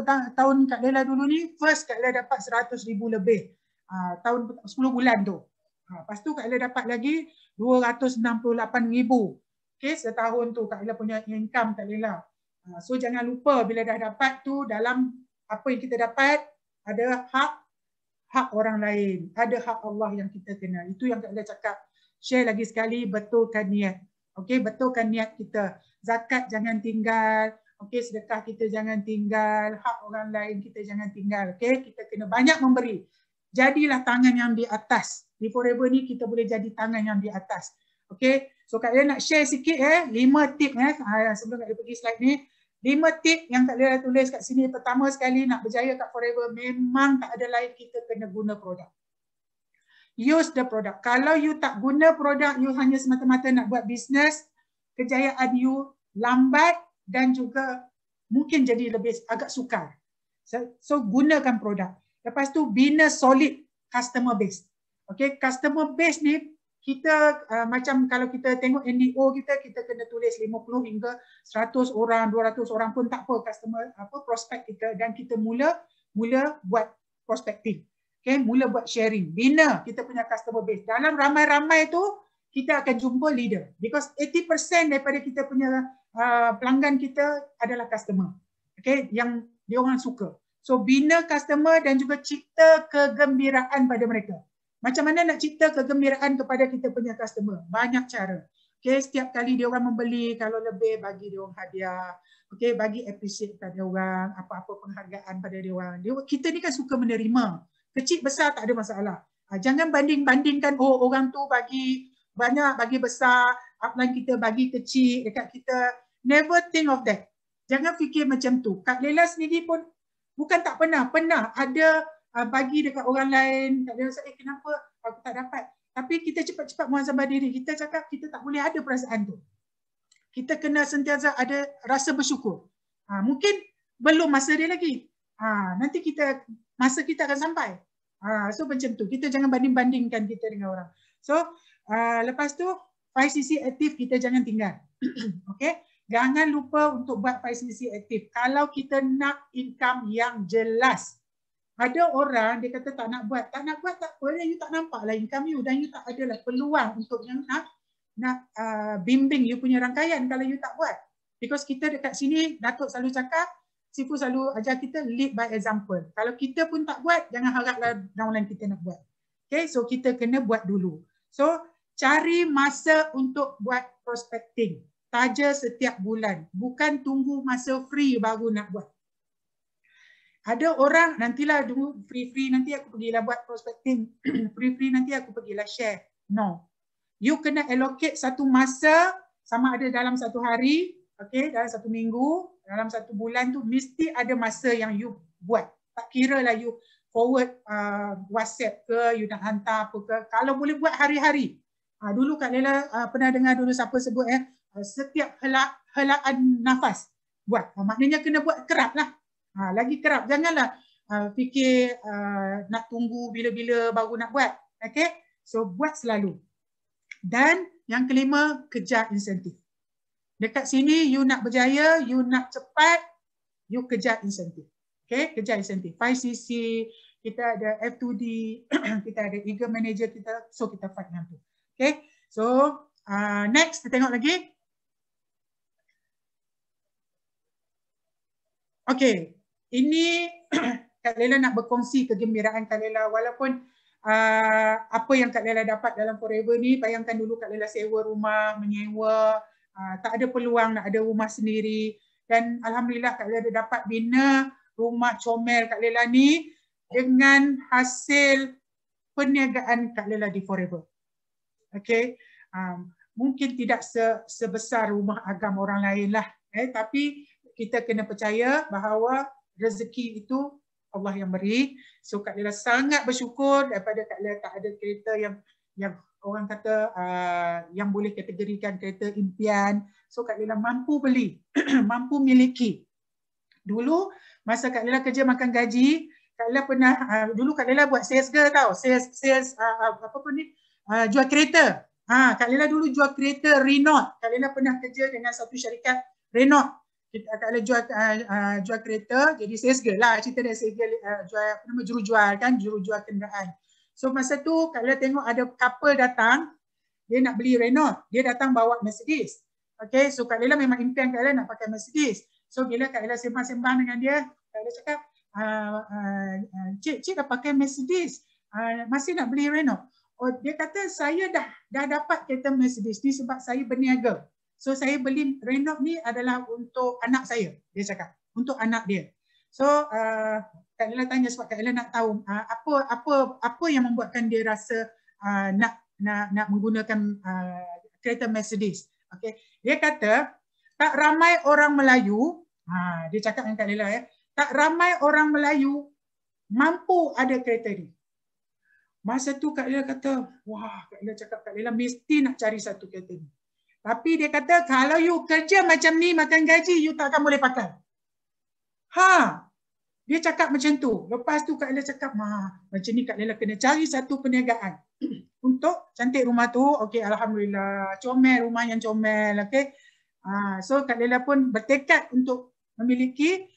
Kak Lela dulu ni, first Kak Lela dapat 100,000 lebih. Tahun 10 bulan tu. Lepas tu Kak Lela dapat lagi 268,000. Okay, setahun tu Kak Lela punya income Kak Lela. So jangan lupa bila dah dapat tu, dalam apa yang kita dapat, ada hak orang lain. Ada hak Allah yang kita kena. Itu yang Kak Lela cakap. Share lagi sekali, betulkan niat. Okay, betulkan niat kita. Zakat jangan tinggal. Okay, sedekah kita jangan tinggal. Hak orang lain kita jangan tinggal. Okay, kita kena banyak memberi. Jadilah tangan yang di atas. Di Forever ni kita boleh jadi tangan yang di atas. Okay, so Kak Lela nak share sikit 5 tip sebelum Kak Lela pergi slide ni. 5 tip yang Kak Lela tulis kat sini. Pertama sekali nak berjaya kat Forever, memang tak ada lain, kita kena guna produk. Use the product. Kalau you tak guna produk, you hanya semata-mata nak buat bisnes, kejayaan you lambat dan juga mungkin jadi lebih agak sukar. So gunakan produk. Lepas tu bina solid customer base. Okay, customer base ni kita macam kalau kita tengok NDO kita kena tulis 50 hingga 100 orang, 200 orang pun tak apa, customer prospek kita, dan kita mula buat prospecting. Okay, mula buat sharing. Bina kita punya customer base. Dalam ramai-ramai tu kita akan jumpa leader. Because 80% daripada kita punya pelanggan kita adalah customer. Okay, yang dia orang suka. So bina customer dan juga cipta kegembiraan pada mereka. Macam mana nak cipta kegembiraan kepada kita punya customer? Banyak cara. Okay, setiap kali dia orang membeli, kalau lebih bagi dia orang hadiah. Okay, bagi appreciate pada dia orang, apa-apa penghargaan pada dia orang. Kita ni kan suka menerima. Kecil besar tak ada masalah. Jangan banding-bandingkan, oh orang tu bagi banyak, bagi besar, upline kita bagi kecil dekat kita. Never think of that. Jangan fikir macam tu. Kak Lela sendiri pun bukan tak pernah ada bagi dekat orang lain. Kak Lela cakap, kenapa aku tak dapat? Tapi kita cepat-cepat muhasabah diri. Kita cakap kita tak boleh ada perasaan tu. Kita kena sentiasa ada rasa bersyukur. Mungkin belum masa dia lagi. Nanti masa kita akan sampai. So macam tu. Kita jangan banding-bandingkan kita dengan orang. So lepas tu 5cc aktif kita jangan tinggal. Okay. Jangan lupa untuk buat 5cc aktif. Kalau kita nak income yang jelas. Ada orang dia kata tak nak buat tak apa. You tak nampak lah income you dan you tak ada lah peluang untuk yang nak bimbing you punya rangkaian kalau you tak buat. Because kita dekat sini, Datuk selalu cakap, Sifu selalu ajar kita lead by example. Kalau kita pun tak buat, jangan haraplah downline kita nak buat. Okay, so kita kena buat dulu. So cari masa untuk buat prospecting. Taja setiap bulan. Bukan tunggu masa free baru nak buat. Ada orang nantilah dulu free-free nanti aku pergilah buat prospecting. Free-free nanti aku pergilah share. No. You kena allocate satu masa, sama ada dalam satu hari, okay, dalam satu minggu, dalam satu bulan tu mesti ada masa yang you buat. Tak kira lah you forward WhatsApp ke, you nak hantar apa ke. Kalau boleh buat hari-hari. Dulu Kak Lela pernah dengar dulu siapa sebut setiap helaan nafas buat. Maknanya kena buat kerap lah. Lagi kerap. Janganlah fikir nak tunggu bila-bila baru nak buat. Okay? So buat selalu. Dan yang kelima, kejar insentif. Dekat sini you nak berjaya, you nak cepat, you kejar insentif. Okay, kejar insentif. 5cc, kita ada F2D, kita ada Eagle Manager kita, so kita fight dengan tu. Okay, so next kita tengok lagi. Okay, ini Kak Lela nak berkongsi kegembiraan Kak Lela walaupun apa yang Kak Lela dapat dalam Forever ni, bayangkan dulu Kak Lela sewa rumah, menyewa, tak ada peluang nak ada rumah sendiri, dan alhamdulillah Kak Lela dapat bina rumah comel Kak Lela ni dengan hasil perniagaan Kak Lela di Forever. Okay, mungkin tidak sebesar rumah agam orang lain lah, tapi kita kena percaya bahawa rezeki itu Allah yang beri. So Kak Lela sangat bersyukur daripada Kak Lela tak ada kereta yang orang kata yang boleh kategorikan kereta impian. So Kak Lela mampu beli, mampu miliki. Dulu masa Kak Lela kerja makan gaji, Kak Lela pernah dulu Kak Lela buat sales girl tau, sales apa pun ni, jual kereta. Kak Lela dulu jual kereta Renault. Kak Lela pernah kerja dengan satu syarikat Renault. Kak Lela jual kereta, jadi sales girl lah, cerita dia sales girl, jual apa nama, jurujual kan, jurujual kenderaan. So masa tu Kak Lela tengok ada couple datang, dia nak beli Renault, dia datang bawa Mercedes. Okay, so Kak Lela memang impian Kak Lela nak pakai Mercedes. So bila Kak Lela sembang-sembang dengan dia, Kak Lela cakap, Cik dah pakai Mercedes, masih nak beli Renault? Oh, dia kata saya dah dapat kereta Mercedes ni sebab saya berniaga. So saya beli Renault ni adalah untuk anak saya, dia cakap, untuk anak dia. So Kak Lela tanya sebab Kak Lela nak tahu apa yang membuatkan dia rasa nak menggunakan kereta Mercedes. Okay. Dia kata tak ramai orang Melayu, dia cakap dengan Kak Lela tak ramai orang Melayu mampu ada kereta ni. Masa tu Kak Lela kata, wah, Kak Lela cakap Kak Lela mesti nak cari satu kereta ni. Tapi dia kata kalau you kerja macam ni, makan gaji, you tak akan boleh pakai. Dia cakap macam tu. Lepas tu Kak Lela cakap, macam ni Kak Lela kena cari satu perniagaan untuk cantik rumah tu. Okey, alhamdulillah, comel, rumah yang comel. Okey. So Kak Lela pun bertekad untuk memiliki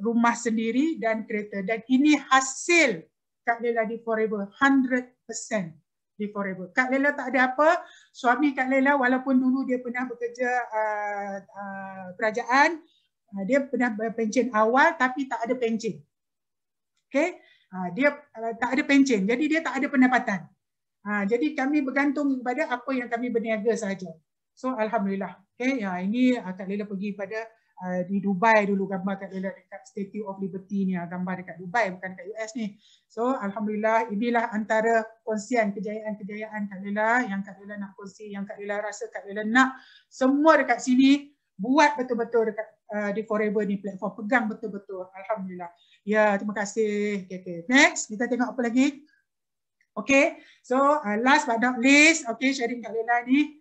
rumah sendiri dan kereta. Dan ini hasil Kak Lela di Forever, 100% di Forever. Kak Lela tak ada apa. Suami Kak Lela walaupun dulu dia pernah bekerja kerajaan, dia pernah pencen awal tapi tak ada pencen. Okay? Dia tak ada pencen, jadi dia tak ada pendapatan. Jadi kami bergantung kepada apa yang kami berniaga sahaja. So alhamdulillah. Okay? Ini Kak Lela pergi pada di Dubai dulu, gambar Kak Lela dekat Statue of Liberty ni, gambar dekat Dubai bukan dekat US ni. So alhamdulillah, inilah antara kongsian kejayaan-kejayaan Kak Lela yang Kak Lela nak kongsi, yang Kak Lela rasa Kak Lela nak semua dekat sini buat betul-betul dekat di Forever ni, platform pegang betul-betul. Alhamdulillah. Ya, terima kasih. Okay. Next, kita tengok apa lagi. Okay, so last but not least, okay, sharing Kak Lela ni.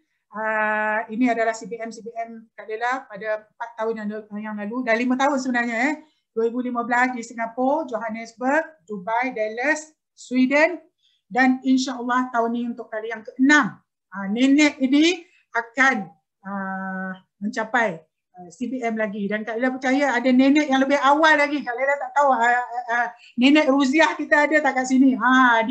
Ini adalah CBM Kak Lela pada 4 tahun yang lalu, dah 5 tahun sebenarnya 2015 di Singapura, Johannesburg, Dubai, Dallas, Sweden, dan insya-Allah tahun ini untuk kali yang ke-6 nenek ini akan mencapai CBM lagi. Dan Kak Lela percaya ada nenek yang lebih awal lagi. Kak Lela tak tahu nenek Ruziah kita ada tak kat sini.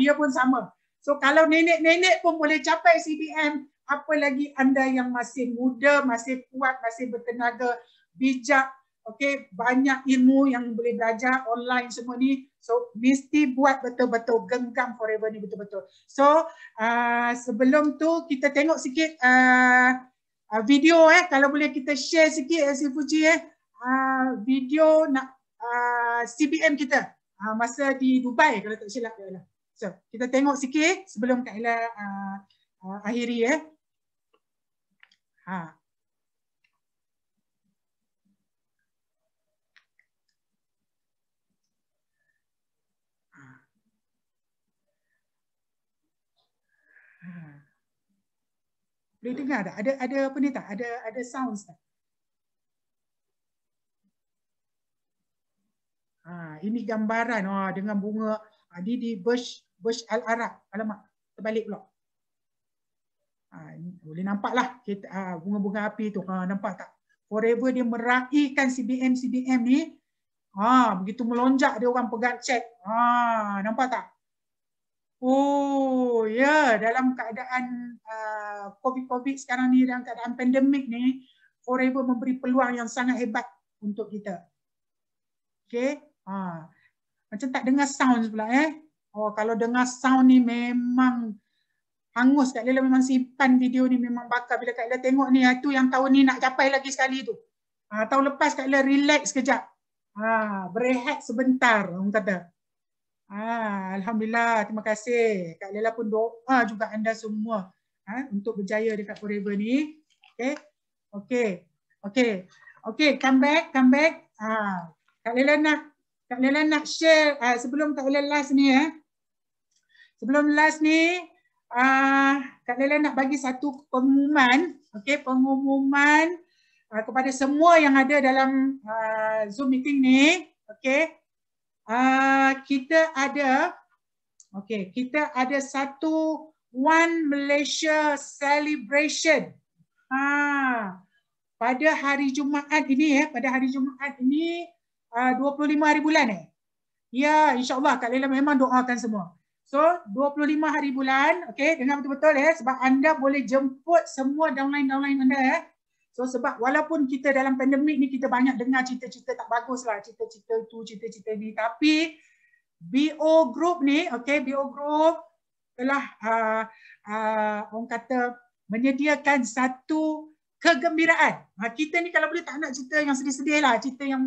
Dia pun sama. So kalau nenek-nenek pun boleh capai CBM, apa lagi anda yang masih muda, masih kuat, masih bertenaga, bijak, okay, banyak ilmu yang boleh belajar online semua ni. So mesti buat betul-betul, genggam Forever ni betul-betul. So sebelum tu kita tengok sikit video kalau boleh kita share sikit si Fuji video nak CBM kita masa di Dubai kalau tak silap. So kita tengok sikit sebelum Kak Ella akhiri Boleh dengar tak? Ada apa ni tak? Ada sounds tak? Ini gambaran dengan bunga di Burj Al Arab. Alamak, terbalik pula. Boleh nampak lah bunga-bunga api tu. Nampak tak? Forever dia meraihkan CBM ni. Begitu melonjak dia orang pegang cek. Nampak tak? Oh ya, dalam keadaan COVID sekarang ni, dalam keadaan pandemik ni, Forever memberi peluang yang sangat hebat untuk kita. Okay. Macam tak dengar sound pula kalau dengar sound ni memang hangus. Kak Lela memang simpan video ni, memang bakar. Bila Kak Lela tengok ni, itu yang tahun ni nak capai lagi sekali tu. Tahun lepas Kak Lela relax sekejap. Berehat sebentar, orang kata. Alhamdulillah, terima kasih. Kak Lela pun doa juga anda semua untuk berjaya dekat Forever ni. Okay, come back. Kak Lela nak share sebelum Kak Lela last ni Sebelum last ni Kak Lela nak bagi satu pengumuman, pengumuman kepada semua yang ada dalam Zoom meeting ni. Kita ada satu One Malaysia celebration pada hari Jumaat ini 25 hari bulan ya, insyaAllah Kak Lela memang doakan semua. So 25 hari bulan, dengar betul-betul sebab anda boleh jemput semua downline anda So sebab walaupun kita dalam pandemik ni kita banyak dengar cerita-cerita tak bagus lah, cerita-cerita tu, cerita-cerita ni, tapi BO Group ni, BO Group telah orang kata menyediakan satu kegembiraan. Kita ni kalau boleh tak nak cerita yang sedih-sedih lah, cerita yang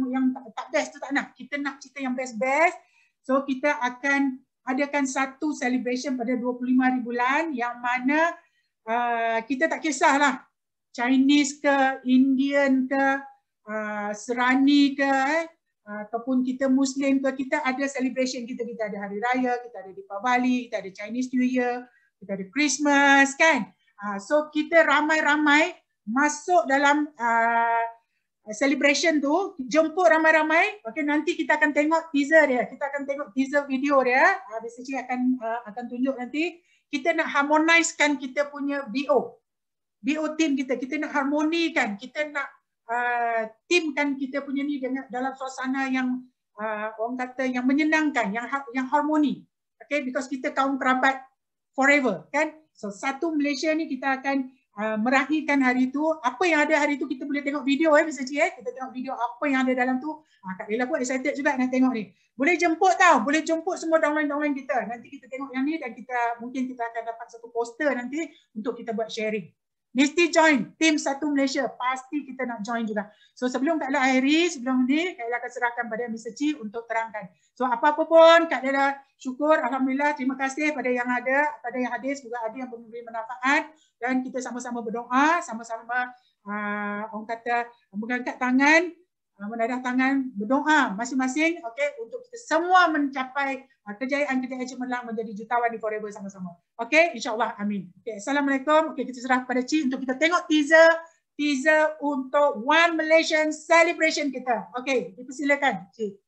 tak best tu tak nak. Kita nak cerita yang best-best. So kita akan adakan satu celebration pada 25 hari bulan yang mana kita tak kisahlah Chinese ke, Indian ke, Serani ke, ataupun kita Muslim ke, kita ada celebration kita. Kita ada Hari Raya, kita ada Deepavali, kita ada Chinese New Year, kita ada Christmas kan. So kita ramai-ramai masuk dalam celebration tu, jemput ramai-ramai. Nanti kita akan tengok teaser dia. Kita akan tengok teaser video dia. Basically akan tunjuk nanti. Kita nak harmonizekan kita punya BO team kita. Kita nak harmonikan, kita nak teamkan kita punya ni dengan dalam suasana yang orang kata yang menyenangkan, yang harmoni. Because kita kaum kerabat Forever kan. So satu Malaysia ni kita akan meraihkan hari itu. Apa yang ada hari itu kita boleh tengok video kita tengok video apa yang ada dalam tu. Kak Lela pun excited juga nak tengok ni. Boleh jemput boleh jemput semua downline kita. Nanti kita tengok yang ni dan mungkin kita akan dapat satu poster nanti untuk kita buat sharing. Mesti join tim satu Malaysia, pasti kita nak join juga. So sebelum Kak Lela akhiri, sebelum ni Kak Lela akan serahkan pada Mr. Chi untuk terangkan. So apa-apa pun Kak Lela syukur, alhamdulillah, terima kasih pada yang ada, pada yang hadir, semoga ada yang memberi manfaat dan kita sama-sama berdoa, sama-sama orang kata mengangkat tangan, menadah tangan, berdoa masing-masing untuk kita semua mencapai kejayaan-kejayaan cemerlang menjadi jutawan di Forever sama-sama. InsyaAllah, amin. Assalamualaikum. Kita serah kepada Ci untuk kita tengok teaser untuk One Malaysian celebration kita. Dipersilakan Ci.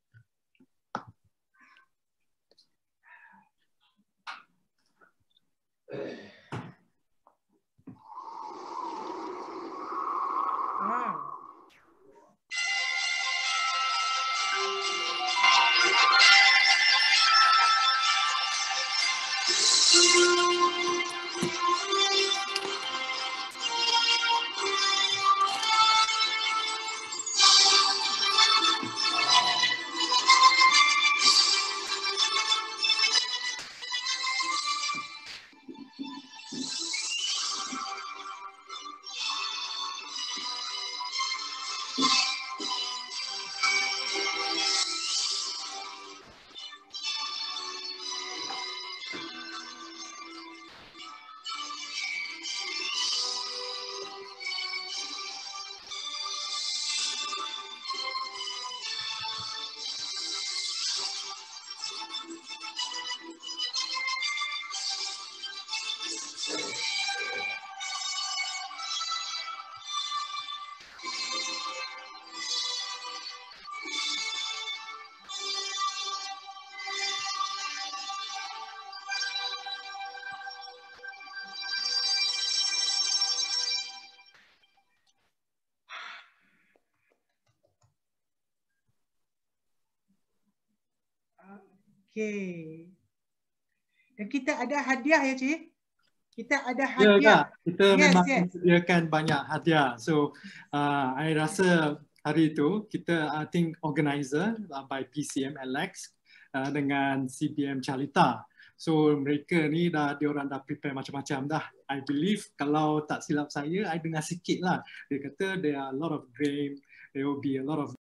Okey. Dan kita ada hadiah ya, Cik? Kita ada Ya, hadiah. Kak. Kita memang menyediakan banyak hadiah. So, I rasa hari itu kita, I think organizer by PCM Alex dengan CBM Calita. So, mereka ni diorang dah prepare macam-macam dah. I believe kalau tak silap saya, I dengar sikit lah. Dia kata there are a lot of game, there will be a lot of